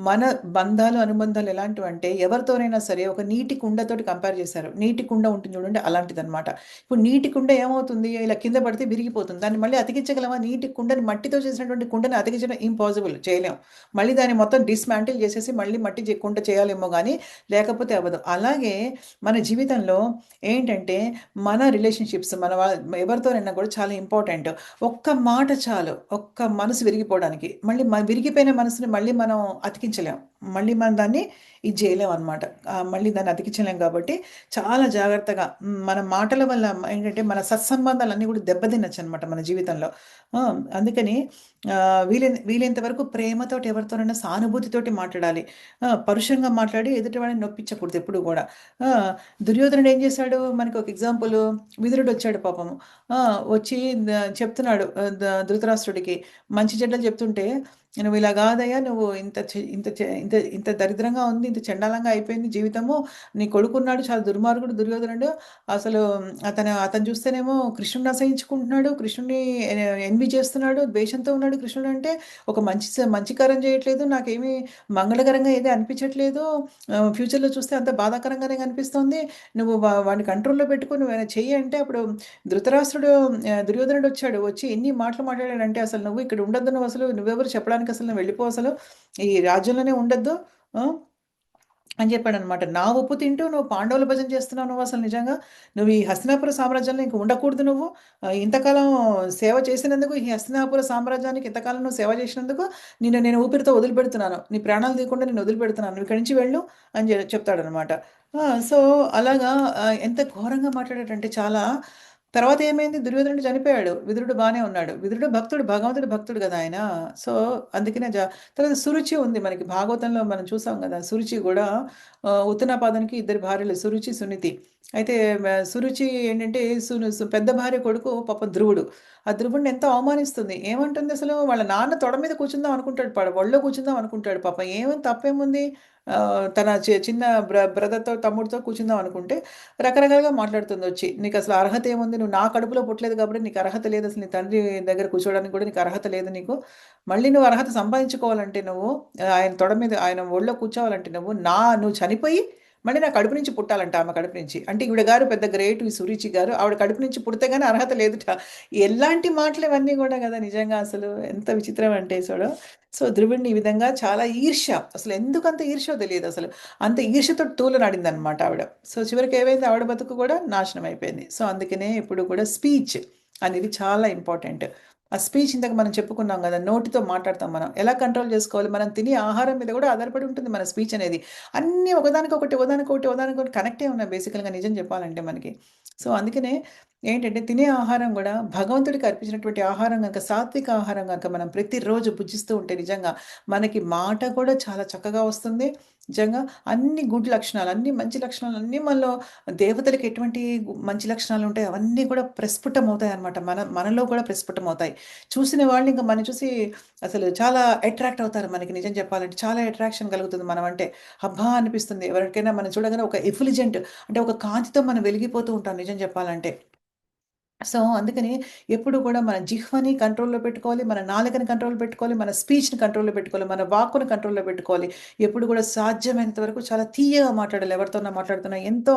[SPEAKER 1] మన బంధాలు అనుబంధాలు ఎలాంటివంటే, ఎవరితోనైనా సరే ఒక నీటి కుండతోటి కంపేర్ చేశారు. నీటి కుండ ఉంటుంది చూడండి, అలాంటిదన్నమాట. ఇప్పుడు నీటి కుండ ఏమవుతుంది, ఇలా కింద పడితే విరిగిపోతుంది. దాన్ని మళ్ళీ అతికించగలమా? నీటి కుండని, మట్టితో చేసినటువంటి కుండని అతికించడం ఇంపాసిబుల్, చేయలేం. మళ్ళీ దాన్ని మొత్తం డిస్మాంటిల్ చేసేసి మళ్ళీ మట్టి కుండ చేయాలేమో కానీ లేకపోతే అవ్వదు. అలాగే మన జీవితంలో ఏంటంటే మన రిలేషన్షిప్స్ ఎవరితోనైనా కూడా చాలా ఇంపార్టెంట్. ఒక్క మాట చాలు ఒక్క మనసు విరిగిపోవడానికి. మళ్ళీ విరిగిపోయిన మనసుని మళ్ళీ మనం అతికించలేం, మళ్ళీ మనం దాన్ని ఇది చేయలేం అనమాట. మళ్ళీ దాన్ని అతికించలేం. కాబట్టి చాలా జాగ్రత్తగా మన మాటల వల్ల ఏంటంటే మన సత్సంబంధాలన్నీ కూడా దెబ్బతినచ్చు అనమాట మన జీవితంలో. అందుకని వీలైనంత వరకు ప్రేమతోటి ఎవరితోనైనా సానుభూతితోటి మాట్లాడాలి. పరుషంగా మాట్లాడి ఎదుటి వాడిని నొప్పించకూడదు ఎప్పుడు కూడా. దుర్యోధనుడు ఏం చేశాడు, మనకి ఒక ఎగ్జాంపుల్, విదురుడు వచ్చాడు పాపము. వచ్చి చెప్తున్నాడు ధృతరాష్ట్రుడికి మంచి చెడ్డలు చెప్తుంటే, నువ్వు ఇలా కాదయ్యా, నువ్వు ఇంత దరిద్రంగా ఉంది, ఇంత చండాలంగా అయిపోయింది జీవితము, నీ కొడుకున్నాడు చాలా దుర్మార్గుడు దుర్యోధనుడు, అసలు అతను చూస్తేనేమో కృష్ణుడిని అసహించుకుంటున్నాడు, కృష్ణుడిని ఎన్వి చేస్తున్నాడు, ద్వేషంతో ఉన్నాడు కృష్ణుడు అంటే, ఒక మంచి కార్యం చేయట్లేదు, నాకేమీ మంగళకరంగా ఏదో అనిపించట్లేదు, ఫ్యూచర్లో చూస్తే అంత బాధాకరంగానే కనిపిస్తుంది, నువ్వు వాడిని కంట్రోల్లో పెట్టుకుని నువ్వు ఏమైనా చెయ్యి అంటే, అప్పుడు దుర్యోధనుడు వచ్చి ఎన్ని మాటలు మాట్లాడాడంటే, అసలు నువ్వు ఇక్కడ ఉండొద్దు, నువ్వు అసలు నువ్వెవరు చెప్పడానికి, అసలు నువ్వు వెళ్ళిపో, అసలు ఈ రాజ్యంలోనే ఉండొద్దు అని చెప్పాడు అనమాట. నా ఉప్పు తింటూ నువ్వు పాండవుల భజన చేస్తున్నావు, నువ్వు అసలు నిజంగా నువ్వు ఈ హస్తినాపుర సామ్రాజ్యంలో ఇంక ఉండకూడదు. నువ్వు ఇంతకాలం సేవ చేసినందుకు, ఈ హస్తినాపుర సామ్రాజ్యానికి ఇంతకాలం నువ్వు సేవ చేసినందుకు నేను ఊపిరితో వదిలిపెడుతున్నాను, నీ ప్రాణాలు తీయకుండా నేను వదిలిపెడుతున్నాను, నువ్వు ఇక్కడి నుంచి వెళ్ళు అని చెప్తాడనమాట. సో అలాగా ఎంత ఘోరంగా మాట్లాడాడంటే చాలా. తర్వాత ఏమైంది, దుర్యోధనుడు చనిపోయాడు, విదురుడు బాగానే ఉన్నాడు. విదురుడు భక్తుడు, భగవంతుడు భక్తుడు కదా ఆయన. సో అందుకనే తర్వాత సురుచి ఉంది మనకి భాగవతంలో మనం చూసాం కదా. సురుచి కూడా ఉత్తనాపాదానికి 2 భార్యలు, సురుచి సునీతి. అయితే సురుచి ఏంటంటే పెద్ద భార్య కొడుకు పాపం ధ్రువుడు. ఆ ధ్రువుడిని ఎంతో అవమానిస్తుంది. ఏమంటుంది అసలు వాళ్ళ నాన్న తొడ మీద కూర్చుందాం అనుకుంటాడు. ఒళ్ళో కూర్చుందాం అనుకుంటాడు పాపం. తప్పేముంది? తన చిన్న బ్రదర్‌తో, తమ్ముడితో కూర్చుందాం అనుకుంటే రకరకాలుగా మాట్లాడుతుందొచ్చి. "నీకసలు అర్హత ఏముంది? నువ్వు నా కడుపులో పుట్టలేదు కాబట్టి నీకు అర్హత లేదు. అసలు నీ తండ్రి దగ్గర కూర్చోవడానికి కూడా నీకు అర్హత లేదు నీకు. మళ్ళీ నువ్వు అర్హత సంపాదించుకోవాలంటే నువ్వు ఆయన తొడ మీద ఆయన ఒళ్ళో కూర్చోవాలంటే నువ్వు చనిపోయి మళ్ళీ నా కడుపు నుంచి పుట్టాలంట ఆమె కడుపు నుంచి. అంటే ఈవిడ గారు పెద్ద గ్రేట్ ఈ సురుచి గారు. ఆవిడ కడుపు నుంచి పుడితే గాని అర్హత లేదుట. ఎలాంటి మాటలు ఇవన్నీ గూడా గదా! నిజంగా అసలు ఎంత విచిత్రం అంటే చూడు. సో, ధ్రువుడిని ఈ విధంగా చాలా ఈర్ష్య. అసలు ఎందుకంత ఈర్ష్యో తెలీదసలు. అంత ఈర్ష్యతోటి తూలనాడిందనమాట ఆవిడ. సో, చివరికి ఏమైంది ఆవిడ బతుకు కూడా నాశనం అయిపోయింది. సో, అందుకనే ఎప్పుడు కూడా స్పీచ్ అనేది చాలా ఇంపార్టెంట్. ఆ స్పీచ్ ఇందాక మనం చెప్పుకున్నాం గదా! నోటితో మాట్లాడతాం మనం. ఎలా కంట్రోల్ జేసుకోవాలి? మనం తినే ఆహారం మీద గూడా ఆధారపడి ఉంటుంది మన స్పీచ్ అనేది. అన్నీ ఒకదానికొకటి కనెక్టే ఉన్నాయి బేసికల్‌గా నిజం చెప్పాలంటే మనకి. సో, అందుకనే ఏంటంటే తినే ఆహారం గూడా భగవంతుడికి అర్పించినటువంటి ఆహారం గనక సాత్విక ఆహారం గనక మనం ప్రతిరోజు భుజిస్తూ ఉంటే నిజంగా మనకి మాట కూడా చాలా చక్కగా వస్తుంది. నిజంగా అన్ని గుడ్ లక్షణాలు, అన్ని మంచి లక్షణాలు అన్నీ మనలో దేవతలకి ఎటువంటి మంచి లక్షణాలుంటాయో అవన్నీ కూడా ప్రస్ఫుటమవుతాయన్నమాట. మనలో కూడా ప్రస్ఫుటమవుతాయి. చూసిన వాళ్ళు ఇంక మనని చూసి అసలు చాలా అట్రాక్ట్ అవుతారు మనకి నిజం చెప్పాలంటే. చాలా అట్రాక్షన్ కలుగుతుంది మనమంటే. అబ్బా! అనిపిస్తుంది. ఎవరికైనా మనం చూడగానే ఒక ఎఫ్యులిజెంట్ అంటే ఒక కాంతితో మనం వెలిగిపోతూ ఉంటాం నిజం చెప్పాలంటే. సో, అందుకని ఎప్పుడు కూడా మన జిహ్వని కంట్రోల్‌లో పెట్టుకోవాలి. మన నాలుకని కంట్రోల్‌లో పెట్టుకోవాలి. మన స్పీచ్‌ని కంట్రోల్‌లో పెట్టుకోవాలి. మన వాక్కుని కంట్రోల్‌లో పెట్టుకోవాలి. ఎప్పుడు కూడా సాధ్యమైనంత వరకు చాలా తీయగా మాట్లాడాలి. ఎవరితోన్నా మాట్లాడుతున్నా ఎంతో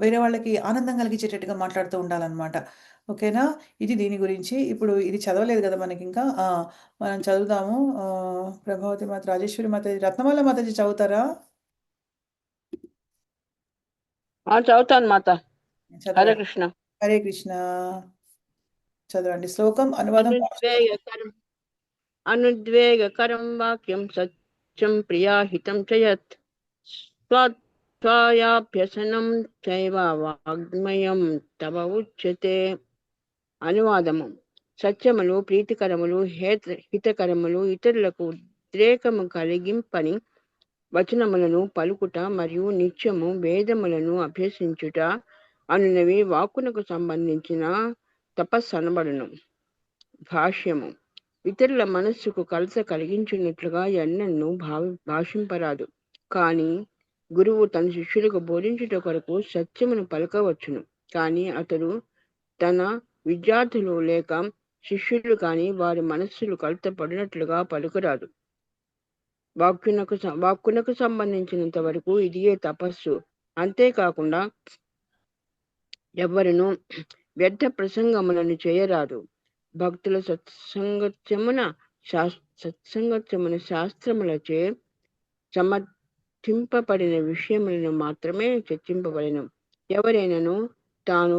[SPEAKER 1] వేరే వాళ్ళకి ఆనందం కలిగించేటట్టుగా మాట్లాడుతూ ఉండాలనమాట. ఓకేనా? ఇది దీని గురించి. ఇప్పుడు ఇది చదవలేదు గదా! మనకింకా. మనం చదువుదాము. ప్రభావతి మాత, రాజేశ్వరి మాతాజీ, రత్నమాల మాతాజీ చదువుతారా?
[SPEAKER 3] చదువుతాను మాత. హరే
[SPEAKER 1] చదవండి.
[SPEAKER 3] కృష్ణ.
[SPEAKER 1] హరే కృష్ణ. చదవండి. శ్లోకం అనువాదం
[SPEAKER 3] అనుద్వేగకరం అనుద్వేగకరం వాక్యం సత్యం ప్రియాహితం చ యత్ స్వాధ్యాయాభ్యసనం చైవ వాగ్మయం తవ ఉచ్యతే. అనువాదము: సత్యములు, ప్రీతికరములు, హితకరములు, ఇతరులకు ఉద్రేకము కలిగింపని వచనములను పలుకుట మరియు నిత్యము వేదములను అభ్యసించుట అనునవి వాక్కునకు సంబంధించిన తపస్సనబడును. భాష్యము: ఇతరుల మనస్సుకు కలత కలిగించినట్లుగా ఎన్నెన్నూ భాషింపరాదు. కానీ గురువు తన శిష్యులకు బోధించుట కొరకు సత్యమును పలకవచ్చును. కానీ అతడు తన విద్యార్థులు లేక శిష్యులు కాని వారి మనస్సులు కలత పడినట్లుగా పలుకురాదు. వాక్కునకు సంబంధించినంత వరకు ఇదియే తపస్సు. అంతేకాకుండా ఎవరును వ్యర్థ ప్రసంగములను చేయరాదు. భక్తుల సత్సంగత్యమున శాస్త్రములచే సమర్థింపబడిన విషయములను మాత్రమే చర్చింపబడెను. ఎవరైనను తాను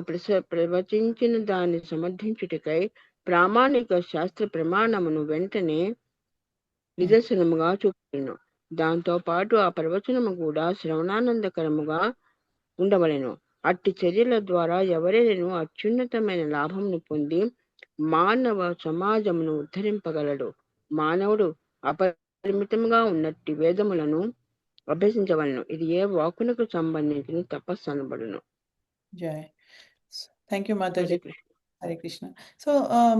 [SPEAKER 3] ప్రవచించిన దాన్ని సమర్థించుటకై ప్రామాణిక శాస్త్ర ప్రమాణమును వెంటనే నిదర్శనముగా చూపును. దాంతో పాటు ఆ ప్రవచనము కూడా శ్రవణానందకరముగా ఉండవలెను. అట్టి చర్యల ద్వారా ఎవరైనను అత్యున్నతమైన లాభమును పొంది మానవ సమాజమును ఉద్ధరింపగలడు. మానవుడు అపరిమితముగా ఉన్నట్టి వేదములను అభ్యసించవలను. ఇది ఏ వాక్కునకు సంబంధించిన తపస్సు అనబడును.
[SPEAKER 1] జై. Thank you Mataji. Hare Krishna. So,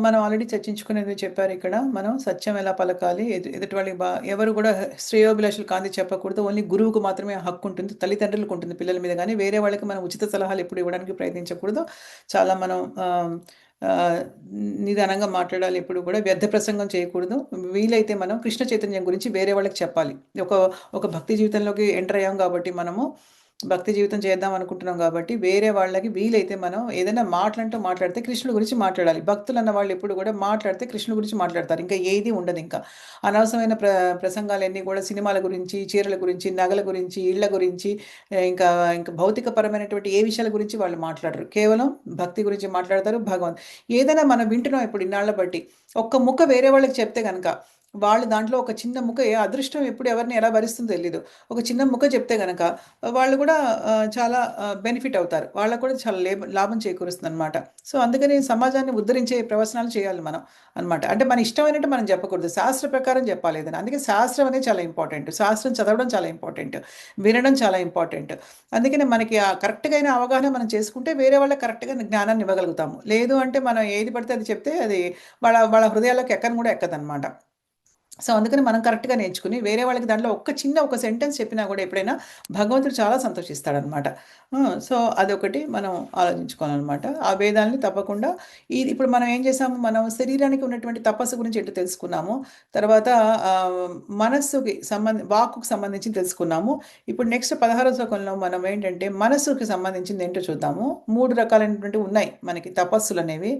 [SPEAKER 1] మనం ఆల్రెడీ చర్చించుకునేది చెప్పారు ఇక్కడ. మనం సత్యం ఎలా పలకాలి, ఎదుటి వాళ్ళకి ఎవరు కూడా శ్రేయోభిలాషులు కాంతి చెప్పకూడదు. ఓన్లీ గురువుకు మాత్రమే ఆ హక్కు ఉంటుంది. తల్లిదండ్రులకు ఉంటుంది పిల్లల మీద గానీ, వేరే వాళ్ళకి మనం ఉచిత సలహాలు ఎప్పుడు ఇవ్వడానికి ప్రయత్నించకూడదు. చాలా మనం నిదానంగా మాట్లాడాలి. ఎప్పుడు కూడా వ్యర్థ ప్రసంగం చేయకూడదు. వీలైతే మనం కృష్ణ చైతన్యం గురించి వేరే వాళ్ళకి చెప్పాలి. ఒక భక్తి జీవితంలోకి ఎంటర్ అయ్యాం కాబట్టి మనము భక్తి జీవితం చేద్దాం అనుకుంటున్నాం కాబట్టి వేరే వాళ్ళకి వీలైతే మనం ఏదైనా మాట్లాడితే కృష్ణుడి గురించి మాట్లాడాలి. భక్తులు అన్న వాళ్ళు ఎప్పుడు కూడా మాట్లాడితే కృష్ణుడి గురించి మాట్లాడతారు. ఇంకా ఏది ఉండదు. ఇంకా అనవసరమైన ప్రసంగాలన్నీ కూడా సినిమాల గురించి, చీరల గురించి, నగల గురించి, ఇళ్ల గురించి, ఇంకా ఇంకా భౌతికపరమైనటువంటి ఏ విషయాల గురించి వాళ్ళు మాట్లాడరు. కేవలం భక్తి గురించి మాట్లాడతారు. ఏదైనా మనం వింటున్నాం ఇప్పుడు ఇన్నాళ్ల బట్టి ఒక్క ముక్క వేరే వాళ్ళకి చెప్తే కనుక వాళ్ళు దాంట్లో ఒక చిన్న ముక్క అదృష్టం ఎప్పుడు ఎవరిని ఎలా భరిస్తుందో తెలీదు. ఒక చిన్న ముక్క చెప్తే గనక వాళ్ళు కూడా చాలా బెనిఫిట్ అవుతారు. వాళ్ళకు కూడా చాలా లాభం చేకూరుస్తుందనమాట. సో, అందుకని సమాజాన్ని ఉద్ధరించే ప్రవచనాలు చేయాలి మనం అనమాట. అంటే మన ఇష్టమైనట్టు మనం చెప్పకూడదు. శాస్త్ర ప్రకారం చెప్పాలి ఏదైనా. అందుకే శాస్త్రం అనేది చాలా ఇంపార్టెంట్. శాస్త్రం చదవడం చాలా ఇంపార్టెంట్. వినడం చాలా ఇంపార్టెంట్. అందుకని మనకి ఆ కరెక్ట్‌గా అయిన అవగాహన మనం చేసుకుంటే వేరే వాళ్ళకి కరెక్ట్‌గా జ్ఞానాన్ని ఇవ్వగలుగుతాము. లేదు అంటే మనం ఏది పడితే అది చెప్తే అది వాళ్ళ వాళ్ళ హృదయాల్లోకి ఎక్కను కూడా ఎక్కదనమాట. సో, అందుకని మనం కరెక్ట్‌గా నేర్చుకుని వేరే వాళ్ళకి దాంట్లో ఒక సెంటెన్స్ చెప్పినా కూడా ఎప్పుడైనా భగవంతుడు చాలా సంతోషిస్తాడనమాట. సో, అదొకటి మనం ఆలోచించుకోవాలనమాట. ఆ భేదాల్ని తప్పకుండా ఇప్పుడు మనం ఏం చేసాము, మనం శరీరానికి ఉన్నటువంటి తపస్సు గురించి ఎట్లా తెలుసుకున్నాము. తర్వాత మనస్సుకి వాక్కుకి సంబంధించి తెలుసుకున్నాము. ఇప్పుడు నెక్స్ట్ 16వ శ్లోకంలో మనం ఏంటంటే మనస్సుకి సంబంధించింది ఏంటో చూద్దాము. 3 రకాలైనటువంటివి ఉన్నాయి మనకి తపస్సులనేవి.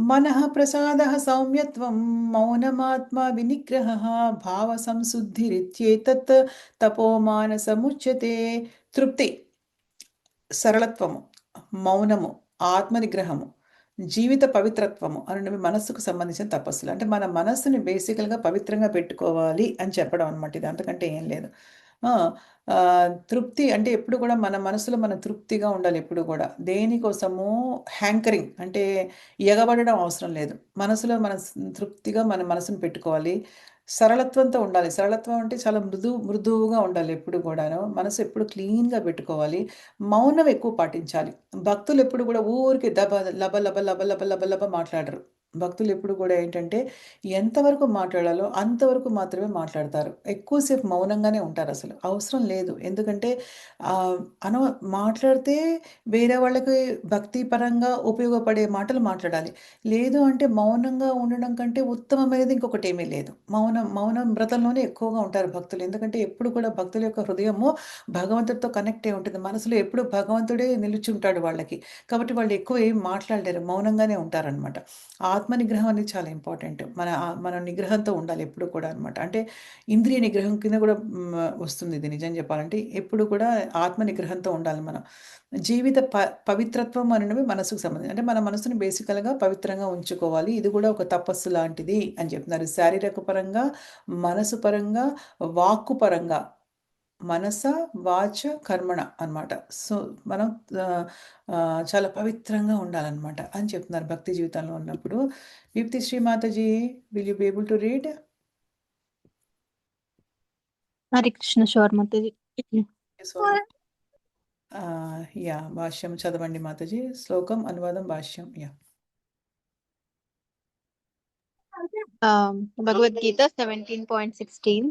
[SPEAKER 1] మనః ప్రసాదః సౌమ్యత్వం మౌనమాత్మ వినిగ్రహః భావసంశుద్ధిరిత్యేతత్ తపోమానసముచ్యతే. తృప్తి, సరళత్వము, మౌనము, ఆత్మనిగ్రహము, జీవిత పవిత్రత్వము అనేవి మనస్సుకు సంబంధించిన తపస్సులు. అంటే మన మనస్సుని బేసికల్గా పవిత్రంగా పెట్టుకోవాలి అని చెప్పడం అనమాట. ఇది అంతకంటే ఏం లేదు. తృప్తి అంటే ఎప్పుడు కూడా మన మనసులో మనం తృప్తిగా ఉండాలి. ఎప్పుడు కూడా దేనికోసము హ్యాంకరింగ్ అంటే ఎగబడడం అవసరం లేదు. మనసులో మన తృప్తిగా మన మనసును పెట్టుకోవాలి. సరళత్వంతో ఉండాలి. సరళత్వం అంటే చాలా మృదువుగా ఉండాలి ఎప్పుడు కూడాను. మనసు ఎప్పుడు క్లీన్‌గా పెట్టుకోవాలి. మౌనం ఎక్కువ పాటించాలి. భక్తులు ఎప్పుడు కూడా ఊరికే లబ లబ లబ లబ లబ లబ మాట్లాడరు. భక్తులు ఎప్పుడు కూడా ఏంటంటే ఎంతవరకు మాట్లాడాలో అంతవరకు మాత్రమే మాట్లాడతారు. ఎక్కువసేపు మౌనంగానే ఉంటారసలు. అవసరం లేదు. ఎందుకంటే మాట్లాడితే వేరే వాళ్ళకి భక్తిపరంగా ఉపయోగపడే మాటలు మాట్లాడాలి. లేదు అంటే మౌనంగా ఉండడం కంటే ఉత్తమమైనది ఇంకొకటేమీ లేదు. మౌనం వ్రతంలోనే ఎక్కువగా ఉంటారు భక్తులు. ఎందుకంటే ఎప్పుడు కూడా భక్తుల యొక్క హృదయము భగవంతుడితో కనెక్ట్ అయి ఉంటుంది. మనసులో ఎప్పుడు భగవంతుడే నిలుచుంటాడు వాళ్ళకి. కాబట్టి వాళ్ళు ఎక్కువ ఏం మాట్లాడలేరు. మౌనంగానే ఉంటారనమాట. ఆత్మనిగ్రహం అనేది చాలా ఇంపార్టెంట్. మన నిగ్రహంతో ఉండాలి ఎప్పుడు కూడా అనమాట. అంటే ఇంద్రియ నిగ్రహం కింద కూడా వస్తుంది ఇది నిజం చెప్పాలంటే. ఎప్పుడు కూడా ఆత్మ నిగ్రహంతో ఉండాలి మనం. జీవిత పవిత్రత్వం అనేవి మనసుకు సంబంధించి. అంటే మన మనసుని బేసికల్‌గా పవిత్రంగా ఉంచుకోవాలి. ఇది కూడా ఒక తపస్సు లాంటిది అని చెప్తున్నారు. శారీరక పరంగా, మనసు పరంగా, వాక్కు పరంగా. మనస, వాచ, కర్మణ అనమాట. సో, మనం చాలా పవిత్రంగా ఉండాలనమాట అని చెప్తున్నారు భక్తి జీవితంలో ఉన్నప్పుడు. దీప్తిశ్రీ మాతాజీ, will you be able to read?
[SPEAKER 4] Hare Krishna sure మాతాజీ.
[SPEAKER 1] భాష్యం చదవండి మాతాజీ. శ్లోకం, అనువాదం, భాష్యం.
[SPEAKER 4] భగవద్గీత 17.16.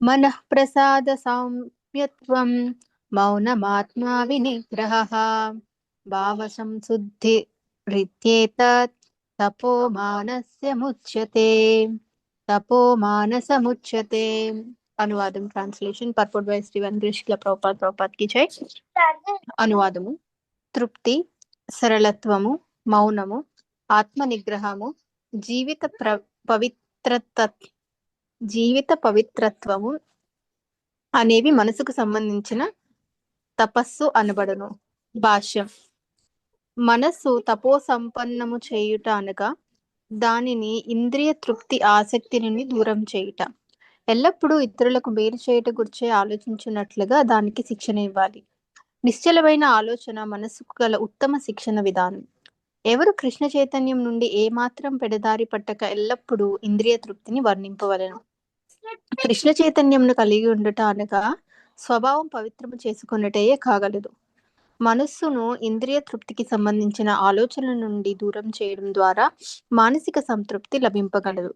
[SPEAKER 4] మనః ప్రసాద సౌమ్యత్వం మౌనమాత్మా వినిగ్రహః భావ సంశుద్ధిరిత్యేతత్ తపోమానసముచ్యతే. అనువాదం, ట్రాన్స్లేషన్, పర్పడ్ బై శ్రీవన్ కృష్ణ ప్రభుపాద్ కి జై. అనువాదము: తృప్తి, సరళత్వము, మౌనము, ఆత్మ నిగ్రహము, జీవిత పవిత్రత్వము అనేవి మనసుకు సంబంధించిన తపస్సు అనబడును. భాష్యం: మనస్సు తపో సంపన్నము చేయుట అనగా దానిని ఇంద్రియ తృప్తి ఆసక్తి నుండి దూరం చేయుట. ఎల్లప్పుడూ ఇతరులకు మేలు చేయుట గురించే ఆలోచించున్నట్లుగా దానికి శిక్షణ ఇవ్వాలి. నిశ్చలమైన ఆలోచన మనస్సుకు గల ఉత్తమ శిక్షణ విధానం. ఎవరు కృష్ణ చైతన్యం నుండి ఏమాత్రం పెడదారి పట్టక ఎల్లప్పుడూ ఇంద్రియ తృప్తిని వర్ణింపవలెను. కృష్ణ చైతన్యంను కలిగి ఉండుట అనగా స్వభావం పవిత్రము చేసుకున్నటయే కాగలదు. మనస్సును ఇంద్రియ తృప్తికి సంబంధించిన ఆలోచనల నుండి దూరం చేయడం ద్వారా మానసిక సంతృప్తి లభింపగలదు.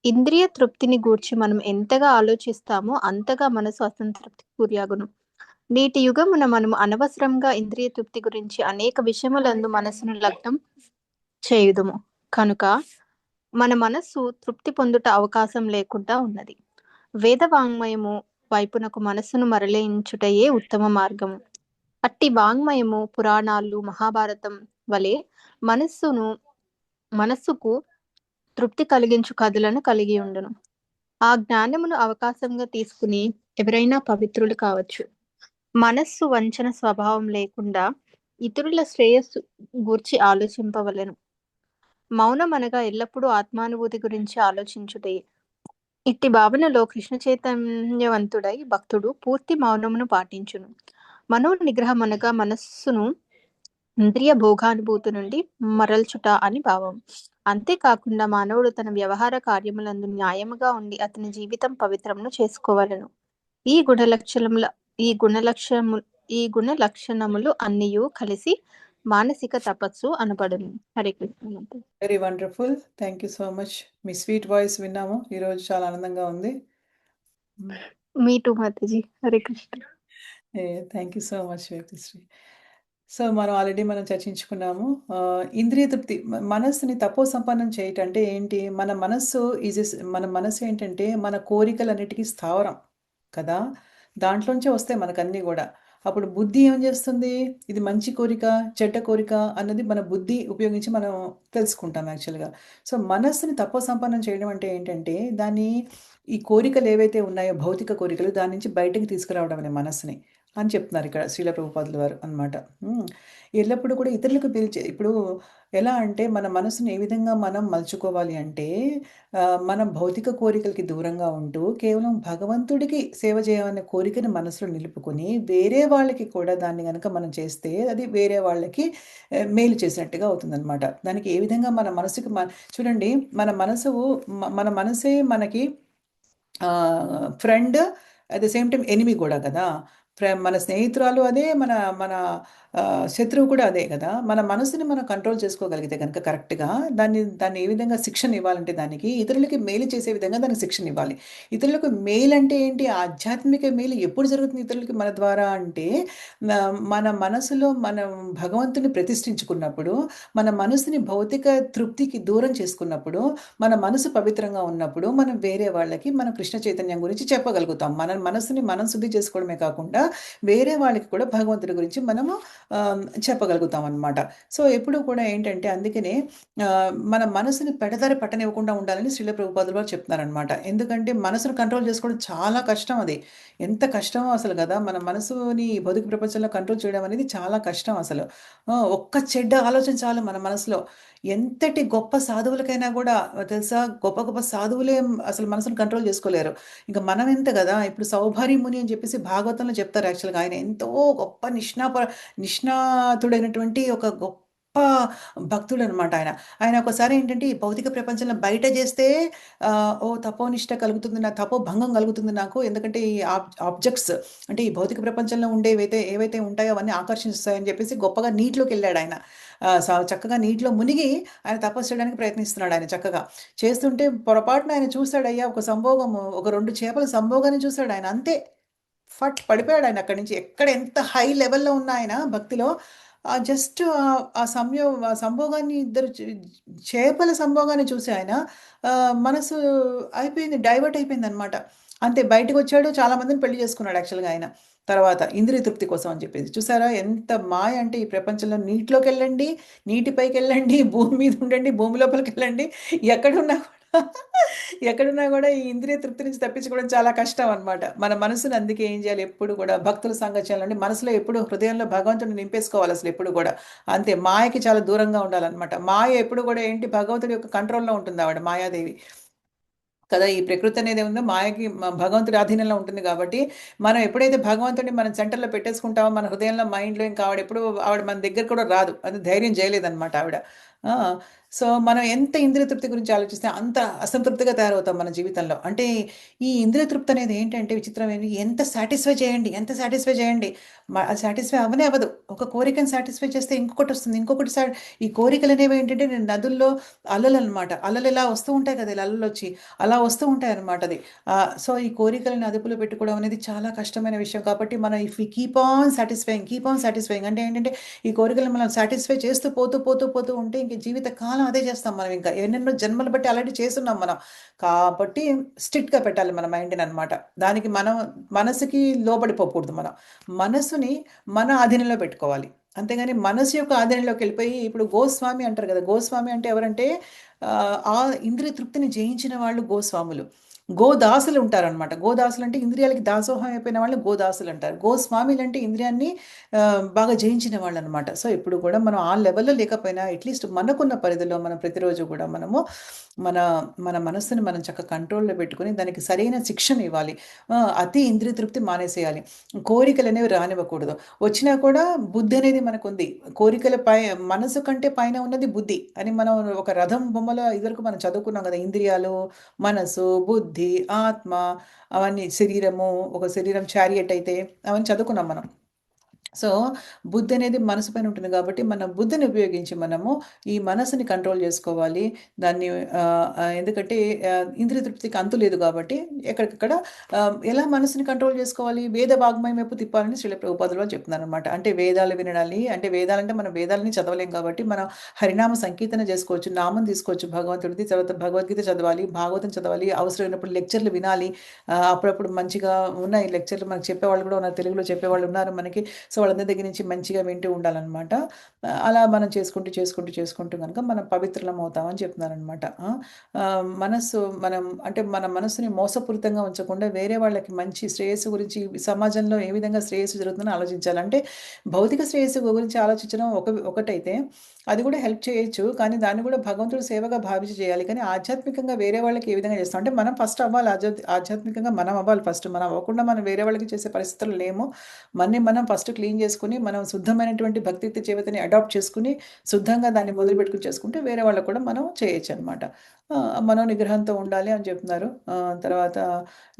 [SPEAKER 4] ఇంద్రియ తృప్తిని గూర్చి మనం ఎంతగా ఆలోచిస్తామో అంతగా మనసు అసంతృప్తి గురియగును. నేటి యుగమున మనము అనవసరంగా ఇంద్రియ తృప్తి గురించి అనేక విషయములందు మనసును లగ్నం చేయుదుము. కనుక మన మనస్సు తృప్తి పొందుట అవకాశం లేకుండా ఉన్నది. వేద వాంగ్మయము వైపునకు మనస్సును మరలించుటయే ఉత్తమ మార్గము. అట్టి వాంగ్మయము పురాణాలు, మహాభారతం వలె మనస్సుకు తృప్తి కలిగించు కథలను కలిగి ఉండును. ఆ జ్ఞానమును అవకాశంగా తీసుకుని ఎవరైనా పవిత్రులు కావచ్చు. మనస్సు వంచన స్వభావం లేకుండా ఇతరుల శ్రేయస్సు గూర్చి ఆలోచింపవలెను. మౌనం అనగా ఎల్లప్పుడూ ఆత్మానుభూతి గురించి ఆలోచించుటే. ఇట్టి భావనలో కృష్ణ చైతన్యవంతుడై భక్తుడు పూర్తి మౌనమును పాటించును. మనో నిగ్రహం అనగా మనస్సును ఇంద్రియ భోగానుభూతి నుండి మరల్చుట అని భావం. అంతేకాకుండా మానవుడు తన వ్యవహార కార్యములందు న్యాయముగా ఉండి అతని జీవితం పవిత్రమును చేసుకోవలను. ఈ గుణలక్షణముల ఈ గుణ లక్షణములు అన్నియు కలిసి మానసిక తపస్సు అనబడును. Hare Krishna.
[SPEAKER 1] Very wonderful. Thank you so much. మీ స్వీట్ వాయిస్ విన్నాము ఈరోజు, చాలా ఆనందంగా ఉంది.
[SPEAKER 4] మీ టూ మాతాజీ. Hare Krishna.
[SPEAKER 1] Thank you so much Vyaktisri. So మనం చర్చించుకున్నాము ఇంద్రియ తృప్తి, మనస్సుని తపో సంపన్నం చేయటం అంటే ఏంటి? మన మనస్సు ఏంటంటే మన కోరికలన్నిటికీ స్థావరం కదా, దాంట్లోంచే వస్తాయి మనకన్నీ కూడా. అప్పుడు బుద్ధి ఏం చేస్తుంది? ఇది మంచి కోరిక, చెడ్డ కోరిక అన్నది మన బుద్ధి ఉపయోగించి మనం తెలుసుకుంటాం యాక్చువల్గా. సో మనస్సుని తపో సంపన్నం చేయడం అంటే ఏంటంటే ఈ కోరికలు ఏవైతే ఉన్నాయో భౌతిక కోరికలు, దాని నుంచి బయటకు తీసుకురావడం అనే మనస్సుని అని చెప్తున్నారు ఇక్కడ శ్రీల ప్రభుపాదుల వారు అనమాట. ఎల్లప్పుడూ కూడా ఇతరులకు ఇప్పుడు ఎలా అంటే మన మనసుని ఏ విధంగా మనం మలుచుకోవాలి అంటే మనం భౌతిక కోరికలకి దూరంగా ఉంటూ కేవలం భగవంతుడికి సేవ చేయాలనే కోరికని మనసులో నిలుపుకొని వేరే వాళ్ళకి కూడా దాన్ని కనుక మనం చేస్తే అది వేరే వాళ్ళకి మేలు చేసినట్టుగా అవుతుందన్నమాట. దానికి ఏ విధంగా మన మనసుకి చూడండి, మన మనసే మనకి friend, at the same time enemy కూడా కదా. మన స్నేహితురాలు అదే, మన మన శత్రువు కూడా అదే కదా. మన మనసుని మనం కంట్రోల్ చేసుకోగలిగితే కనుక కరెక్ట్గా దాన్ని ఏ విధంగా శిక్షణ ఇవ్వాలంటే దానికి ఇతరులకి మేలు చేసే విధంగా దానికి శిక్షణ ఇవ్వాలి. ఇతరులకు మేలు అంటే ఏంటి? ఆధ్యాత్మిక మేలు ఎప్పుడు జరుగుతుంది ఇతరులకి మన ద్వారా అంటే మన మనసులో మనం భగవంతుని ప్రతిష్ఠించుకున్నప్పుడు, మన మనసుని భౌతిక తృప్తికి దూరం చేసుకున్నప్పుడు, మన మనసు పవిత్రంగా ఉన్నప్పుడు మనం వేరే వాళ్ళకి మన కృష్ణ చైతన్యం గురించి చెప్పగలుగుతాం. మన మనసుని మనం శుద్ధి చేసుకోవడమే కాకుండా వేరే వాళ్ళకి కూడా భగవంతుడి గురించి మనము చెప్పగలుగుతాం అనమాట. సో ఎప్పుడు కూడా ఏంటంటే అందుకనే మన మనసుని పెడదారి పట్టనివ్వకుండా ఉండాలని శ్రీల ప్రభుపాదులు వారు చెప్తున్నారనమాట. ఎందుకంటే మనసును కంట్రోల్ చేసుకోవడం చాలా కష్టం. అది ఎంత కష్టమో అసలు కదా. మన మనసుని భౌతిక ప్రపంచంలో కంట్రోల్ చేయడం అనేది చాలా కష్టం అసలు. ఒక్క చెడ్డ ఆలోచన చాలు మన మనసులో. ఎంతటి గొప్ప సాధువులకైనా కూడా తెలుసా, గొప్ప గొప్ప సాధువులే అసలు మనసును కంట్రోల్ చేసుకోలేరు. ఇంకా మనం ఎంత కదా. ఇప్పుడు సౌభారి ముని అని చెప్పేసి భాగవతంలో చెప్తారు. యాక్చువల్గా ఆయన ఎంతో గొప్ప నిష్ణాతుడైనటువంటి ఒక గొప్ప భక్తుడు అనమాట. ఆయన ఒకసారి ఏంటంటే ఈ భౌతిక ప్రపంచంలో బయట చేస్తే తపోనిష్ట కలుగుతుంది, నా తపో భంగం కలుగుతుంది నాకు. ఎందుకంటే ఈ ఆబ్జెక్ట్స్ అంటే ఈ భౌతిక ప్రపంచంలో ఏవైతే ఉంటాయో అవన్నీ ఆకర్షిస్తాయని చెప్పేసి గొప్పగా నీటిలోకి వెళ్ళాడు ఆయన. చక్కగా నీటిలో మునిగి ఆయన తపస్సు చేయడానికి ప్రయత్నిస్తున్నాడు. ఆయన చక్కగా చేస్తుంటే పొరపాటున ఆయన చూశాడయ్యా ఒక సంభోగము, ఒక 2 చేపల సంభోగాన్ని చూశాడు ఆయన. అంతే ఫట్ పడిపోయాడు ఆయన అక్కడి నుంచి. ఎక్కడ ఎంత హై లెవెల్లో ఉన్న ఆయన భక్తిలో జస్ట్ ఆ సంభోగాన్ని, 2 చేపల సంభోగాన్ని చూసి ఆయన మనసు డైవర్ట్ అయిపోయింది అనమాట. అంతే బయటకు వచ్చాడు, చాలా మందిని పెళ్లి చేసుకున్నాడు యాక్చువల్గా ఆయన. తర్వాత ఇంద్రియ తృప్తి కోసం అని చెప్పేసి. చూసారా ఎంత మాయ అంటే ఈ ప్రపంచంలో. నీటిలోకి వెళ్ళండి, నీటిపైకి వెళ్ళండి, భూమి మీద ఉండండి, భూమి లోపలికి వెళ్ళండి, ఎక్కడున్నా కూడా ఈ ఇంద్రియ తృప్తి నుంచి తప్పించుకోవడం చాలా కష్టం అనమాట. మన మనసుని అందుకే ఏం చేయాలి, ఎప్పుడు కూడా భక్తుల సంగత్యంలో మనసులో ఎప్పుడు హృదయంలో భగవంతుడిని నింపేసుకోవాలి అసలు ఎప్పుడు కూడా. అంతే మాయకి చాలా దూరంగా ఉండాలన్నమాట. మాయ ఎప్పుడు కూడా ఏంటి, భగవంతుడి యొక్క కంట్రోల్లో ఉంటుంది ఆవిడ, మాయాదేవి కదా. ఈ ప్రకృతి అనేది ఉందో మాయకి భగవంతుడి ఆధీనంలో ఉంటుంది. కాబట్టి మనం ఎప్పుడైతే భగవంతుడిని మనం సెంటర్లో పెట్టేసుకుంటామో మన హృదయంలో, మైండ్లో, ఇంకా ఆవిడ మన దగ్గర కూడా రాదు. అది ధైర్యం చేయలేదన్నమాట ఆవిడ. సో మనం ఎంత ఇంద్రియ తృప్తి గురించి ఆలోచిస్తే అంత అసంతృప్తిగా తయారవుతాం మన జీవితంలో. అంటే ఈ ఇంద్రియ తృప్తి అనేది ఏంటంటే విచిత్రం ఏంటి, ఎంత సాటిస్ఫై చేయండి అది సాటిస్ఫై అవనే అవ్వదు. ఒక కోరికను సాటిస్ఫై చేస్తే ఇంకొకటి వస్తుంది, ఇంకొకటి. ఈ కోరికలు అనేవి ఏంటంటే నదుల్లో అలలు అనమాట. అలలు ఇలా వస్తూ ఉంటాయి కదా, ఇలా అలలు వచ్చి అలా వస్తూ ఉంటాయి అనమాట. అది సో ఈ కోరికలను అదుపులో పెట్టుకోవడం అనేది చాలా కష్టమైన విషయం. కాబట్టి మనం if we keep on satisfying అంటే ఏంటంటే ఈ కోరికలను మనం సాటిస్ఫై చేస్తూ పోతూ ఉంటే ఇంక జీవిత కాలం అదే చేస్తాం మనం. ఇంకా ఎన్నెన్నో జన్మలు బట్టి అలాంటి చేస్తున్నాం మనం. కాబట్టి స్ట్రిక్ట్గా పెట్టాలి మన మైండ్ని అనమాట. దానికి మనం మనసుకి లోబడిపోకూడదు. మనం మనసుని మన ఆధీనంలో పెట్టుకోవాలి. అంతేగాని మనసు యొక్క ఆధీనంలోకి వెళ్ళిపోయి, ఇప్పుడు గోస్వామి అంటారు కదా. గోస్వామి అంటే ఎవరంటే ఆ ఇంద్రియ తృప్తిని జయించిన వాళ్ళు గోస్వాములు. గోదాసులు ఉంటారనమాట. గోదాసులు అంటే ఇంద్రియాలకి దాసోహం అయిపోయిన వాళ్ళని గోదాసులు అంటారు. గోస్వామిలు అంటే ఇంద్రియాన్ని బాగా జయించిన వాళ్ళనమాట. సో ఎప్పుడు కూడా మనం ఆ లెవెల్‌లో లేకపోయినా అట్‌లీస్ట్ మనకున్న పరిధిలో మనం ప్రతిరోజు కూడా మనము మన మన మనస్సుని మనం చక్కగా కంట్రోల్‌లో పెట్టుకొని దానికి సరైన శిక్షణ ఇవ్వాలి. అతి ఇంద్రియ తృప్తి మానేసేయాలి. కోరికలనేవి రానివ్వకూడదు. వచ్చినా కూడా బుద్ధి అనేది మనకుంది. కోరికల మనసు కంటే పైన ఉన్నది బుద్ధి అని మనం ఒక రథం బొమ్మలో ఇదివరకు మనం చదువుకున్నాం కదా! ఇంద్రియాలు, మనసు, బుద్ధి, ఆత్మ అవన్నీ శరీరము, ఒక శరీరం చారియట్ అయితే అవన్నీ చదువుకున్నాం మనం. సో బుద్ధి అనేది మనసు పైన ఉంటుంది కాబట్టి మన బుద్ధిని ఉపయోగించి మనము ఈ మనసుని కంట్రోల్ చేసుకోవాలి. దాన్ని ఎందుకంటే ఇంద్రియ తృప్తికి అంతు లేదు కాబట్టి ఎక్కడికక్కడ ఎలా మనసుని కంట్రోల్ చేసుకోవాలి, వేద వాగ్మయం వైపు తిప్పాలని శ్రీల ప్రభుపాదుల వారు చెప్తున్నారనమాట. అంటే వేదాలు వినాలి, అంటే వేదాలంటే మనం వేదాలని చదవలేం కాబట్టి మనం హరినామ సంకీర్తన చేసుకోవచ్చు, నామం తీసుకోవచ్చు భగవంతుడిది, తర్వాత భగవద్గీత చదవాలి, భాగవతం చదవాలి, అవసరమైనప్పుడు లెక్చర్లు వినాలి. అప్పుడప్పుడు మంచిగా ఉన్నాయి లెక్చర్లు మనకు చెప్పేవాళ్ళు కూడా ఉన్నారు, తెలుగులో చెప్పేవాళ్ళు ఉన్నారు మనకి. సో వాళ్ళందరి దగ్గర నుంచి మంచిగా వింటూ ఉండాలన్నమాట. అలా మనం చేసుకుంటూ గనుక మనం పవిత్రులం అవుతామని చెప్తున్నారనమాట. మనస్సు అంటే మన మనస్సుని మోసపూరితంగా ఉంచకుండా వేరే వాళ్ళకి మంచి శ్రేయస్సు గురించి సమాజంలో ఏ విధంగా శ్రేయస్సు జరుగుతుందో ఆలోచించాలి. అంటే భౌతిక శ్రేయస్సు గురించి ఆలోచించడం ఒకటైతే అది కూడా హెల్ప్ చేయొచ్చు. కానీ దాన్ని కూడా భగవంతుడి సేవగా భావించి చేయాలి. కానీ ఆధ్యాత్మికంగా వేరే వాళ్ళకి ఏ విధంగా చేస్తాం అంటే మనం ఫస్ట్ అవ్వాలి. ఆధ్యాత్మికంగా మనం అవ్వాలి ఫస్ట్. మనం అవ్వకుండా మనం వేరే వాళ్ళకి చేసే పరిస్థితులు లేము. మనం ఫస్ట్ క్లీన్ చేసుకుని మనం శుద్ధమైనటువంటి భక్తియుక్త జీవితాన్ని అడాప్ట్ చేసుకుని శుద్ధంగా దాన్ని మొదలుపెట్టుకుని చేసుకుంటే వేరే వాళ్ళకు కూడా మనం చేయొచ్చు అనమాట. మనో నిగ్రహంతో ఉండాలి అని చెప్తున్నారు. తర్వాత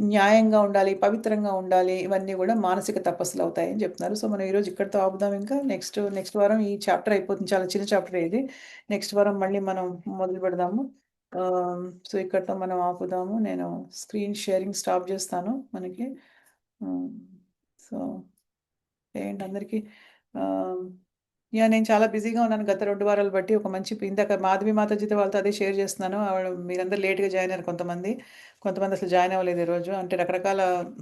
[SPEAKER 1] న్యాయంగా ఉండాలి, పవిత్రంగా ఉండాలి. ఇవన్నీ కూడా మానసిక తపస్సులు అవుతాయని చెప్తున్నారు. సో మనం ఈరోజు ఇక్కడితో ఆపుదాం. ఇంకా నెక్స్ట్ వారం ఈ చాప్టర్ అయిపోతుంది. చాలా చిన్న చాప్టర్ ఇది. నెక్స్ట్ వారం మళ్ళీ మనం మొదలు పెడదాము. సో ఇక్కడితో మనం ఆపుదాము. నేను స్క్రీన్ షేరింగ్ స్టాప్ చేస్తాను మనకి. సో ఏంటి అందరికీ నేను చాలా బిజీగా ఉన్నాను గత 2 వారాలు బట్టి. ఒక మంచి ఇందాక మాధవి మాతాజీతో వాళ్ళతో అదే షేర్ చేస్తున్నాను. మీరందరూ లేట్‌గా జాయిన్ అయ్యారు కొంతమంది. కొంతమంది అసలు జాయిన్ అవ్వలేదు ఈరోజు. అంటే రకరకాల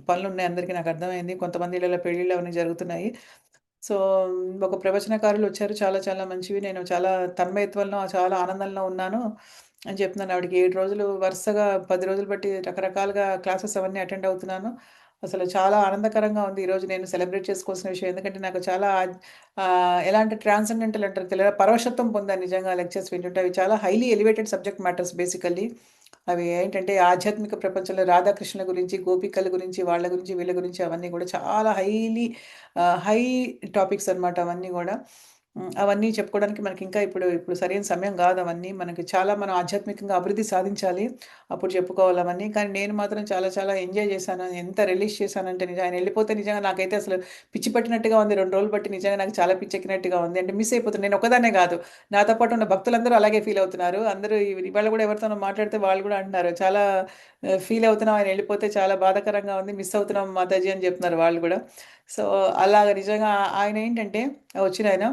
[SPEAKER 1] పనులున్నాయి అందరికీ నాకు అర్థమైంది. కొంతమంది ఇళ్ళలో పెళ్ళిళ్ళు అవన్నీ జరుగుతున్నాయి. సో ఒక ప్రవచనకారులు వచ్చారు. చాలా చాలా మంచివి. నేను చాలా తన్మయత్వంలో, చాలా ఆనందంలో ఉన్నాను అని చెప్తున్నాను. ఆవిడకి 7 రోజులు వరుసగా 10 రోజులు బట్టి రకరకాలుగా క్లాసెస్ అవన్నీ అటెండ్ అవుతున్నాను. అసలు చాలా ఆనందకరంగా ఉంది ఈరోజు నేను సెలబ్రేట్ చేసుకోవాల్సిన విషయం. ఎందుకంటే నాకు చాలా ఎలా అంటే ట్రాన్సెండెంటల్ అంటారు తెలుగులో పరవశత్వం పొందాను నిజంగా లెక్చర్స్ వింటుంటే. అవి చాలా highly elevated subject matters basically. అవి ఏంటంటే ఆధ్యాత్మిక ప్రపంచంలో రాధాకృష్ణుల గురించి, గోపికల గురించి, వాళ్ళ గురించి, వీళ్ళ గురించి అవన్నీ కూడా చాలా హై టాపిక్స్ అనమాట అవన్నీ కూడా. అవన్నీ చెప్పుకోవడానికి మనకి ఇంకా ఇప్పుడు సరైన సమయం కాదు అవన్నీ. మనం ఆధ్యాత్మికంగా అభివృద్ధి సాధించాలి. అప్పుడు చెప్పుకోవాలి అవన్నీ. కానీ నేను మాత్రం చాలా చాలా ఎంజాయ్ చేశాను. ఎంత రిలీజ్ చేశానంటే ఆయన వెళ్ళిపోతే నిజంగా నాకైతే అసలు పిచ్చి పట్టినట్టుగా ఉంది. 2 రోజులు బట్టి నిజంగా నాకు చాలా పిచ్చెక్కినట్టుగా ఉంది. అంటే మిస్ అయిపోతున్నాను. నేను ఒక్కదాన్నే కాదు. నాతో పాటు ఉన్న భక్తులందరూ అలాగే ఫీల్ అవుతున్నారు. అందరూ ఇవాళ కూడా ఎవరితోనో మాట్లాడితే వాళ్ళు కూడా అంటున్నారు. చాలా ఫీల్ అవుతున్నాం ఆయన వెళ్ళిపోతే చాలా బాధాకరంగా ఉంది. మిస్ అవుతున్నాం మాతాజీ అని చెప్తున్నారు వాళ్ళు కూడా. సో అలాగ నిజంగా ఆయన ఏంటంటే వచ్చినాయన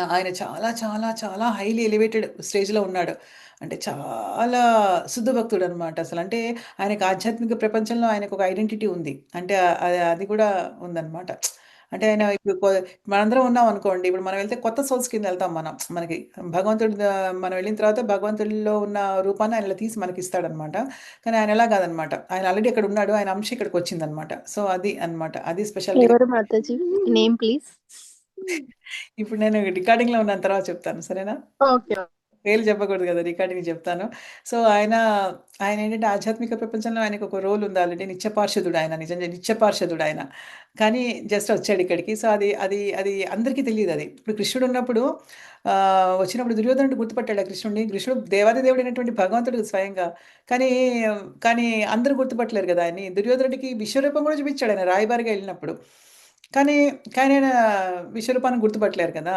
[SPEAKER 1] ఆయన చాలా చాలా చాలా హైలీ ఎలివేటెడ్ స్టేజ్‌లో ఉన్నాడు. అంటే చాలా శుద్ధ భక్తుడనమాట అసలు. అంటే ఆయనకి ఆధ్యాత్మిక ప్రపంచంలో ఆయనకొక ఐడెంటిటీ ఉంది. అంటే అది కూడా ఉందనమాట. అంటే ఆయన ఇప్పుడు మనందరం ఉన్నామనుకోండి. ఇప్పుడు మనం వెళ్తే కొత్త సోల్స్ కింద వెళ్తాం మనం. మనకి భగవంతుడు మనం వెళ్ళిన తర్వాత భగవంతుడిలో ఉన్న రూపాన్ని ఆయన ఇలా తీసి మనకిస్తాడనమాట. కానీ ఆయన అలా కాదనమాట. ఆయన ఆల్రెడీ అక్కడ ఉన్నాడు. ఆయన అంశ ఇక్కడికొచ్చిందనమాట. సో అది అన్నమాట. అది స్పెషాలిటీ.
[SPEAKER 4] ఎవరు మాతాజీ? Name please.
[SPEAKER 1] ఇప్పుడు నేను రికార్డింగ్‌లో ఉన్నాను తర్వాత చెప్తాను. సరేనా?
[SPEAKER 4] ఓకే.
[SPEAKER 1] పేర్లు చెప్పకూడదు కదా! రికార్డింగ్ చెప్తాను. సో ఆయనేంటంటే ఆధ్యాత్మిక ప్రపంచంలో ఆయనకొక రోల్ ఉంది ఆల్రెడీ. నిత్యపార్షదుడాయన. నిజంగా నిత్యపార్షదుడాయన. కానీ జస్ట్ వచ్చాడు ఇక్కడికి. సో అది అందరికీ తెలీదది. ఇప్పుడు కృష్ణుడున్నప్పుడు వచ్చినప్పుడు దుర్యోధనుడు గుర్తుపట్టాడు ఆ కృష్ణుడిని. కృష్ణుడు దేవాది దేవుడైనటువంటి భగవంతుడు స్వయంగా. కానీ కానీ అందరూ గుర్తుపట్టలేరు కదా ఆయన్ని. దుర్యోధనుడికి విశ్వరూపం కూడా చూపించాడు ఆయన రాయబారిగా వెళ్ళినప్పుడు. కానీ కానీ ఆయన విశ్వరూపాన్ని గుర్తుపట్టలేరు కదా!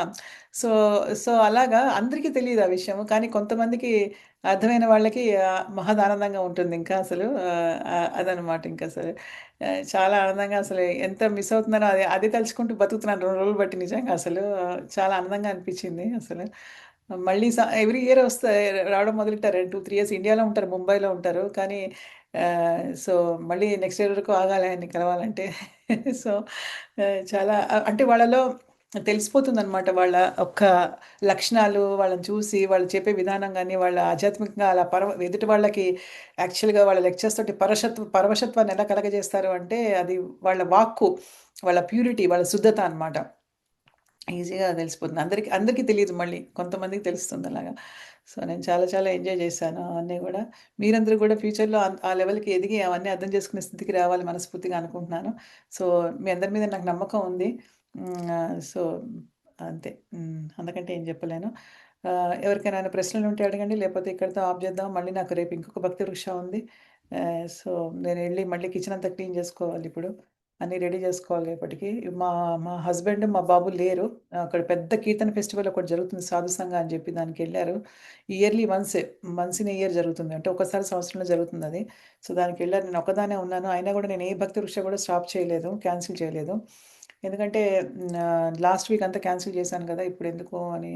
[SPEAKER 1] సో సో అలాగా అందరికీ తెలీదు ఆ విషయం. కానీ కొంతమందికి అర్థమైన వాళ్ళకి మహదానందంగా ఉంటుంది ఇంకా అసలు. అదనమాట ఇంకసలు. చాలా ఆనందంగా అసలు ఎంత మిస్ అవుతున్నానో అది తలుచుకుంటూ బతుకుతున్నాను 2 రోజులు బట్టి నిజంగా అసలు. చాలా ఆనందంగా అనిపించింది అసలు. మళ్ళీ ఎవ్రీ ఇయర్ రావడం మొదలెట్టారు. 2, 3 ఇయర్స్ ఇండియాలో ఉంటారు, ముంబైలో ఉంటారు. కానీ సో మళ్ళీ నెక్స్ట్ ఇయర్ వరకు ఆగాలి ఆయన్ని కలవాలంటే. సో చాలా అంటే వాళ్ళలో తెలిసిపోతుందనమాట. వాళ్ళ ఒక్క లక్షణాలు వాళ్ళని చూసి, వాళ్ళు చెప్పే విధానం గాని, వాళ్ళ ఆధ్యాత్మికంగా అలా ఎదుటి వాళ్ళకి యాక్చువల్‌గా వాళ్ళ లెక్చర్స్ తోటి పరవశత్వాన్ని ఎలా కలగజేస్తారు అంటే, అది వాళ్ళ వాక్కు, వాళ్ళ ప్యూరిటీ, వాళ్ళ శుద్ధత అనమాట. ఈజీగా తెలిసిపోతుంది. అందరికీ తెలీదు మళ్ళీ. కొంతమందికి తెలుస్తుంది అలాగా. సో, నేను చాలా చాలా ఎంజాయ్ చేశాను అవన్నీ గూడా. మీరందరూ గూడా ఫ్యూచర్‌లో ఆ లెవెల్‌కి ఎదిగి అవన్నీ అర్థం చేసుకునే స్థితికి రావాలి మనస్ఫూర్తిగా అనుకుంటున్నాను. సో, మీ అందరి మీద నాకు నమ్మకం ఉంది. సో, అంతే. అంతకంటే ఏం చెప్పలేను. ఎవరికైనా ఏమైనా ప్రశ్నలుంటే అడగండి. లేకపోతే ఇక్కడితో ఆఫ్ చేద్దాం. మళ్ళీ నాకు రేపు ఇంకొక భక్తి వృక్ష ఉంది. సో, నేనెళ్ళి మళ్ళీ కిచెన్ అంతా క్లీన్ చేసుకోవాలిప్పుడు. అన్నీ రెడీ చేసుకోవాలి రేపటికి. మా మా హస్బెండ్, మా బాబు లేరు. అక్కడ పెద్ద కీర్తన ఫెస్టివల్ ఒకటి జరుగుతుంది సాధు సంఘ అని చెప్పి దానికెళ్లారు. Yearly once in a year జరుగుతుంది. అంటే ఒక్కసారి సంవత్సరంలో జరుగుతుందది. సో, దానికెళ్లారు. నేను ఒక్కదాన్నే ఉన్నాను. అయినా కూడా నేను ఏ భక్తి వృక్ష కూడా స్టాప్ చేయలేదు. క్యాన్సిల్ చేయలేదు. ఎందుకంటే లాస్ట్ వీక్ అంతా క్యాన్సిల్ చేశాను కదా! ఇప్పుడెందుకు అని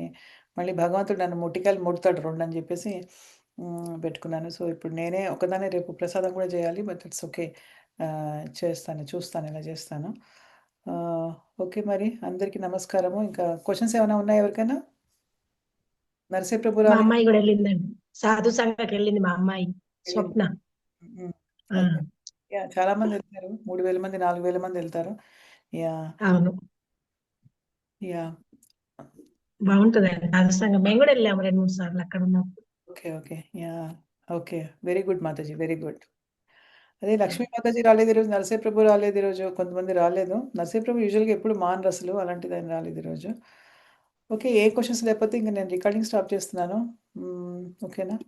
[SPEAKER 1] మళ్ళీ భగవంతుడు నన్ను ముట్టికాయలు ముడతాడు 2 అని చెప్పేసి పెట్టుకున్నాను. సో, ఇప్పుడు నేనే ఒక్కదాన్నే రేపు ప్రసాదం కూడా చేయాలి. But it's okay. చేస్తాను. చూస్తాను ఎలా చేస్తానో. ఆహ్, ఓకే మరి. అందరికీ నమస్కారము. ఇంకా క్వెషన్స్ ఏమైనా ఉన్నాయా ఎవరికైనా? నరసింహ ప్రభు
[SPEAKER 2] మా
[SPEAKER 1] రాలేదు.
[SPEAKER 2] అమ్మాయి కూడా వెళ్ళిందండి. సాధు సంఘకి వెళ్ళింది మా అమ్మాయి స్వప్న.
[SPEAKER 1] హ్మ్.
[SPEAKER 2] ఆ,
[SPEAKER 1] ఓకే. యాహ్! చాలా మందెళ్తారు. 3000 మంది, 4000 మందెళ్తారు. యాహ్!
[SPEAKER 2] అవును,
[SPEAKER 1] యాహ్!
[SPEAKER 2] బాగుంటుందండి సాధు సంఘం. మేము కూడా వెళ్ళాము 2-3 సార్లు అక్కడ ఉన్నప్పుడు.
[SPEAKER 1] Okay. Okay. Yeah! Okay. Very good Mataji. Very good. అదే లక్ష్మీ మాతాజీ రాలేదు ఈరోజు. నరసింహ ప్రభు రాలేదు ఈరోజు. కొంతమంది రాలేదు. నరసింహ ప్రభు యూజువల్‌గా ఎప్పుడు మానరసలు. అలాంటిది ఆయన రాలేదు ఈరోజు. ఓకే. ఏ క్వెషన్స్ లేకపోతే ఇంక నేను రికార్డింగ్ స్టాప్ చేస్తున్నాను. ఓకేనా?